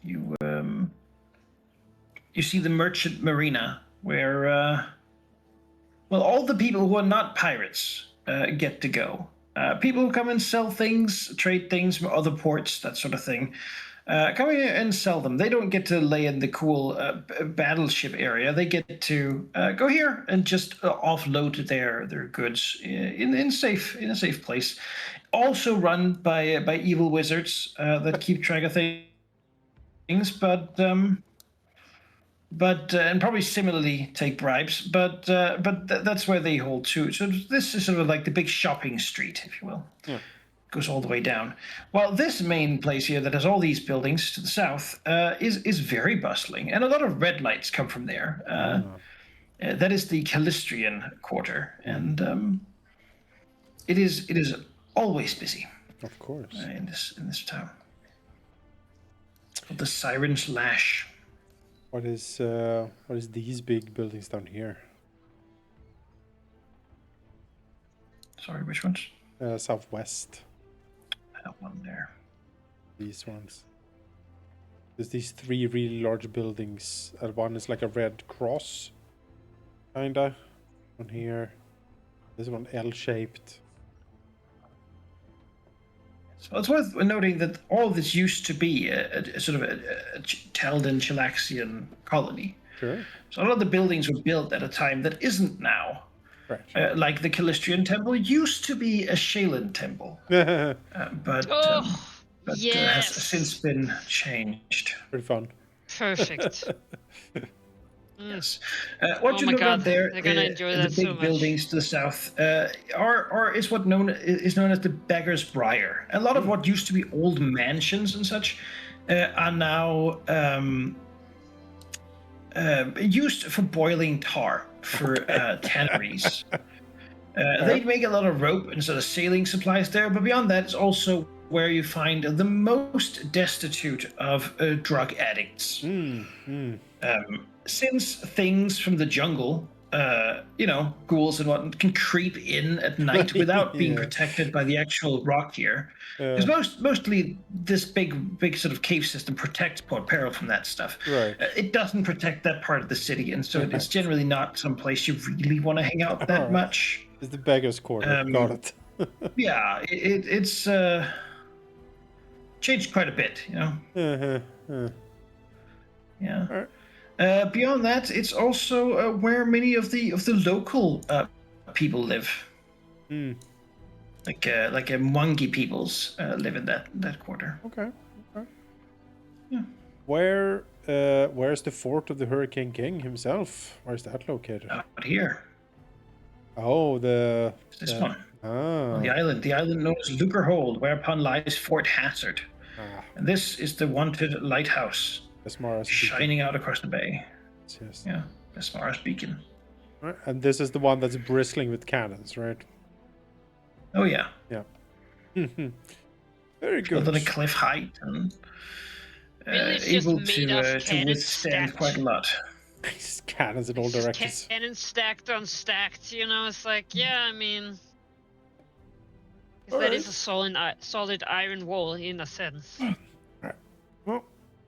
You see the merchant marina where all the people who are not pirates get to go. People who come and sell things, trade things from other ports, that sort of thing. Come in and sell them. They don't get to lay in the cool battleship area. They get to go here and just offload their goods in a safe place. Also run by evil wizards that keep track of things, but and probably similarly take bribes. But that's where they hold too. So this is sort of like the big shopping street, if you will. Yeah. Goes all the way down. While this main place here that has all these buildings to the south is very bustling, and a lot of red lights come from there. That is the Calistrian quarter, and it is always busy. Of course. In this town. The Siren's Lash. What is these big buildings down here? Sorry, which ones? Southwest. That one there. These ones. There's these three really large buildings. One is like a red cross, kinda. One here. This one L-shaped. So it's worth noting that all of this used to be a sort of a Taldan Chilaxian colony. Sure. So a lot of the buildings were built at a time that isn't now. Right. Like the Calistrian temple used to be a Shalan temple. But but has Yes. since been changed. Pretty fun. Perfect. Yes. What Oh you my look God, at there, they're gonna enjoy the that so big much. buildings to the south, is what is known as the Beggar's Briar. A lot of what used to be old mansions and such are now used for boiling tar for tanneries. They make a lot of rope and sort of sailing supplies there, but beyond that, it's also where you find the most destitute of drug addicts. Since things from the jungle, ghouls and whatnot, can creep in at night without being Yeah. protected by the actual rock here. Because mostly this big sort of cave system protects Port Peril from that stuff. Right. It doesn't protect that part of the city, and so it's generally not some place you really want to hang out that Alright. much. It's the beggar's quarter. Got it. Yeah, it's changed quite a bit, you know. Yeah. Alright. Beyond that, it's also where many of the local people live. Like Mwangi peoples live in that quarter. Okay. Yeah. Where's the fort of the Hurricane King himself? Where's that located? Out here. Oh, This one. Ah. The island known as Lucrehold, whereupon lies Fort Hazard. Ah. And this is the wanted lighthouse Besmara's beacon. shining out across the bay. Yes. Yeah, Besmara's beacon. Right. And this is the one that's bristling with cannons, right? Oh yeah. Yeah. Very good. Built on a cliff height and Really, it's just able made to of cannons withstand stacked. quite a lot. Cannons in all Just directions. Cannons stacked on stacked, you know, it's like, yeah, I mean... 'cause that is a solid iron wall, in a sense. Well,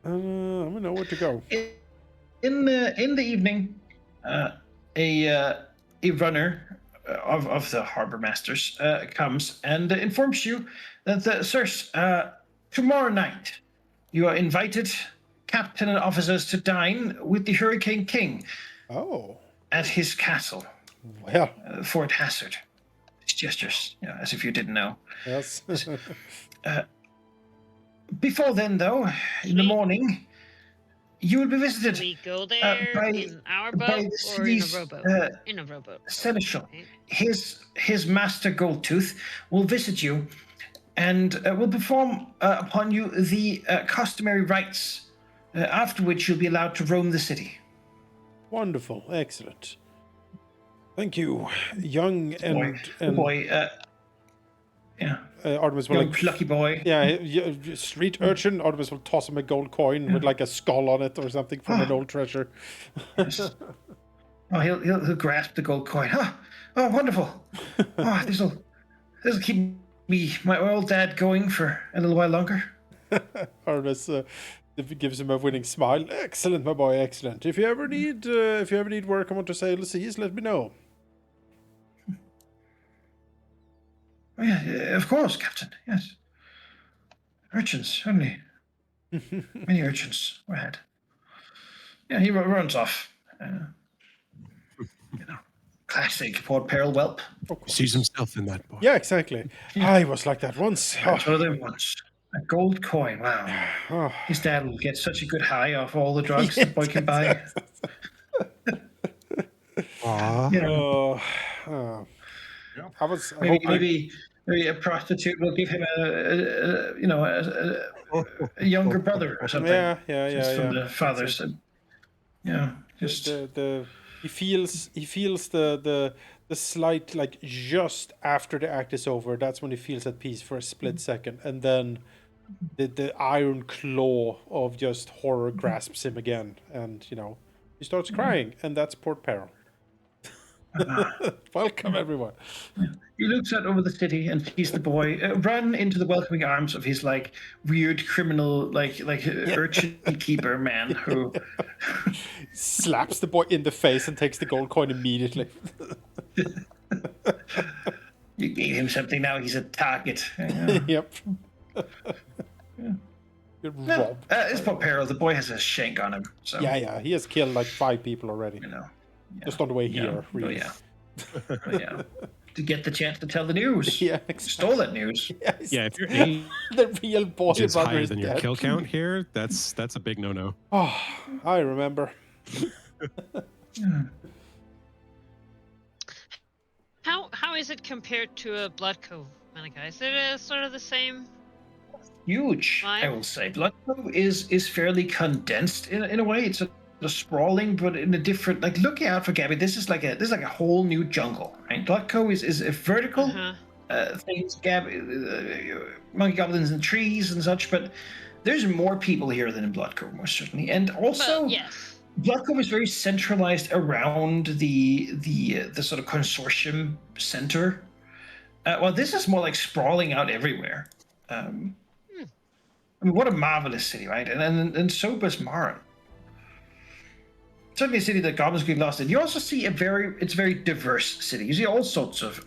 I'm gonna know where to go. In the evening, a runner of the harbor masters comes and informs you that sirs, tomorrow night you are invited, captain and officers, to dine with the Hurricane King Oh. at his castle, Well. Fort Hazard. His gestures, as if you didn't know. Yes. Before then, though, in the morning, you will be visited We go there by in our the boat or in a city's, rowboat? In a rowboat. seneschal. Okay. His master Goldtooth will visit you and will perform upon you the customary rites, after which you'll be allowed to roam the city. Wonderful. Excellent. Thank you. Young The boy, Artemis will young plucky boy. street urchin. Artemis will toss him a gold coin with like a skull on it or something from an old treasure. Yes. Oh, he'll grasp the gold coin. Oh, wonderful. Oh, this'll keep my old dad going for a little while longer. Artemis gives him a winning smile. Excellent, my boy. Excellent. If you ever need work on to sail the seas, let me know. Oh, yeah, of course, Captain. Yes. Urchins, certainly. Many urchins were had. Yeah, he runs off. Classic Port Peril whelp. Sees himself in that boy. Yeah, exactly. I was like that once. That's one of them ones. A gold coin. Wow. Oh. His dad will get such a good high off all the drugs the boy can buy. Oh. I was Maybe a prostitute will give him a younger brother or something. Yeah. From the father said. Yeah. Just he feels the slight, like, just after the act is over, that's when he feels at peace for a split second, and then the iron claw of just horror grasps him again, and he starts crying, and that's Port Peril. Welcome, everyone. He looks out over the city and sees the boy run into the welcoming arms of his weird criminal urchin keeper man who slaps the boy in the face and takes the gold coin immediately. You gave him something, now he's a target. Yep. No, it's Port Peril. The boy has a shank on him. So Yeah. He has killed like 5 people already. Just on the way here. Really. Oh, yeah. to get the chance to tell the news. Yeah, exactly. Stole that news. Yeah, if your age The real boy is brother higher is than your dead. kill count here, that's a big no-no. Oh, I remember. How is it compared to a Blood Cove, Monica? Is it sort of the same? Huge, Why? I will say. Blood Cove is fairly condensed in a way. It's a sprawling, but in a different. Like, look out for Gabby. This is like a whole new jungle, right? Blood Cove is a vertical things, monkey goblins and trees and such. But there's more people here than in Blood Cove, most certainly. And also, Well, yes. Blood Cove is very centralized around the sort of consortium center. Well, this is more like sprawling out everywhere. I mean, what a marvelous city, right? And so was Mara. Certainly a city that goblins get lost in. You also see it's a very diverse city. You see all sorts of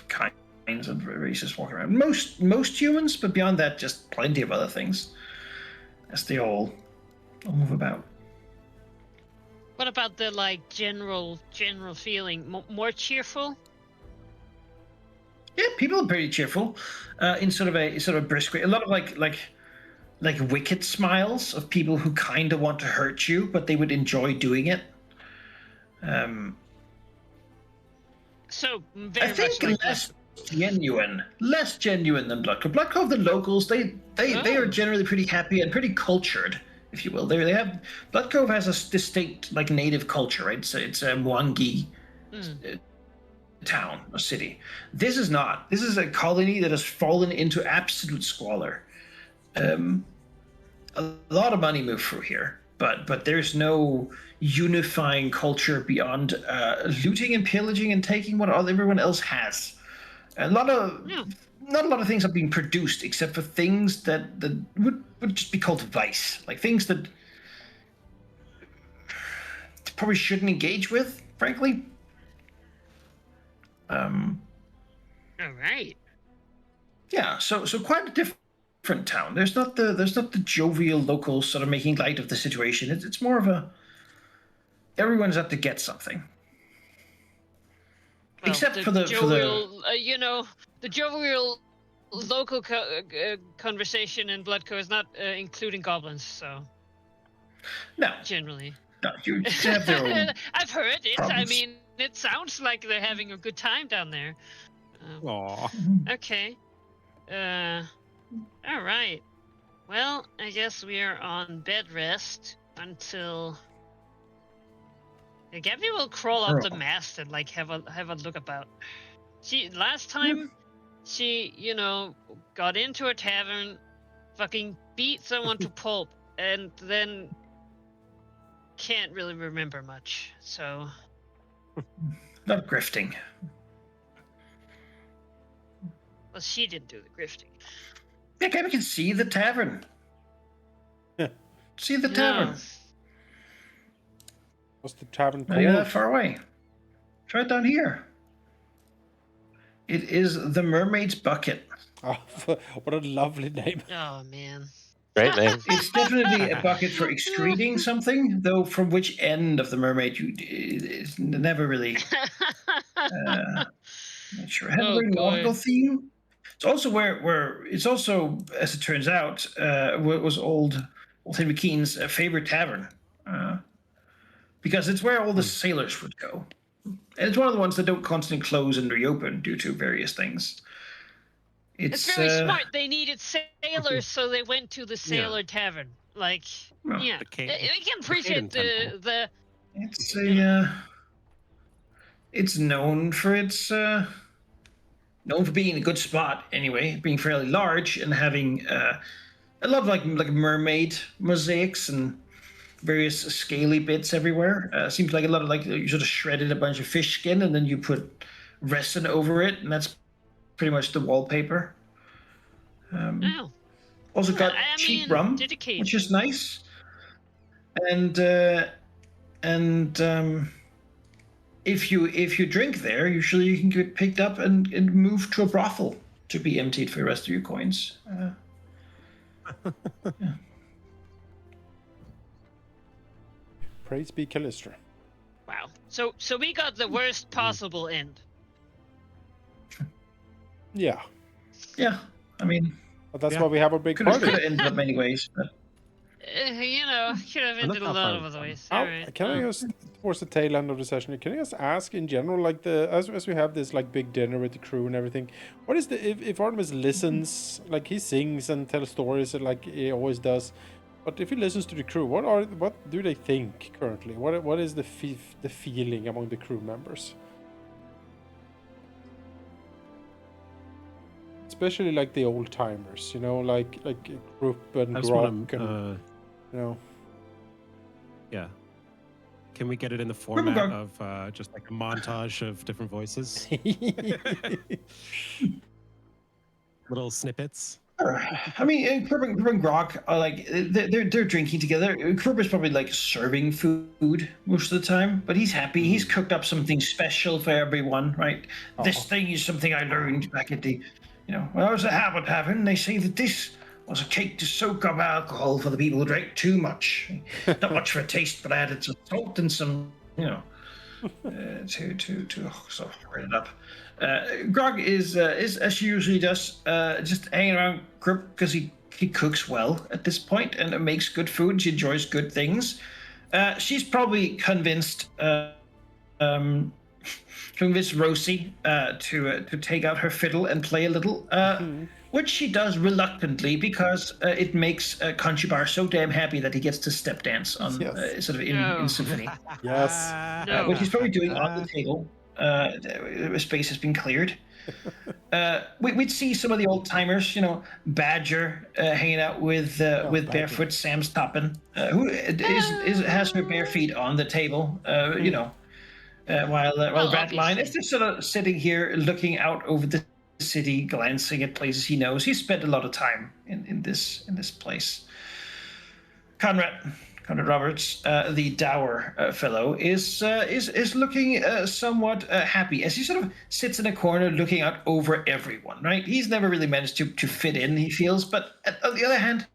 kinds of races walking around. Most humans, but beyond that, just plenty of other things. As they all move about. What about the like general feeling? More cheerful? Yeah, people are pretty cheerful, in sort of a brisk way. A lot of like wicked smiles of people who kind of want to hurt you, but they would enjoy doing it. So I very think much like less genuine than Blood Cove. Blood Cove, the locals, they are generally pretty happy and pretty cultured, if you will. They have Blood Cove has a distinct like native culture, right? So it's a Mwangi town or city. This is not. This is a colony that has fallen into absolute squalor. A lot of money moved through here, but there's no unifying culture beyond looting and pillaging and taking what everyone else has. Not a lot of things are being produced except for things that would just be called vice, like things that probably shouldn't engage with, frankly. All right. Yeah, so quite a different town. There's not the jovial locals sort of making light of the situation. It's more of a everyone's out to get something. Well, Except for jovial, the jovial local conversation in Blood Cove is not including goblins, so no, generally. no, you have their own. I've heard it. problems. I mean, it sounds like they're having a good time down there. Aw. Okay. All right. Well, I guess we are on bed rest until. Gabby will crawl up the mast and like have a look about. Last time, she got into a tavern, fucking beat someone to pulp, and then can't really remember much. So. Not grifting. Well, she didn't do the grifting. Yeah, Gabby can see the tavern. See the tavern. What's the tavern Not even that called? far away. It's right down here. It is the Mermaid's Bucket. Oh, what a lovely name. Oh man. Great name. It's definitely a bucket for excreting something, though from which end of the mermaid it's never really not sure. It has a very nautical theme. It's also where it's also, as it turns out, was old Henry Keen's favorite tavern, because it's where all the sailors would go, and it's one of the ones that don't constantly close and reopen due to various things. It's very smart. They needed sailors, so they went to the sailor tavern. Like, we can appreciate the. It's it's known for being a good spot anyway, being fairly large and having a lot of like mermaid mosaics and various scaly bits everywhere. Seems like a lot of like you sort of shredded a bunch of fish skin and then you put resin over it, and that's pretty much the wallpaper. Also got cheap rum, which is nice. And if you drink there, usually you can get picked up and moved to a brothel to be emptied for the rest of your coins. Praise be Callister. Wow. So we got the worst possible end. Yeah, Yeah, I mean, but that's Yeah. why we have a big could have party. ended up many ways. But Could have ended a that lot far of other from- ways. How, Alright. can I just, towards the tail end of the session, can I just ask in general, like as we have this like big dinner with the crew and everything, what is the if Artemis listens, like he sings and tells stories like he always does, but if he listens to the crew, what do they think currently? What is the feeling among the crew members? Especially like the old timers, you know, like Krupp and That's what Grok, I'm. and you know. Yeah. Can we get it in the format Grok. of just like a montage of different voices, little snippets? I mean, Krupp and Grok are like they're drinking together. Krupp is probably like serving food most of the time, but he's happy. He's cooked up something special for everyone, right? This thing is something I learned back at the, when I was at Harvard having. They say that this was a cake to soak up alcohol for the people who drank too much. Not much for a taste, but I added some salt and some, to sort of spread it up. Grog is as she usually does, just hanging around Krupp because he cooks well at this point and makes good food. And she enjoys good things. She's probably convinced Rosie to take out her fiddle and play a little, which she does reluctantly because it makes Conchubar so damn happy that he gets to step dance on Yes. sort of in No. symphony. Yes. No. Which he's probably doing on the table. Space has been cleared. We'd see some of the old timers, Badger Hanging out with Badger. Barefoot Sam's Toppin, who has her bare feet on the table, while Ratline is just sort of sitting here looking out over the city, glancing at places he knows. He's spent a lot of time in this place. Conrad Roberts, the dour fellow, is looking somewhat happy as he sort of sits in a corner looking out over everyone. Right, he's never really managed to fit in. He feels, but on the other hand,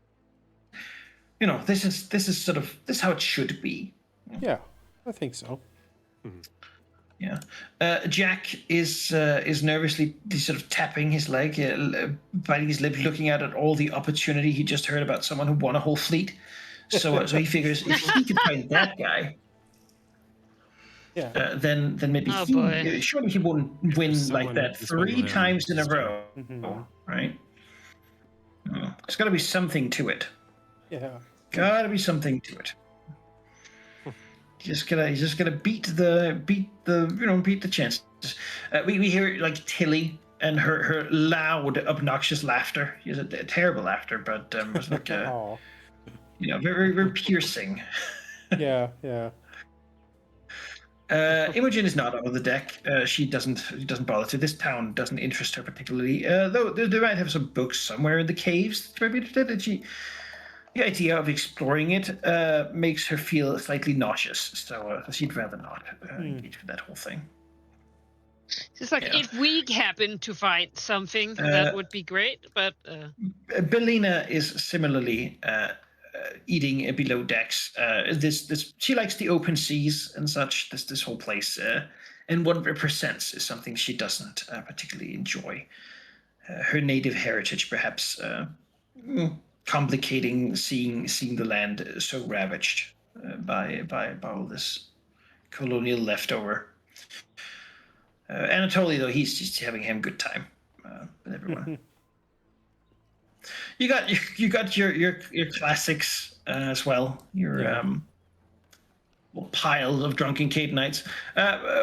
this is how it should be. Yeah, I think so. Yeah, Jack is nervously sort of tapping his leg, biting his lip, looking out at all the opportunity he just heard about someone who won a whole fleet. So he figures if he could find that guy, then maybe surely he won't win like that 3 times in a row, right? There's got to be something to it. Yeah, got to be something to it. He's just gonna beat the chances. We hear like Tilly and her loud, obnoxious laughter. She has a terrible laughter, but it was like very, very piercing. yeah. Imogen is not on the deck. She doesn't bother to. This town doesn't interest her particularly. Though they might have some books somewhere in the caves. Maybe the idea of exploring it makes her feel slightly nauseous. So she'd rather not engage with that whole thing. It's like if we happen to find something, that would be great. But Belina is similarly eating below decks. She likes the open seas and such. This whole place, and what it represents is something she doesn't particularly enjoy. Her native heritage, perhaps, complicating seeing the land so ravaged by all this colonial leftover. Anatoly, though, he's just having a good time with everyone. You got your classics as well. Your pile of drunken Catonites,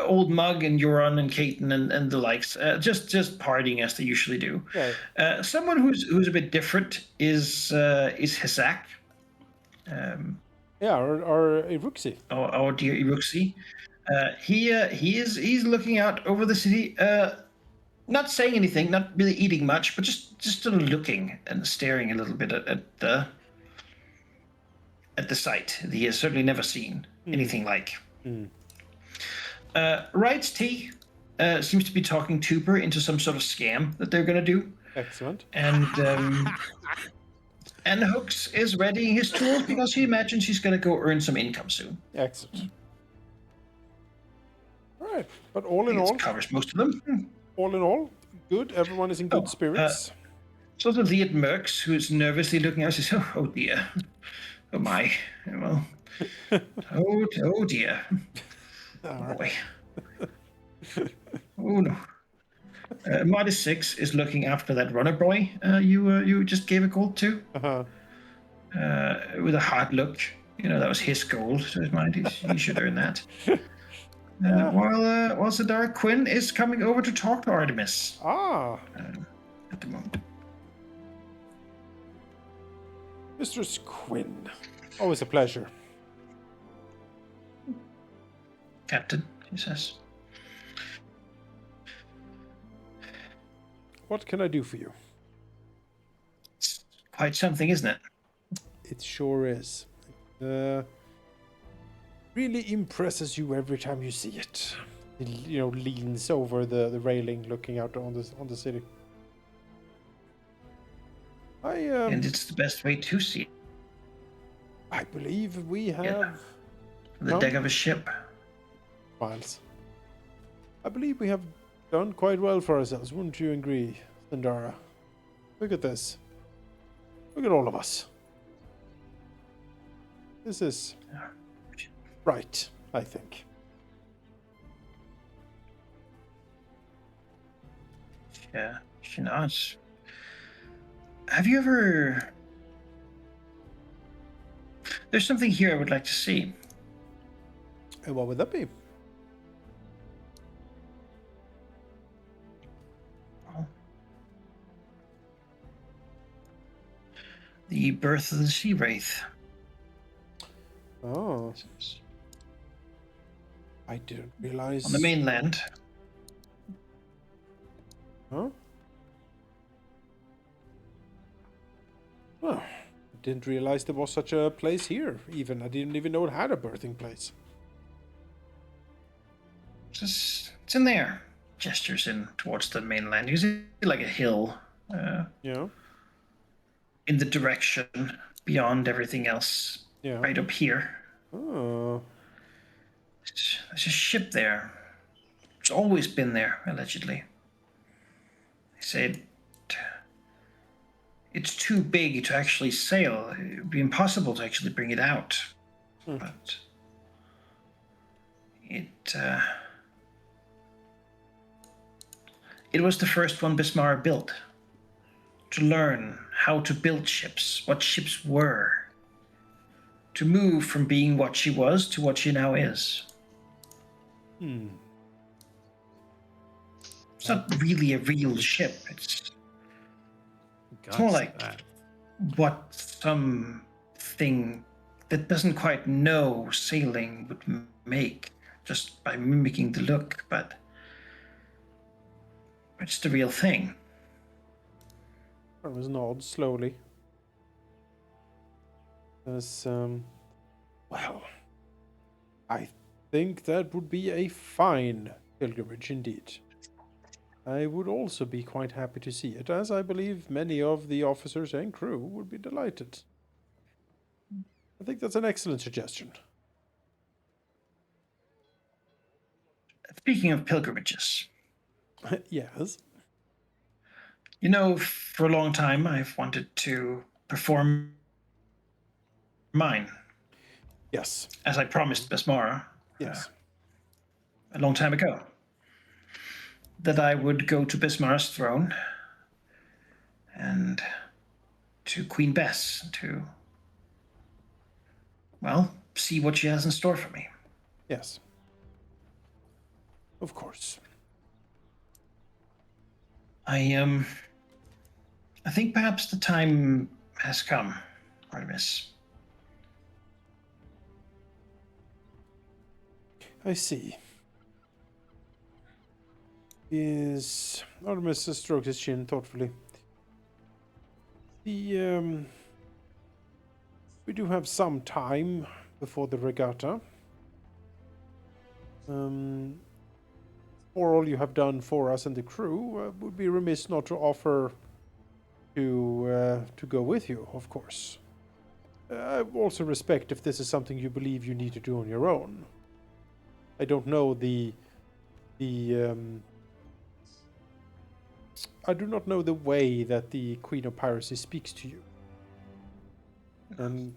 Old Mug and Euron and Caton and the likes, just partying as they usually do. Yeah. Someone who's a bit different is Hisak. Or Iruxi. Our dear Iruxi. He's looking out over the city. Not saying anything, not really eating much, but just sort of looking and staring a little bit at the sight that he has certainly never seen anything like. Wright's Tea seems to be talking Tuber into some sort of scam that they're going to do. Excellent. And Hooks is readying his tools because he imagines he's going to go earn some income soon. Excellent. All right, but all in all, covers most of them. all in all, Good. Everyone is in good spirits. It's also Liet Merks, who's nervously looking out. Says, "Oh dear, oh my, well, oh dear, oh boy, oh no." Modest 6 is looking after that runner boy you just gave a gold to, Uh-huh. with a hard look. You know, that was his gold to his mind. He should earn that. While Zadara Quinn is coming over to talk to Artemis Ah, at the moment. Mistress Quinn. Always a pleasure. Captain, he says. What can I do for you? It's quite something, isn't it? It sure is. Really impresses you every time you see it. It, leans over the railing, looking out on the city. And it's the best way to see it. I believe we have The deck of a ship. Miles. I believe we have done quite well for ourselves, wouldn't you agree, Sandara? Look at this. Look at all of us. This is right, I think. Yeah, she nods. Have you ever... There's something here I would like to see. And what would that be? The birth of the sea wraith. Oh. I didn't realize. On the mainland. Huh? Oh, I didn't realize there was such a place here, even. I didn't even know it had a birthing place. It's in there. Gestures in towards the mainland. You see like a hill. Yeah. In the direction beyond everything else. Yeah. Right up here. Oh. There's a ship there. It's always been there, allegedly. They say it's too big to actually sail. It would be impossible to actually bring it out. But it was the first one Bismarck built. To learn how to build ships, what ships were. To move from being what she was to what she now is. It's not really a real ship. It's more like what something that doesn't quite know sailing would make, just by mimicking the look, but it's the real thing. Artemis nods slowly. As, well, I think that would be a fine pilgrimage indeed. I would also be quite happy to see it, as I believe many of the officers and crew would be delighted. I think that's an excellent suggestion. Speaking of pilgrimages. Yes. You know, for a long time I've wanted to perform mine. Yes. As I promised Besmara. Yes. A long time ago. That I would go to Besmara's throne and to Queen Bess to, well, see what she has in store for me. Yes. Of course. I think perhaps the time has come, Artemis. I see. Artemis stroked his chin thoughtfully. We do have some time before the regatta. For all you have done for us and the crew, would be remiss not to offer to go with you, of course. I also respect if this is something you believe you need to do on your own. I don't know the I do not know the way that the Queen of Piracy speaks to you. And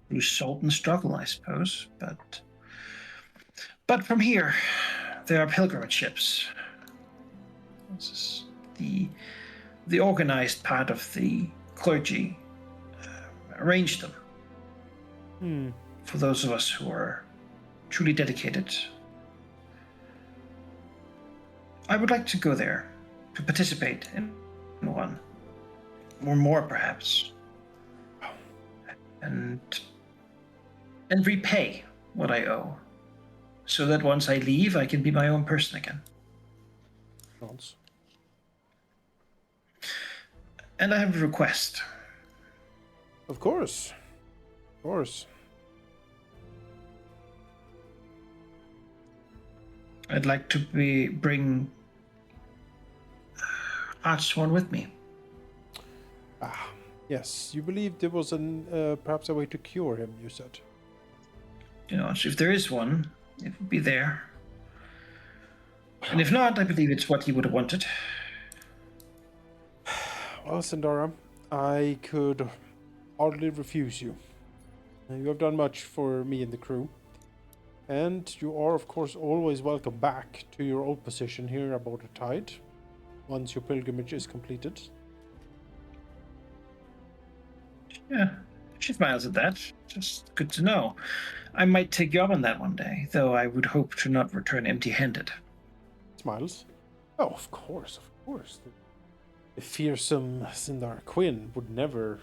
through salt and struggle, I suppose. But from here, there are pilgrimage ships. This is the organized part of the clergy arranged them for those of us who are truly dedicated. I would like to go there to participate in one, or more perhaps, and repay what I owe, so that once I leave, I can be my own person again. Chance. And I have a request. Of course. Of course. I'd like to bring Archsworn with me. Ah, yes. You believe there was perhaps a way to cure him, you said. You know, if there is one, it would be there. And if not, I believe it's what he would have wanted. Well, Sindara, I could hardly refuse you. You have done much for me and the crew. And you are, of course, always welcome back to your old position here aboard the Tide, once your pilgrimage is completed. Yeah, she smiles at that. Just good to know. I might take you up on that one day, though I would hope to not return empty-handed. Smiles. Oh, of course, of course. The fearsome Sindar Quinn would never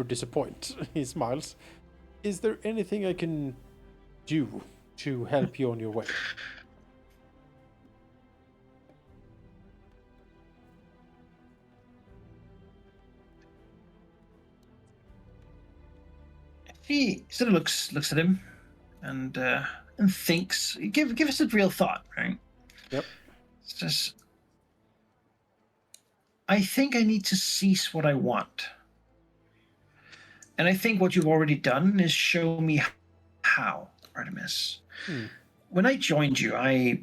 disappoint. He smiles. Is there anything I can do to help you on your way? He sort of looks at him and thinks. Give us a real thought, right? Yep. It's just, I think I need to cease what I want. And I think what you've already done is show me how, Artemis. When I joined you, I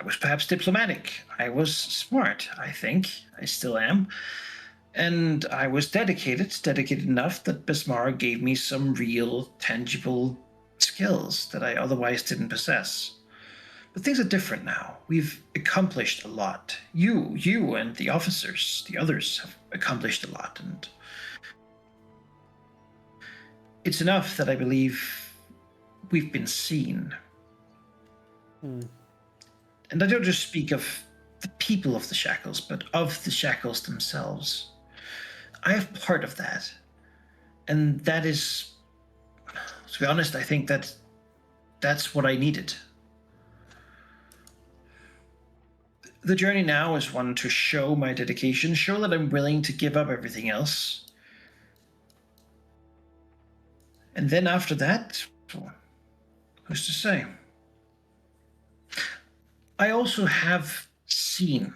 was perhaps diplomatic. I was smart, I think. I still am. And I was dedicated enough that Bismarck gave me some real, tangible skills that I otherwise didn't possess. But things are different now. We've accomplished a lot. You and the officers, the others, have accomplished a lot. And it's enough that I believe we've been seen. And I don't just speak of the people of the Shackles, but of the Shackles themselves. I have part of that. And that is, to be honest, I think that's what I needed. The journey now is one to show my dedication, show that I'm willing to give up everything else. And then after that, who's to say? I also have seen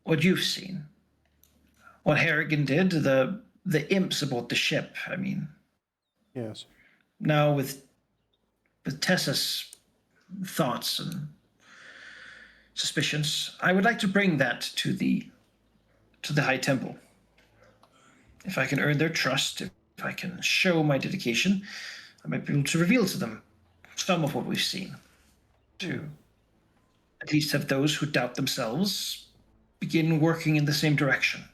what you've seen. What Harrigan did, the imps aboard the ship, I mean. Yes. Now with Tessa's thoughts and suspicions, I would like to bring that to the High Temple. If I can earn their trust, if I can show my dedication, I might be able to reveal to them some of what we've seen. To at least have those who doubt themselves begin working in the same direction.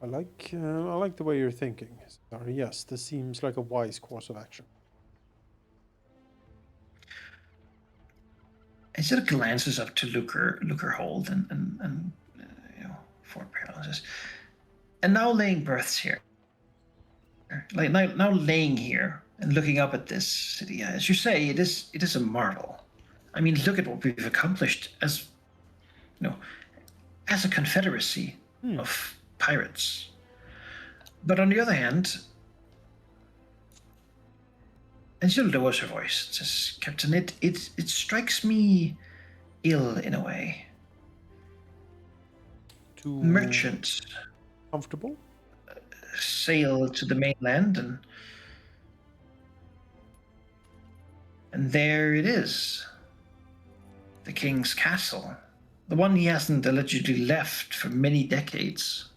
I like the way you're thinking. Sorry, yes, this seems like a wise course of action. He sort of glances up to Luckerhold and Fort Paralysis. And now laying berths here. Like now laying here and looking up at this city. As you say, it is a marvel. I mean, look at what we've accomplished as a confederacy of pirates. But on the other hand, and she lowers her voice, it says, Captain, it strikes me ill in a way. Too Merchants comfortable? sail to the mainland and And there it is. The king's castle. The one he hasn't allegedly left for many decades.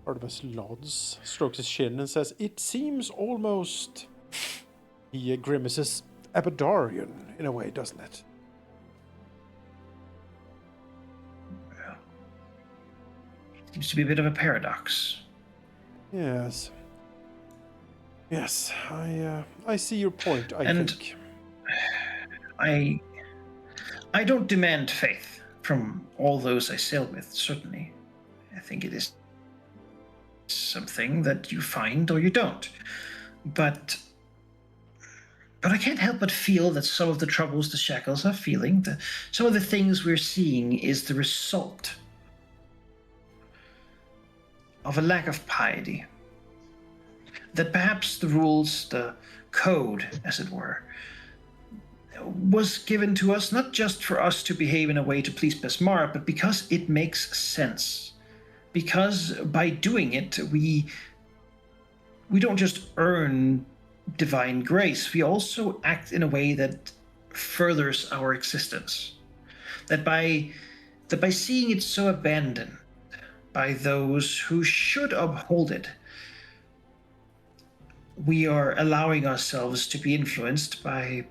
Artemis nods, strokes his chin, and says, "It seems almost..." He grimaces, Abadarian in a way, doesn't it? Well, seems to be a bit of a paradox. Yes. Yes, I see your point, I think. I don't demand faith from all those I sail with, certainly. I think it is something that you find or you don't. But I can't help but feel that some of the troubles the Shackles are feeling, some of the things we're seeing, is the result of a lack of piety. That perhaps the rules, the code, as it were, was given to us not just for us to behave in a way to please Besmara, but because it makes sense. Because by doing it, we don't just earn divine grace, we also act in a way that furthers our existence. That by seeing it so abandoned by those who should uphold it, we are allowing ourselves to be influenced by,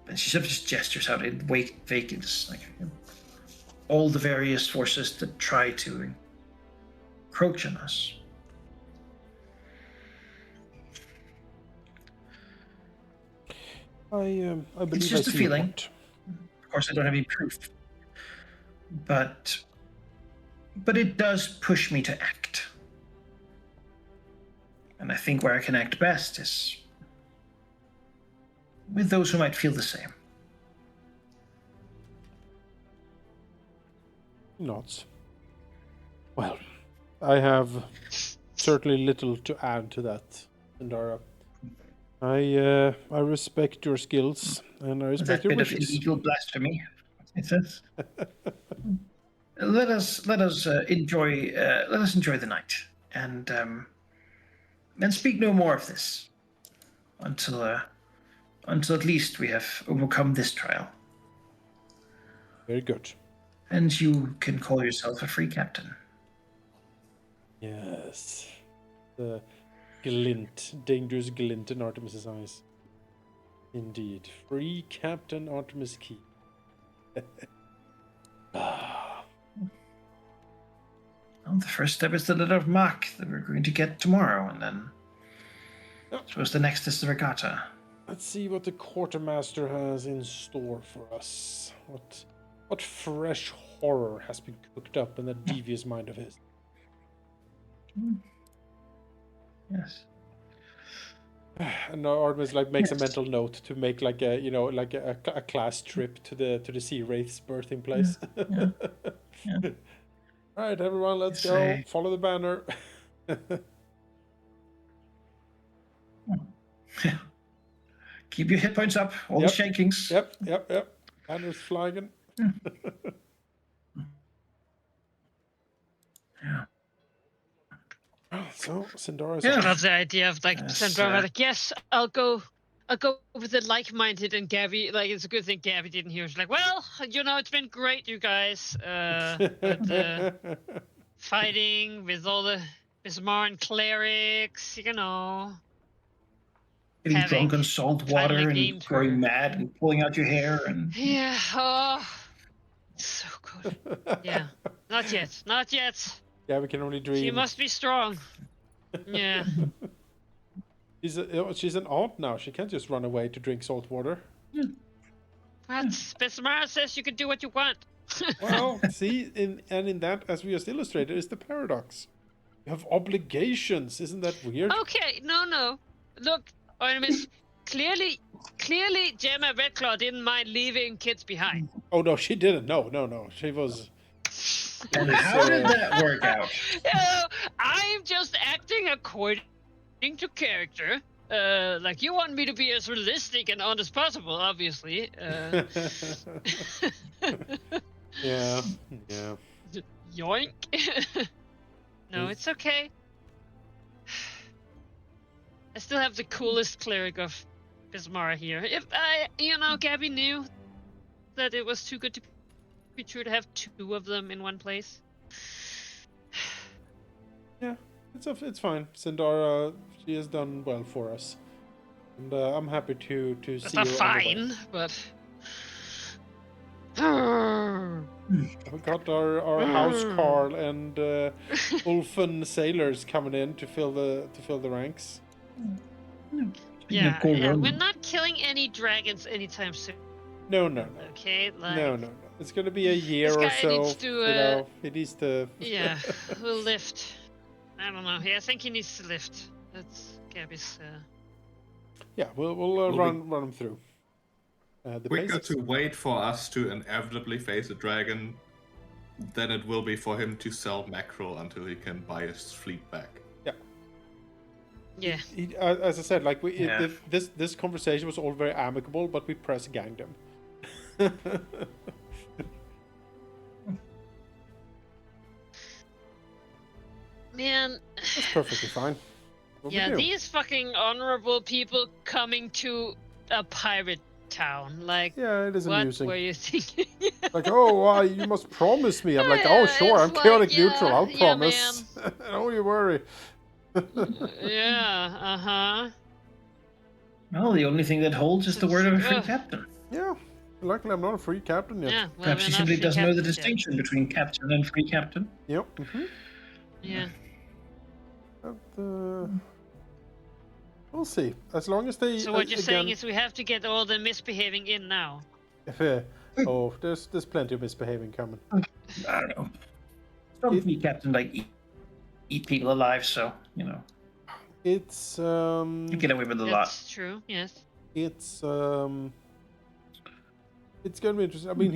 and she sort of just gestures out in vacants, like all the various forces that try to encroach on us. I believe It's just I a see your feeling. point. Of course, I don't have any proof, but it does push me to act. And I think where I can act best is with those who might feel the same. Nods. Well, I have certainly little to add to that, Sindara. I respect your skills and I That respect your bit of wishes. illegal blasphemy, it says. Let us enjoy the night and speak no more of this until at least we have overcome this trial. Very good. And you can call yourself a free captain. Yes. The glint, dangerous glint in Artemis's eyes. Indeed. Free Captain Artemis Key. Well, the first step is the letter of marque that we're going to get tomorrow, and then I suppose the next is the regatta. Let's see what the quartermaster has in store for us. What fresh horror has been cooked up in that devious mind of his? Yes. And now Artemis makes a mental note to make a class trip to the Sea Wraith's birthing place. Yeah. All right, everyone, let's go. Say- Follow the banner. Keep your hit points up, all Yep. the shankings. Yep. Banner's flying. Yeah. So Sindara's Yeah. I love the idea of Yes, Sandra like, yes, I'll go with the like-minded, and Gabby, like, it's a good thing Gabby didn't hear. She's like, well, it's been great, you guys, but fighting with all the Bismarck clerics, Getting having drunk on salt water finally and gained growing her- mad and pulling out your hair and Yeah, so good. Yeah, not yet. Yeah, we can only dream. She must be strong. Yeah. She's an aunt now. She can't just run away to drink salt water. But Bismarck says you can do what you want. Well, see, in that, as we just illustrated, is the paradox. You have obligations. Isn't that weird? Okay, no. Look, Artemis, clearly Gemma Redclaw didn't mind leaving kids behind. Oh no, she didn't. No. She was. And how did that work out? I'm just acting according to character. Like, you want me to be as realistic and honest as possible, obviously. Yeah. Yoink. No, it's okay. I still have the coolest cleric of Bismara here. If Gabby knew that it was too good to be true to have 2 of them in one place. Yeah, it's fine. Sindara, she has done well for us, and I'm happy to That's see not her on the way. fine, but. We got our house Carl and Ulfen sailors coming in to fill the ranks. Yeah, we're not killing any dragons anytime soon. No. Okay, like No. It's gonna be a year this or guy so. needs to, He needs to. yeah, we'll lift. I don't know. Yeah, I think he needs to lift. That's Gabby's. Yeah, we'll run him through. The Quicker paces. to wait for us to inevitably face a dragon than it will be for him to sell mackerel until he can buy his fleet back. Yeah. As I said, like this conversation was all very amicable, but we press ganged him. Man. That's perfectly fine. Yeah, these fucking honorable people coming to a pirate town. Like, yeah, it is amusing. What were you thinking? Like, oh, you must promise me. I'm like, oh, sure, I'm chaotic neutral. I'll promise. Don't you worry. Yeah, uh-huh. Well, the only thing that holds is the word of a free captain. Yeah, luckily I'm not a free captain yet. Yeah, well, Perhaps he simply doesn't know the distinction between captain and free captain. Yep. Yeah. But, we'll see. As long as they. So what you're saying is we have to get all the misbehaving in now. Oh, there's plenty of misbehaving coming. I don't know. Some free captain eat people alive, so It's you get away with a lot. That's true. Yes. It's going to be interesting. I mean,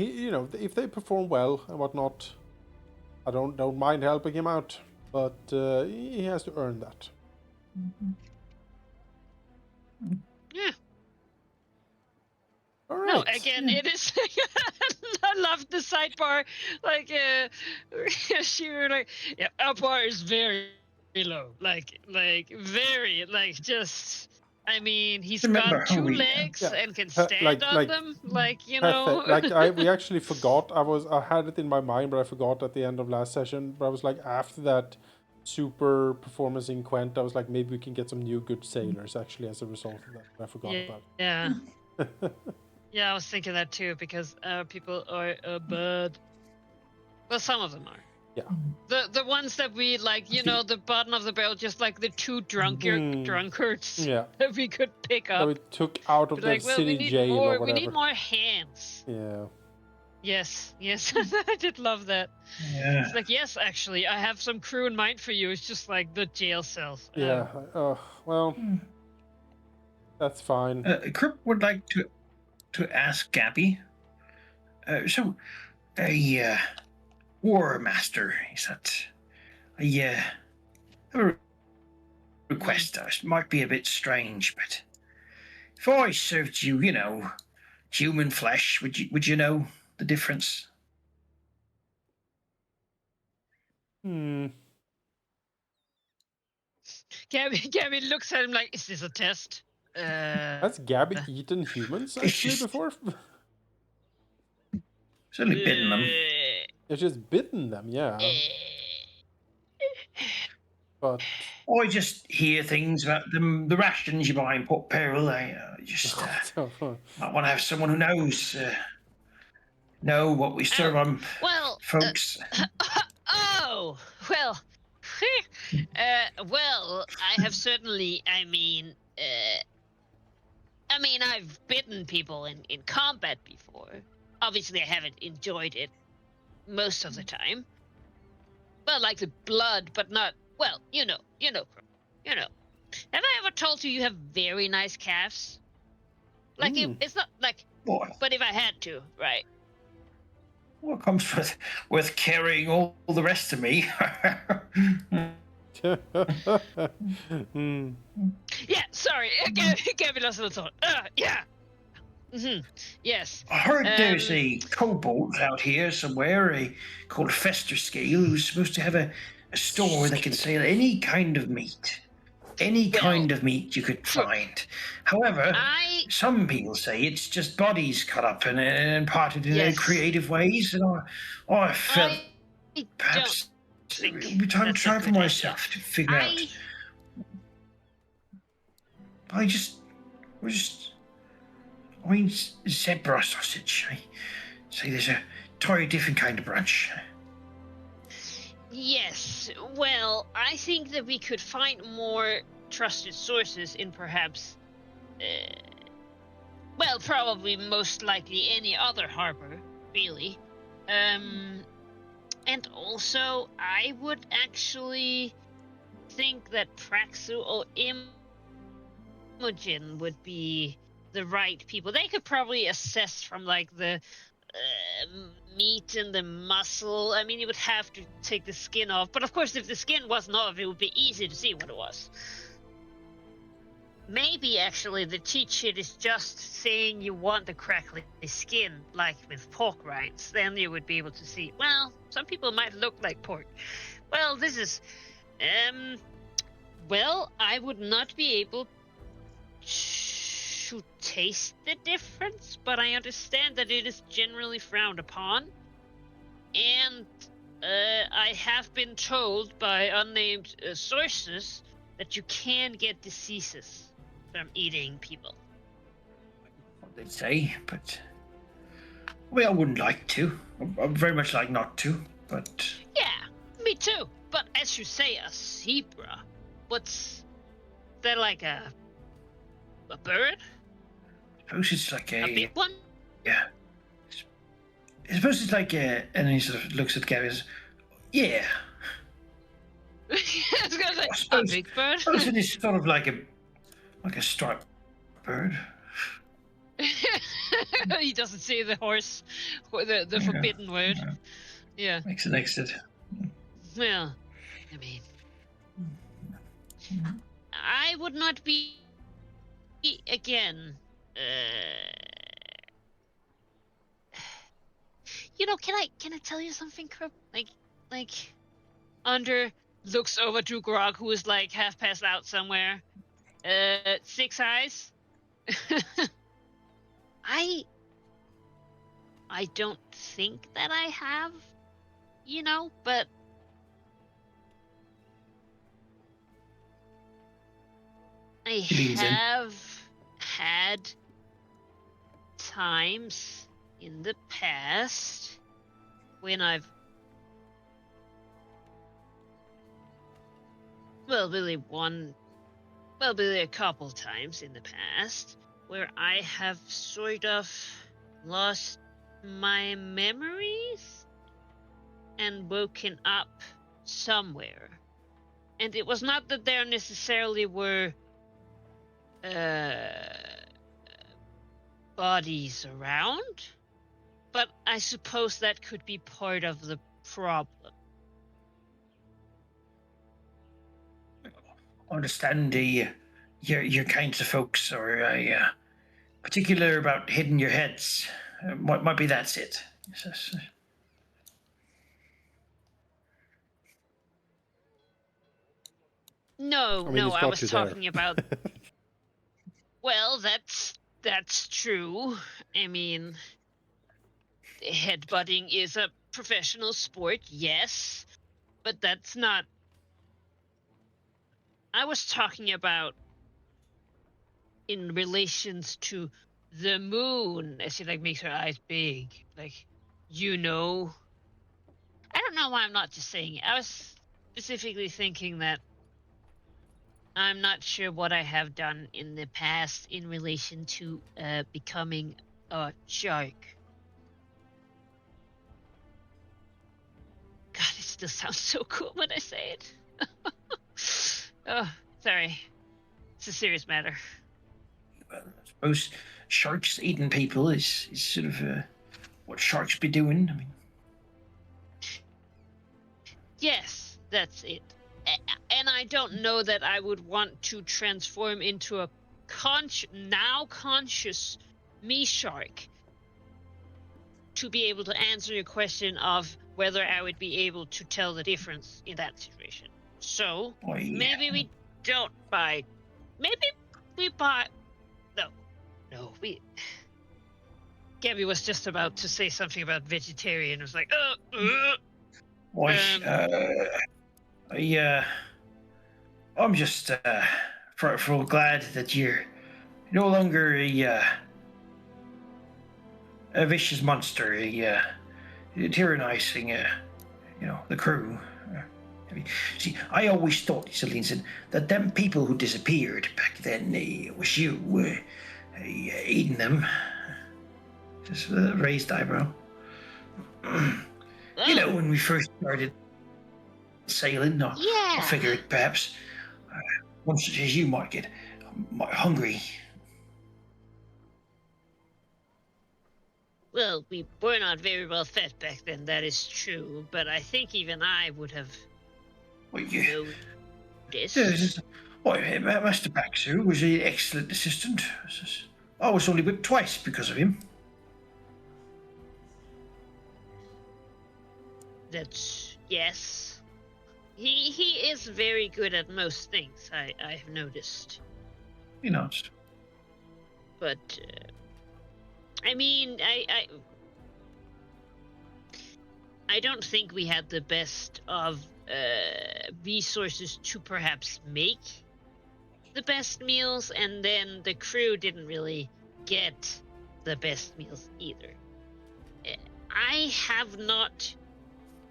if they perform well and whatnot, I don't mind helping him out, but he has to earn that. Yeah. All right. No, again, it is. I love the sidebar. Like, she were like, yeah, our bar is very low. Like very, just. I mean, he's got 2 legs and can stand on them. Like, we actually forgot. I had it in my mind, but I forgot at the end of last session. But I was like, after that super performance in Quent, I was like, maybe we can get some new good sailors actually as a result of that. But I forgot about it. Yeah. Yeah, I was thinking that too, because people are bad. Well, some of them are. Yeah. The ones that we like, the bottom of the barrel, just like the 2 drunkards that we could pick up. That we took out of the city jail or whatever. We need more hands. Yeah. Yes, I did love that. Yeah. It's like, yes, actually, I have some crew in mind for you. It's just like the jail cells. Yeah. Well, that's fine. Krip would like to ask Gabby. So, a war master, is that? I have a request. It might be a bit strange, but if I served you, human flesh, would you know the difference? Gabby looks at him like, is this a test? Has Gabby eaten humans actually before? Certainly bitten them. It's just bitten them, yeah. But I just hear things about the rations you buy in Port Peril. I want to have someone who knows what we serve on folks. Well, I have certainly. I mean, I've bitten people in combat before. Obviously, I haven't enjoyed it most of the time. But like the blood, but not. Well, you know. Have I ever told you have very nice calves? Like it's not like. Boy. But if I had to, right? What comes with carrying all the rest of me? Yeah, sorry. Gabby lost a little thought. Yeah. Yes. I heard there's a kobold out here somewhere, called Fester Scale, who's supposed to have a store that can sell any kind of meat. any Well, kind of meat you could look, find. However, I some people say it's just bodies cut up and parted in yes, creative ways, and I felt I don't perhaps it think would be time to that's a try for good idea. myself to figure out. I mean, zebra sausage. I say there's a entirely different kind of brunch. Yes, well, I think that we could find more trusted sources in perhaps, well, probably most likely any other harbor, really. And also, I would actually think that Praxu or Imogen would be the right people. They could probably assess from like the meat and the muscle. I mean, you would have to take the skin off, but of course, if the skin wasn't off, it would be easy to see what it was. Maybe actually the cheat sheet is just saying you want the crackly skin, like with pork rinds. Then you would be able to see. Well, some people might look like pork. Well, this is, well, I would not be able to taste the difference, but I understand that it is generally frowned upon. And I have been told by unnamed sources that you can get diseases from eating people. What they say, but well, I wouldn't like to. I'd very much like not to, but Yeah, me too. But as you say, a zebra. What's that, like a bird? I suppose it's like A big one? Yeah. I suppose it's like and then he sort of looks at Gary and says, yeah. I was gonna say, I a suppose, big bird. I suppose it is sort of like a striped bird. He doesn't see the horse, the forbidden word. Yeah. Makes an exit. Well, I mean, I would not be again. You know, can I tell you something, Crook? Like, Under looks over to Grog, who is like half passed out somewhere. 6 eyes. I don't think that I have, but I have had times in the past when I've really a couple times in the past where I have sort of lost my memories and woken up somewhere. And it was not that there necessarily were bodies around, but I suppose that could be part of the problem. I understand your kinds of folks are particular about hiding your heads. Might be that's it. No, I mean, I was talking about. Well, that's true. I mean, headbutting is a professional sport, yes, but that's not. I was talking about in relations to the moon, as she like makes her eyes big, like, I don't know why I'm not just saying it. I was specifically thinking that I'm not sure what I have done in the past in relation to becoming a shark. God, it still sounds so cool when I say it. Oh, sorry. It's a serious matter. Well, I suppose sharks eating people is sort of what sharks be doing. I mean, yes, that's it. And I don't know that I would want to transform into a now conscious me shark to be able to answer your question of whether I would be able to tell the difference in that situation. So maybe we don't buy. Maybe we buy. No, we. Gabby was just about to say something about vegetarian. It was like, Why, I'm just for glad that you're no longer a vicious monster, tyrannizing, the crew. I mean, see, I always thought, Celine, that them people who disappeared back then was you eating them. Just a raised eyebrow. You know, when we first started sailing, I yeah. figured perhaps one such as you might get hungry. Well, we were not very well fed back then, that is true, but I think even I would have Well, you, noticed. Master Baxter was an excellent assistant. I was only whipped twice because of him. That's yes. He is very good at most things, I have noticed. You know. But I mean, I don't think we had the best of resources to perhaps make the best meals, and then the crew didn't really get the best meals either. I have not,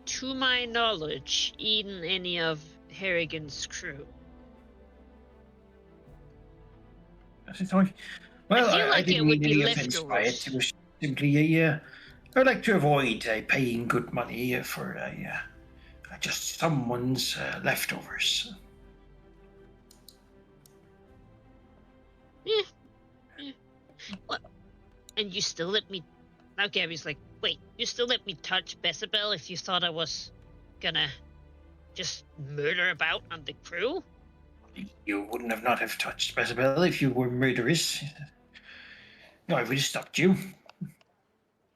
to my knowledge, eaten any of Harrigan's crew. Well, I feel like I didn't it would mean be any offense by it. leftovers. It was simply I'd like to avoid paying good money for just someone's leftovers. Yeah. What? And you still let me... Now Gabby's like, wait, you still let me touch Besabel if you thought I was gonna just murder about on the crew? You wouldn't have not have touched Besabel if you were murderous. No, I would have stopped you.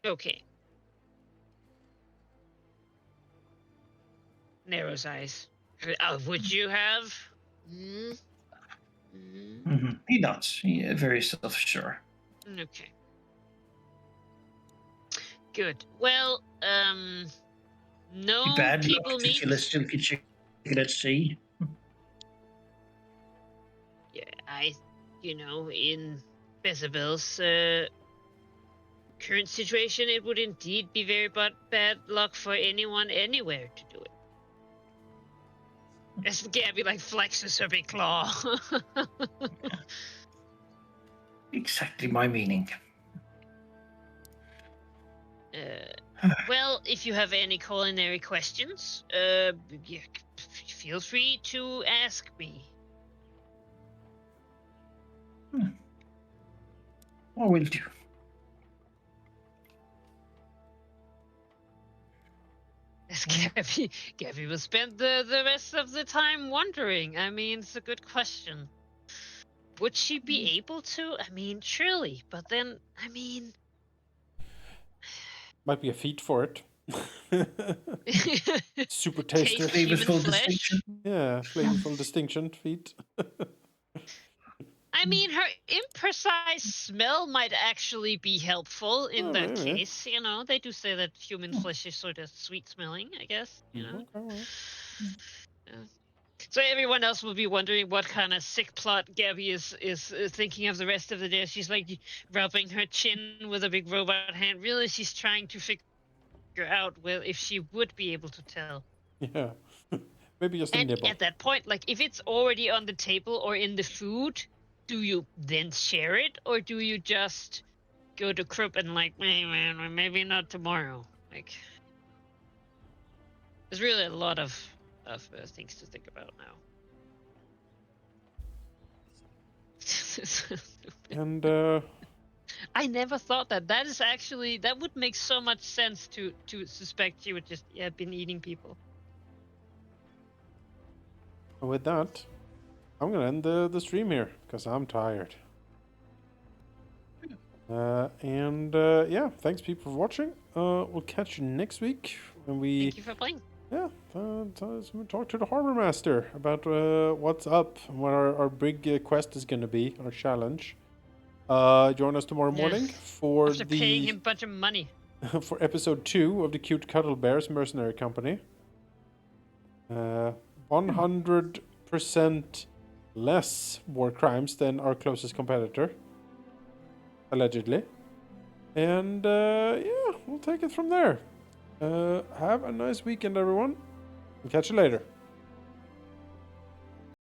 Okay. Narrows eyes. Would you have? He nods. He very self-sure. Okay. Good. Well, no Bad people luck to meet. kill a silky chicken at sea. Yeah, in Besabel's current situation, it would indeed be very bad luck for anyone anywhere to do it. As Gabby flexes her big claw. Exactly my meaning. Well, if you have any culinary questions, feel free to ask me. I will do. As Gabby will spend the rest of the time wondering. I mean, it's a good question. Would she be able to? I mean, surely. But then, Might be a feat for it. Super taste taster. human Flavorful flesh. distinction. Yeah, flavorful distinction feat. I mean, her imprecise smell might actually be helpful in that maybe. case. They do say that human flesh is sort of sweet smelling, I guess. Okay, well. So everyone else will be wondering what kind of sick plot Gabby is thinking of the rest of the day. She's rubbing her chin with a big robot hand. Really, she's trying to figure out if she would be able to tell. Yeah. Maybe just a And nibble. at that point, if it's already on the table or in the food, do you then share it, or do you just go to Krupp and hey man, maybe not tomorrow? There's really a lot of things to think about now. And I never thought that is actually, that would make so much sense to suspect she would just been eating people. with that, I'm gonna end the stream here because I'm tired. Yeah, thanks people for watching. We'll catch you next week when we. Thank you for playing. Yeah, talk to the harbor master about what's up and what our big quest is going to be, our challenge. Join us tomorrow morning for After paying him a bunch of money. for episode 2 of the Cute Cuddle Bears Mercenary Company. 100% less war crimes than our closest competitor, allegedly. And yeah, we'll take it from there. Have a nice weekend, everyone. And catch you later.